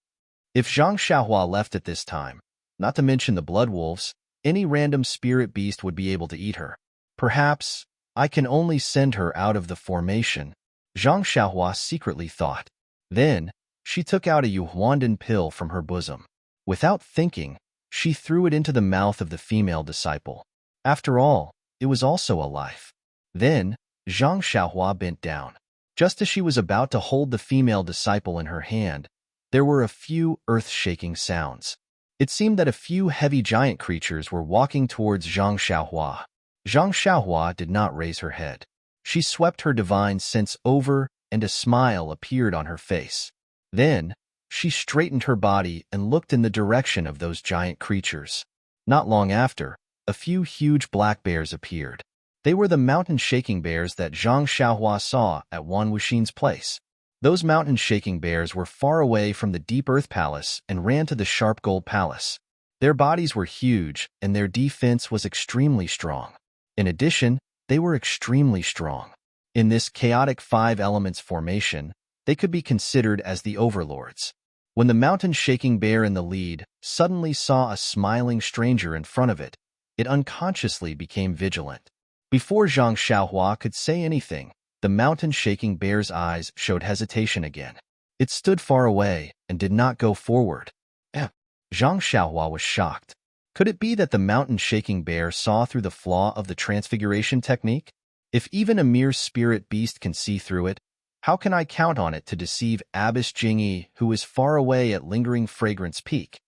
If Zhang Xiaohua left at this time, not to mention the blood wolves, any random spirit beast would be able to eat her. Perhaps I can only send her out of the formation, Zhang Xiaohua secretly thought. Then, she took out a Yuhuandan pill from her bosom. Without thinking, she threw it into the mouth of the female disciple. After all, it was also a life. Then, Zhang Xiaohua bent down. Just as she was about to hold the female disciple in her hand, there were a few earth-shaking sounds. It seemed that a few heavy giant creatures were walking towards Zhang Xiaohua. Zhang Xiaohua did not raise her head. She swept her divine sense over, and a smile appeared on her face. Then, she straightened her body and looked in the direction of those giant creatures. Not long after, a few huge black bears appeared. They were the mountain-shaking bears that Zhang Xiaohua saw at Wan Wuxin's place. Those mountain-shaking bears were far away from the Deep Earth Palace and ran to the Sharp Gold Palace. Their bodies were huge, and their defense was extremely strong. In addition, they were extremely strong. In this chaotic 5 elements formation, they could be considered as the overlords. When the mountain-shaking bear in the lead suddenly saw a smiling stranger in front of it, it unconsciously became vigilant. Before Zhang Xiaohua could say anything, the mountain-shaking bear's eyes showed hesitation again. It stood far away and did not go forward. Zhang Xiaohua was shocked. Could it be that the mountain-shaking bear saw through the flaw of the transfiguration technique? If even a mere spirit beast can see through it, how can I count on it to deceive Abbess Jingyi, who is far away at Lingering Fragrance Peak?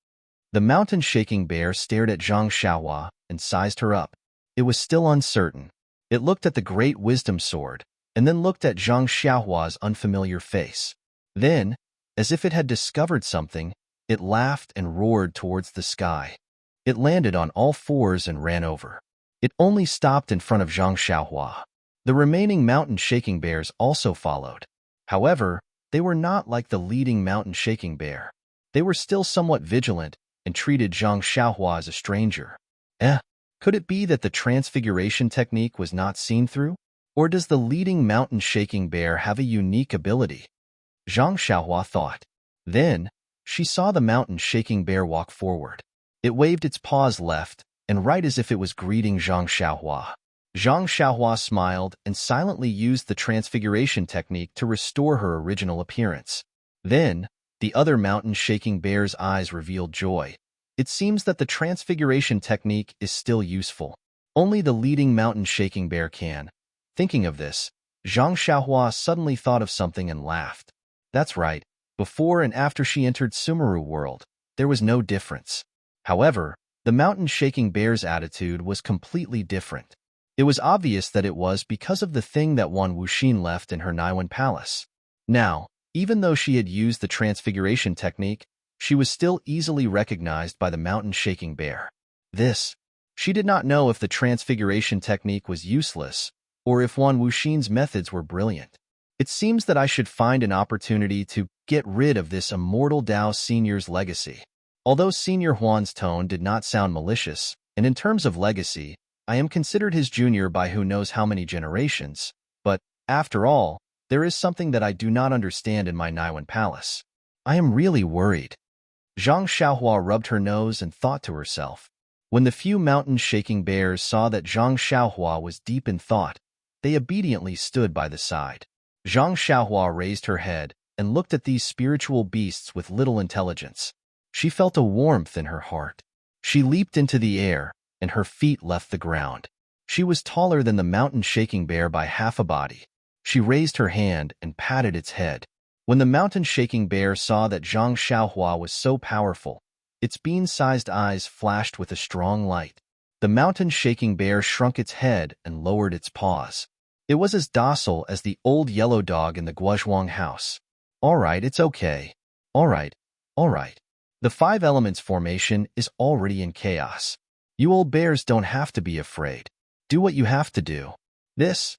The mountain-shaking bear stared at Zhang Xiaohua and sized her up. It was still uncertain. It looked at the great wisdom sword, and then looked at Zhang Xiaohua's unfamiliar face. Then, as if it had discovered something, it laughed and roared towards the sky. It landed on all fours and ran over. It only stopped in front of Zhang Xiaohua. The remaining mountain-shaking bears also followed. However, they were not like the leading mountain-shaking bear. They were still somewhat vigilant and treated Zhang Xiaohua as a stranger. Could it be that the transfiguration technique was not seen through? Or does the leading mountain-shaking bear have a unique ability? Zhang Xiaohua thought. Then, she saw the mountain-shaking bear walk forward. It waved its paws left and right as if it was greeting Zhang Xiaohua. Zhang Xiaohua smiled and silently used the transfiguration technique to restore her original appearance. Then, the other mountain-shaking bear's eyes revealed joy. It seems that the transfiguration technique is still useful. Only the leading mountain-shaking bear can. Thinking of this, Zhang Xiaohua suddenly thought of something and laughed. That's right. Before and after she entered Sumeru world, there was no difference. However, the mountain-shaking bear's attitude was completely different. It was obvious that it was because of the thing that Wan Wuxin left in her Naiwan palace. Now, even though she had used the transfiguration technique, she was still easily recognized by the mountain-shaking bear. She did not know if the transfiguration technique was useless or if Wan Wuxin's methods were brilliant. It seems that I should find an opportunity to get rid of this immortal Dao Senior's legacy. Although Senior Huan's tone did not sound malicious, and in terms of legacy, I am considered his junior by who knows how many generations, but, after all, there is something that I do not understand in my Naiwan palace. I am really worried. Zhang Xiaohua rubbed her nose and thought to herself. When the few mountain-shaking bears saw that Zhang Xiaohua was deep in thought, they obediently stood by the side. Zhang Xiaohua raised her head and looked at these spiritual beasts with little intelligence. She felt a warmth in her heart. She leaped into the air, and her feet left the ground. She was taller than the mountain-shaking bear by half a body. She raised her hand and patted its head. When the mountain-shaking bear saw that Zhang Xiaohua was so powerful, its bean-sized eyes flashed with a strong light. The mountain-shaking bear shrunk its head and lowered its paws. It was as docile as the old yellow dog in the Guozhuang house. All right, it's okay. All right. The five elements formation is already in chaos. You old bears don't have to be afraid. Do what you have to do. This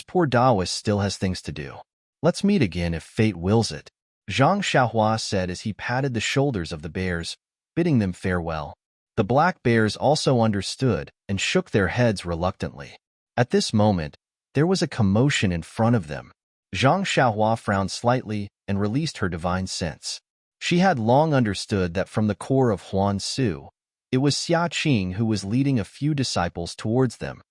poor Taoist still has things to do. Let's meet again if fate wills it, Zhang Xiaohua said as he patted the shoulders of the bears, bidding them farewell. The black bears also understood and shook their heads reluctantly. At this moment, there was a commotion in front of them. Zhang Xiaohua frowned slightly and released her divine sense. She had long understood that from the core of Huan Su, it was Xia Qing who was leading a few disciples towards them.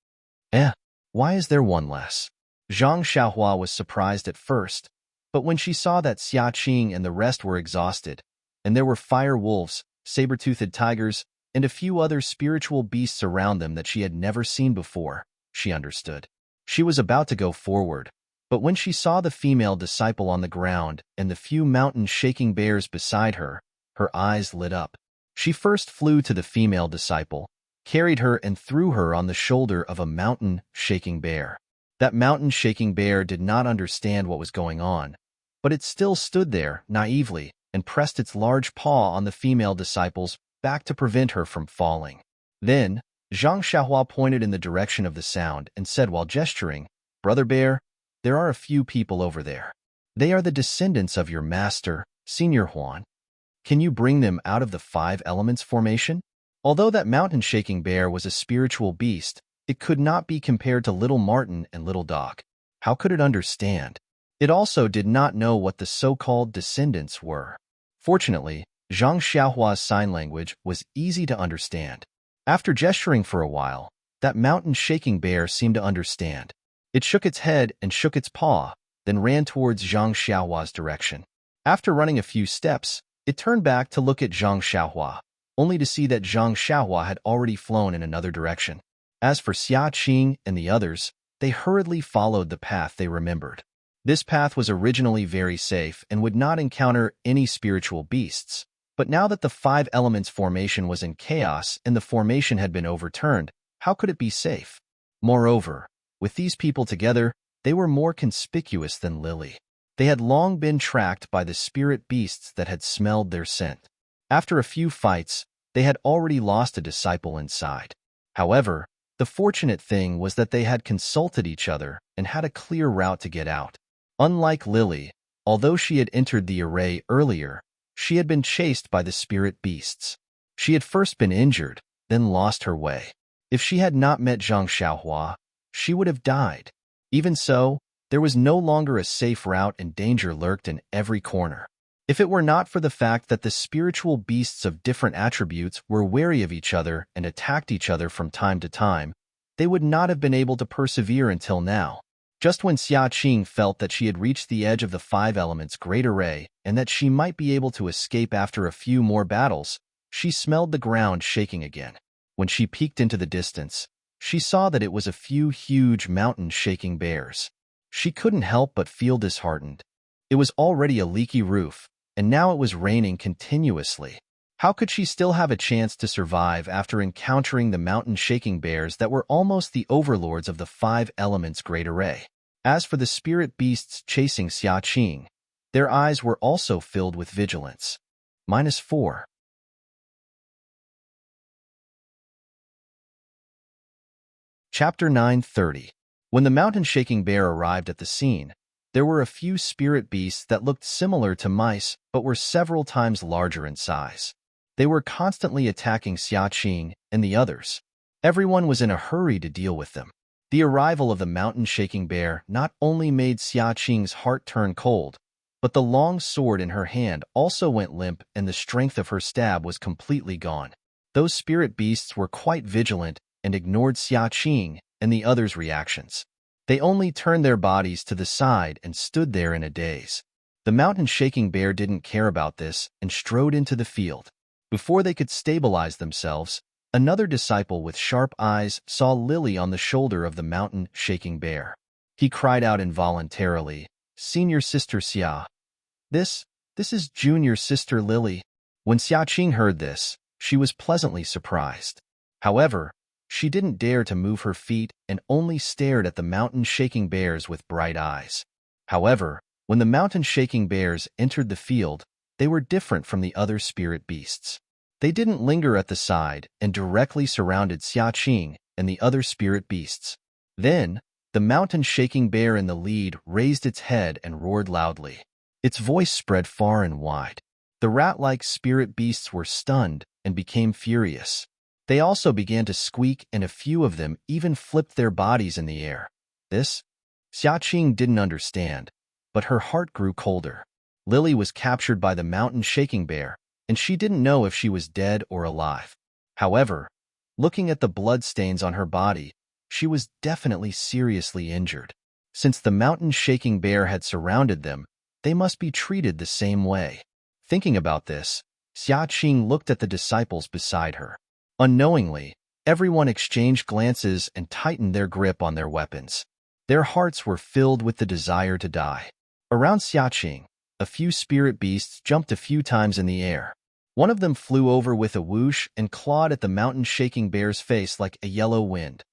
Why is there one less? Zhang Xiaohua was surprised at first, but when she saw that Xia Qing and the rest were exhausted, and there were fire wolves, saber-toothed tigers, and a few other spiritual beasts around them that she had never seen before, she understood. She was about to go forward, but when she saw the female disciple on the ground and the few mountain-shaking bears beside her, her eyes lit up. She first flew to the female disciple, carried her and threw her on the shoulder of a mountain-shaking bear. That mountain-shaking bear did not understand what was going on, but it still stood there naively and pressed its large paw on the female disciple's back to prevent her from falling. Then, Zhang Xiaohua pointed in the direction of the sound and said while gesturing, "Brother Bear, there are a few people over there. They are the descendants of your master, Senior Huan. Can you bring them out of the five elements formation?" Although that mountain-shaking bear was a spiritual beast, it could not be compared to Little Martin and Little Dog. How could it understand? It also did not know what the so-called descendants were. Fortunately, Zhang Xiaohua's sign language was easy to understand. After gesturing for a while, that mountain-shaking bear seemed to understand. It shook its head and shook its paw, then ran towards Zhang Xiaohua's direction. After running a few steps, it turned back to look at Zhang Xiaohua, only to see that Zhang Xiaohua had already flown in another direction. As for Xia Qing and the others, they hurriedly followed the path they remembered. This path was originally very safe and would not encounter any spiritual beasts, but now that the five elements formation was in chaos and the formation had been overturned, how could it be safe? Moreover, with these people together, they were more conspicuous than Lily. They had long been tracked by the spirit beasts that had smelled their scent. After a few fights, they had already lost a disciple inside. However, the fortunate thing was that they had consulted each other and had a clear route to get out. Unlike Lily, although she had entered the array earlier, she had been chased by the spirit beasts. She had first been injured, then lost her way. If she had not met Zhang Xiaohua, she would have died. Even so, there was no longer a safe route and danger lurked in every corner. If it were not for the fact that the spiritual beasts of different attributes were wary of each other and attacked each other from time to time, they would not have been able to persevere until now. Just when Xia Qing felt that she had reached the edge of the five elements' great array and that she might be able to escape after a few more battles, she smelled the ground shaking again. When she peeked into the distance, she saw that it was a few huge mountain-shaking bears. She couldn't help but feel disheartened. It was already a leaky roof, and now it was raining continuously. How could she still have a chance to survive after encountering the mountain-shaking bears that were almost the overlords of the five elements' great array? As for the spirit beasts chasing Xia Qing, their eyes were also filled with vigilance. -4. Chapter 9:30. When the mountain-shaking bear arrived at the scene, there were a few spirit beasts that looked similar to mice but were several times larger in size. They were constantly attacking Xia Qing and the others. Everyone was in a hurry to deal with them. The arrival of the mountain-shaking bear not only made Xia Qing's heart turn cold, but the long sword in her hand also went limp and the strength of her stab was completely gone. Those spirit beasts were quite vigilant and ignored Xia Qing and the others' reactions. They only turned their bodies to the side and stood there in a daze. The mountain-shaking bear didn't care about this and strode into the field. Before they could stabilize themselves, another disciple with sharp eyes saw Lily on the shoulder of the mountain-shaking bear. He cried out involuntarily, "Senior Sister Xia." This is Junior Sister Lily." When Xia Qing heard this, she was pleasantly surprised. However, she didn't dare to move her feet and only stared at the mountain-shaking bears with bright eyes. However, when the mountain-shaking bears entered the field, they were different from the other spirit beasts. They didn't linger at the side and directly surrounded Xia Qing and the other spirit beasts. Then, the mountain-shaking bear in the lead raised its head and roared loudly. Its voice spread far and wide. The rat-like spirit beasts were stunned and became furious. They also began to squeak, and a few of them even flipped their bodies in the air. This, Xia Qing didn't understand, but her heart grew colder. Lily was captured by the mountain-shaking bear, and she didn't know if she was dead or alive. However, looking at the bloodstains on her body, she was definitely seriously injured. Since the mountain-shaking bear had surrounded them, they must be treated the same way. Thinking about this, Xia Qing looked at the disciples beside her. Unknowingly, everyone exchanged glances and tightened their grip on their weapons. Their hearts were filled with the desire to die. Around Xia Qing, a few spirit beasts jumped a few times in the air. One of them flew over with a whoosh and clawed at the mountain-shaking bear's face like a yellow wind.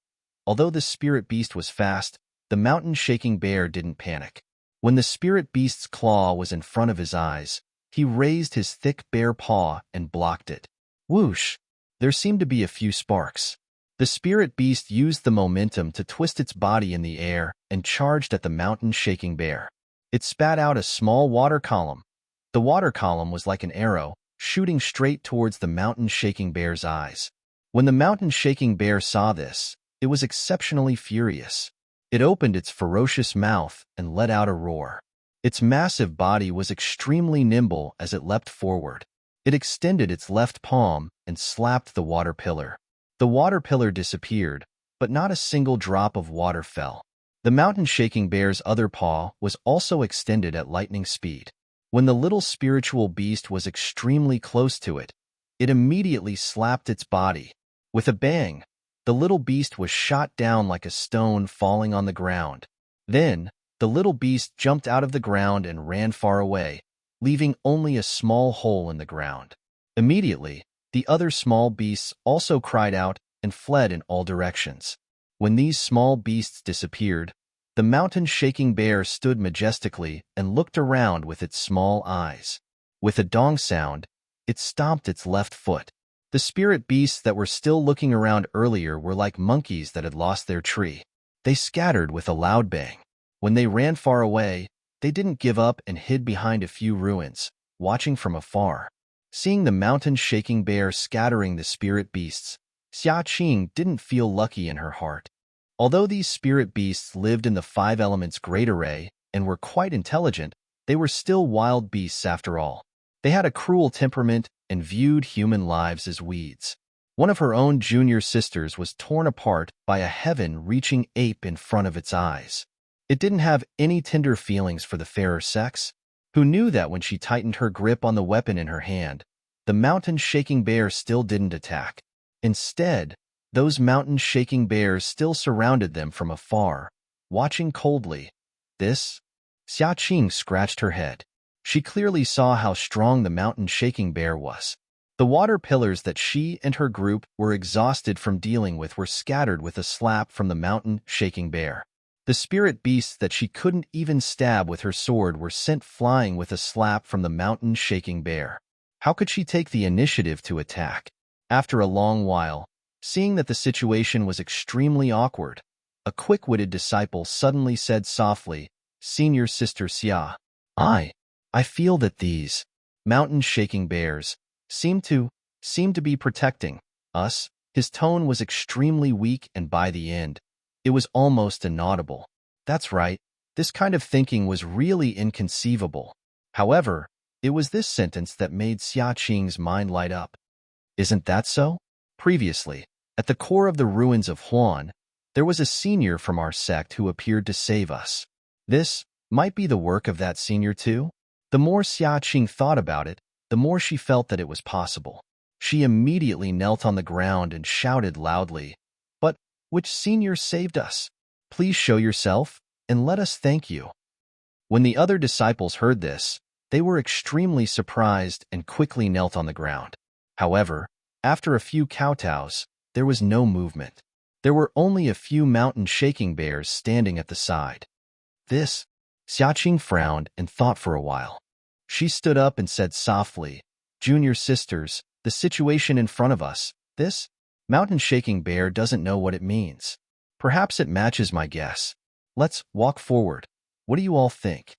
Although the spirit beast was fast, the mountain-shaking bear didn't panic. When the spirit beast's claw was in front of his eyes, he raised his thick bare paw and blocked it. Whoosh! There seemed to be a few sparks. The spirit beast used the momentum to twist its body in the air and charged at the mountain-shaking bear. It spat out a small water column. The water column was like an arrow, shooting straight towards the mountain-shaking bear's eyes. When the mountain-shaking bear saw this, it was exceptionally furious. It opened its ferocious mouth and let out a roar. Its massive body was extremely nimble as it leapt forward. It extended its left palm and slapped the water pillar. The water pillar disappeared, but not a single drop of water fell. The mountain-shaking bear's other paw was also extended at lightning speed. When the little spiritual beast was extremely close to it, it immediately slapped its body. With a bang, the little beast was shot down like a stone falling on the ground. Then, the little beast jumped out of the ground and ran far away, leaving only a small hole in the ground. Immediately, the other small beasts also cried out and fled in all directions. When these small beasts disappeared, the mountain-shaking bear stood majestically and looked around with its small eyes. With a dong sound, it stomped its left foot. The spirit beasts that were still looking around earlier were like monkeys that had lost their tree. They scattered with a loud bang. When they ran far away, they didn't give up and hid behind a few ruins, watching from afar. Seeing the mountain-shaking bear scattering the spirit beasts, Xia Qing didn't feel lucky in her heart. Although these spirit beasts lived in the five elements' great array and were quite intelligent, they were still wild beasts after all. They had a cruel temperament and viewed human lives as weeds. One of her own junior sisters was torn apart by a heaven-reaching ape in front of its eyes. It didn't have any tender feelings for the fairer sex, who knew that when she tightened her grip on the weapon in her hand, the mountain-shaking bear still didn't attack. Instead, those mountain-shaking bears still surrounded them from afar, watching coldly. This? Xia Qing scratched her head. She clearly saw how strong the mountain-shaking bear was. The water pillars that she and her group were exhausted from dealing with were scattered with a slap from the mountain-shaking bear. The spirit beasts that she couldn't even stab with her sword were sent flying with a slap from the mountain-shaking bear. How could she take the initiative to attack? After a long while, seeing that the situation was extremely awkward, a quick-witted disciple suddenly said softly, "Senior Sister Xia, I feel that these mountain-shaking bears seem to be protecting us." His tone was extremely weak, and by the end, it was almost inaudible. That's right, this kind of thinking was really inconceivable. However, it was this sentence that made Xia Qing's mind light up. Isn't that so? Previously, at the core of the ruins of Huan, there was a senior from our sect who appeared to save us. This might be the work of that senior too? The more Xia Qing thought about it, the more she felt that it was possible. She immediately knelt on the ground and shouted loudly, "But which senior saved us? Please show yourself, and let us thank you." When the other disciples heard this, they were extremely surprised and quickly knelt on the ground. However, after a few kowtows, there was no movement. There were only a few mountain-shaking bears standing at the side. This, Xia Qing frowned and thought for a while. She stood up and said softly, "Junior sisters, the situation in front of us, this mountain-shaking bear doesn't know what it means. Perhaps it matches my guess. Let's walk forward. What do you all think?"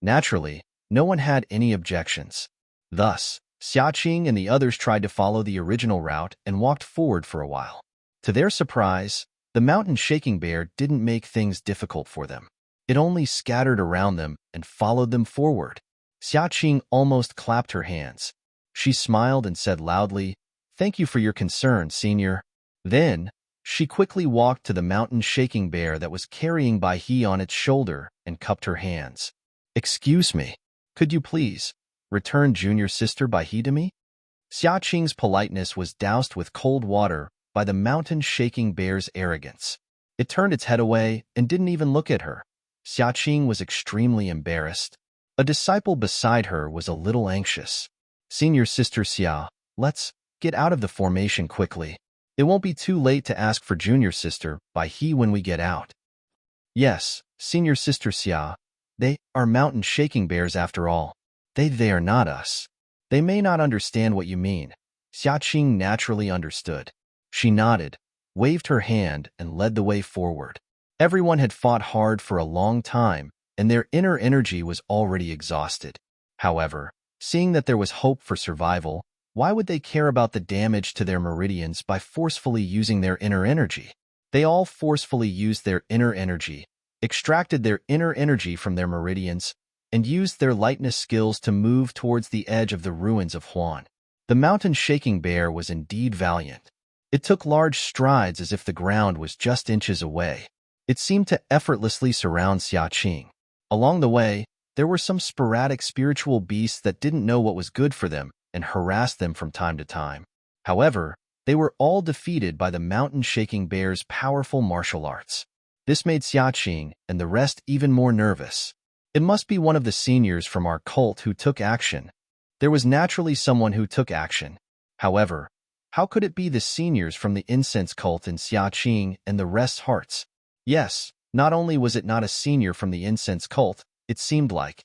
Naturally, no one had any objections. Thus, Xia Qing and the others tried to follow the original route and walked forward for a while. To their surprise, the mountain-shaking bear didn't make things difficult for them. It only scattered around them and followed them forward. Xia Qing almost clapped her hands. She smiled and said loudly, "Thank you for your concern, senior." Then, she quickly walked to the mountain-shaking bear that was carrying Bai He on its shoulder and cupped her hands. "Excuse me, could you please return junior sister Bai He to me?" Xia Qing's politeness was doused with cold water by the mountain-shaking bear's arrogance. It turned its head away and didn't even look at her. Xia Qing was extremely embarrassed. A disciple beside her was a little anxious. "Senior Sister Xia, let's get out of the formation quickly. It won't be too late to ask for Junior Sister Bai He when we get out." "Yes, Senior Sister Xia, they are mountain-shaking bears after all. They are not us. They may not understand what you mean." Xia Qing naturally understood. She nodded, waved her hand, and led the way forward. Everyone had fought hard for a long time, and their inner energy was already exhausted. However, seeing that there was hope for survival, why would they care about the damage to their meridians by forcefully using their inner energy? They all forcefully used their inner energy, extracted their inner energy from their meridians, and used their lightness skills to move towards the edge of the ruins of Huan. The mountain-shaking bear was indeed valiant. It took large strides as if the ground was just inches away. It seemed to effortlessly surround Xia Qing. Along the way, there were some sporadic spiritual beasts that didn't know what was good for them and harassed them from time to time. However, they were all defeated by the mountain-shaking bear's powerful martial arts. This made Xia Qing and the rest even more nervous. It must be one of the seniors from our cult who took action. There was naturally someone who took action. However, how could it be the seniors from the incense cult in Xia Qing and the rest's hearts? Yes, not only was it not a senior from the incense cult, it seemed like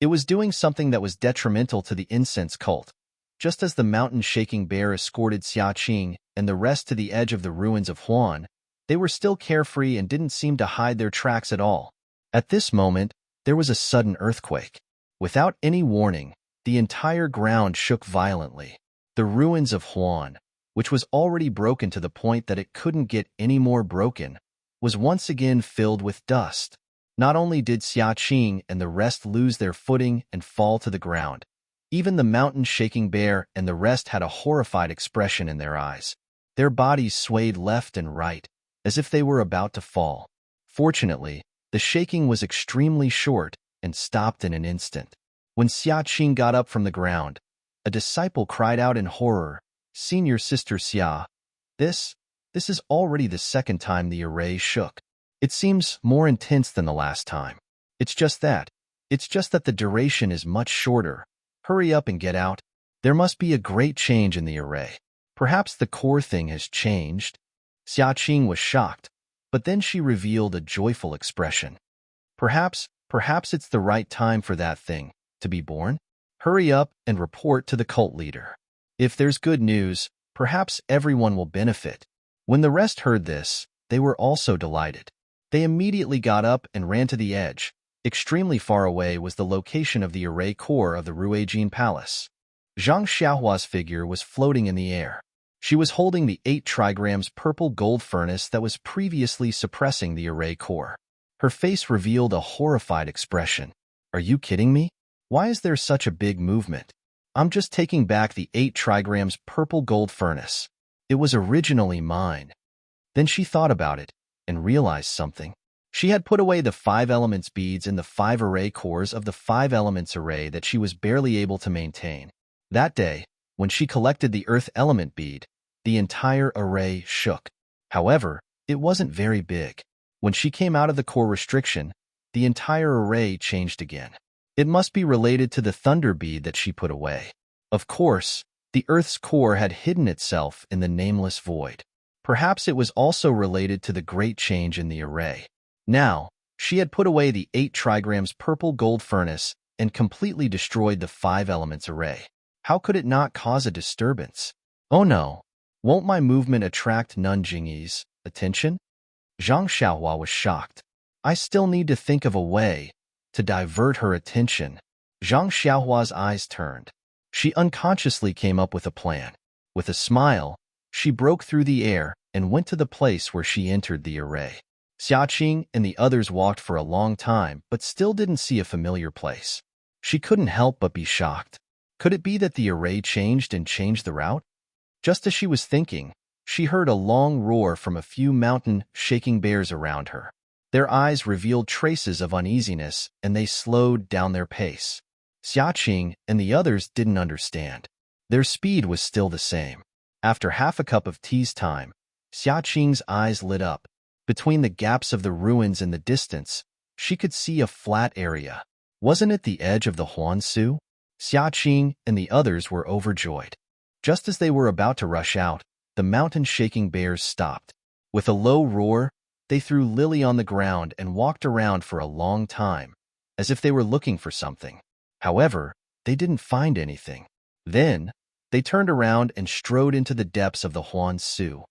it was doing something that was detrimental to the incense cult. Just as the mountain-shaking bear escorted Xia Qing and the rest to the edge of the ruins of Huan, they were still carefree and didn't seem to hide their tracks at all. At this moment, there was a sudden earthquake. Without any warning, the entire ground shook violently. The ruins of Huan, which was already broken to the point that it couldn't get any more broken, was once again filled with dust. Not only did Xia Qing and the rest lose their footing and fall to the ground, even the mountain-shaking bear and the rest had a horrified expression in their eyes. Their bodies swayed left and right, as if they were about to fall. Fortunately, the shaking was extremely short and stopped in an instant. When Xia Qing got up from the ground, a disciple cried out in horror, "Senior Sister Xia, this is already the second time the array shook. It seems more intense than the last time." "It's just that. It's just that the duration is much shorter. Hurry up and get out. There must be a great change in the array. Perhaps the core thing has changed. Xiaqing was shocked, but then she revealed a joyful expression. Perhaps it's the right time for that thing to be born. Hurry up and report to the cult leader. If there's good news, perhaps everyone will benefit. When the rest heard this, they were also delighted. They immediately got up and ran to the edge. Extremely far away was the location of the array core of the Ruijin Palace. Zhang Xiaohua's figure was floating in the air. She was holding the 8 trigrams purple gold furnace that was previously suppressing the array core. Her face revealed a horrified expression. Are you kidding me? Why is there such a big movement? I'm just taking back the 8 trigrams purple gold furnace. It was originally mine. Then she thought about it and realized something. She had put away the 5 elements beads in the 5 array cores of the 5 elements array that she was barely able to maintain. That day, when she collected the earth element bead, the entire array shook. However, it wasn't very big. When she came out of the core restriction, the entire array changed again. It must be related to the thunder bead that she put away. Of course, the earth's core had hidden itself in the nameless void. Perhaps it was also related to the great change in the array. Now, she had put away the 8 trigrams purple gold furnace and completely destroyed the 5 elements array. How could it not cause a disturbance? Oh no, won't my movement attract Nanjingyi's attention? Zhang Xiaohua was shocked. I still need to think of a way to divert her attention. Zhang Xiaohua's eyes turned. She unconsciously came up with a plan. With a smile, she broke through the air and went to the place where she entered the array. Xiaqing and the others walked for a long time but still didn't see a familiar place. She couldn't help but be shocked. Could it be that the array changed and changed the route? Just as she was thinking, she heard a long roar from a few mountain-shaking bears around her. Their eyes revealed traces of uneasiness, and they slowed down their pace. Xiaqing and the others didn't understand. Their speed was still the same. After half a cup of tea's time, Xiaqing's eyes lit up. Between the gaps of the ruins in the distance, she could see a flat area. Wasn't it the edge of the Huansu? Xiaqing and the others were overjoyed. Just as they were about to rush out, the mountain-shaking bears stopped. With a low roar, they threw Lily on the ground and walked around for a long time, as if they were looking for something. However, they didn't find anything. Then, they turned around and strode into the depths of the Huansu.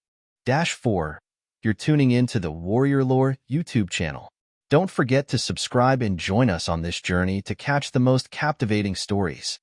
4. You're tuning in to the Warrior Lore YouTube channel. Don't forget to subscribe and join us on this journey to catch the most captivating stories.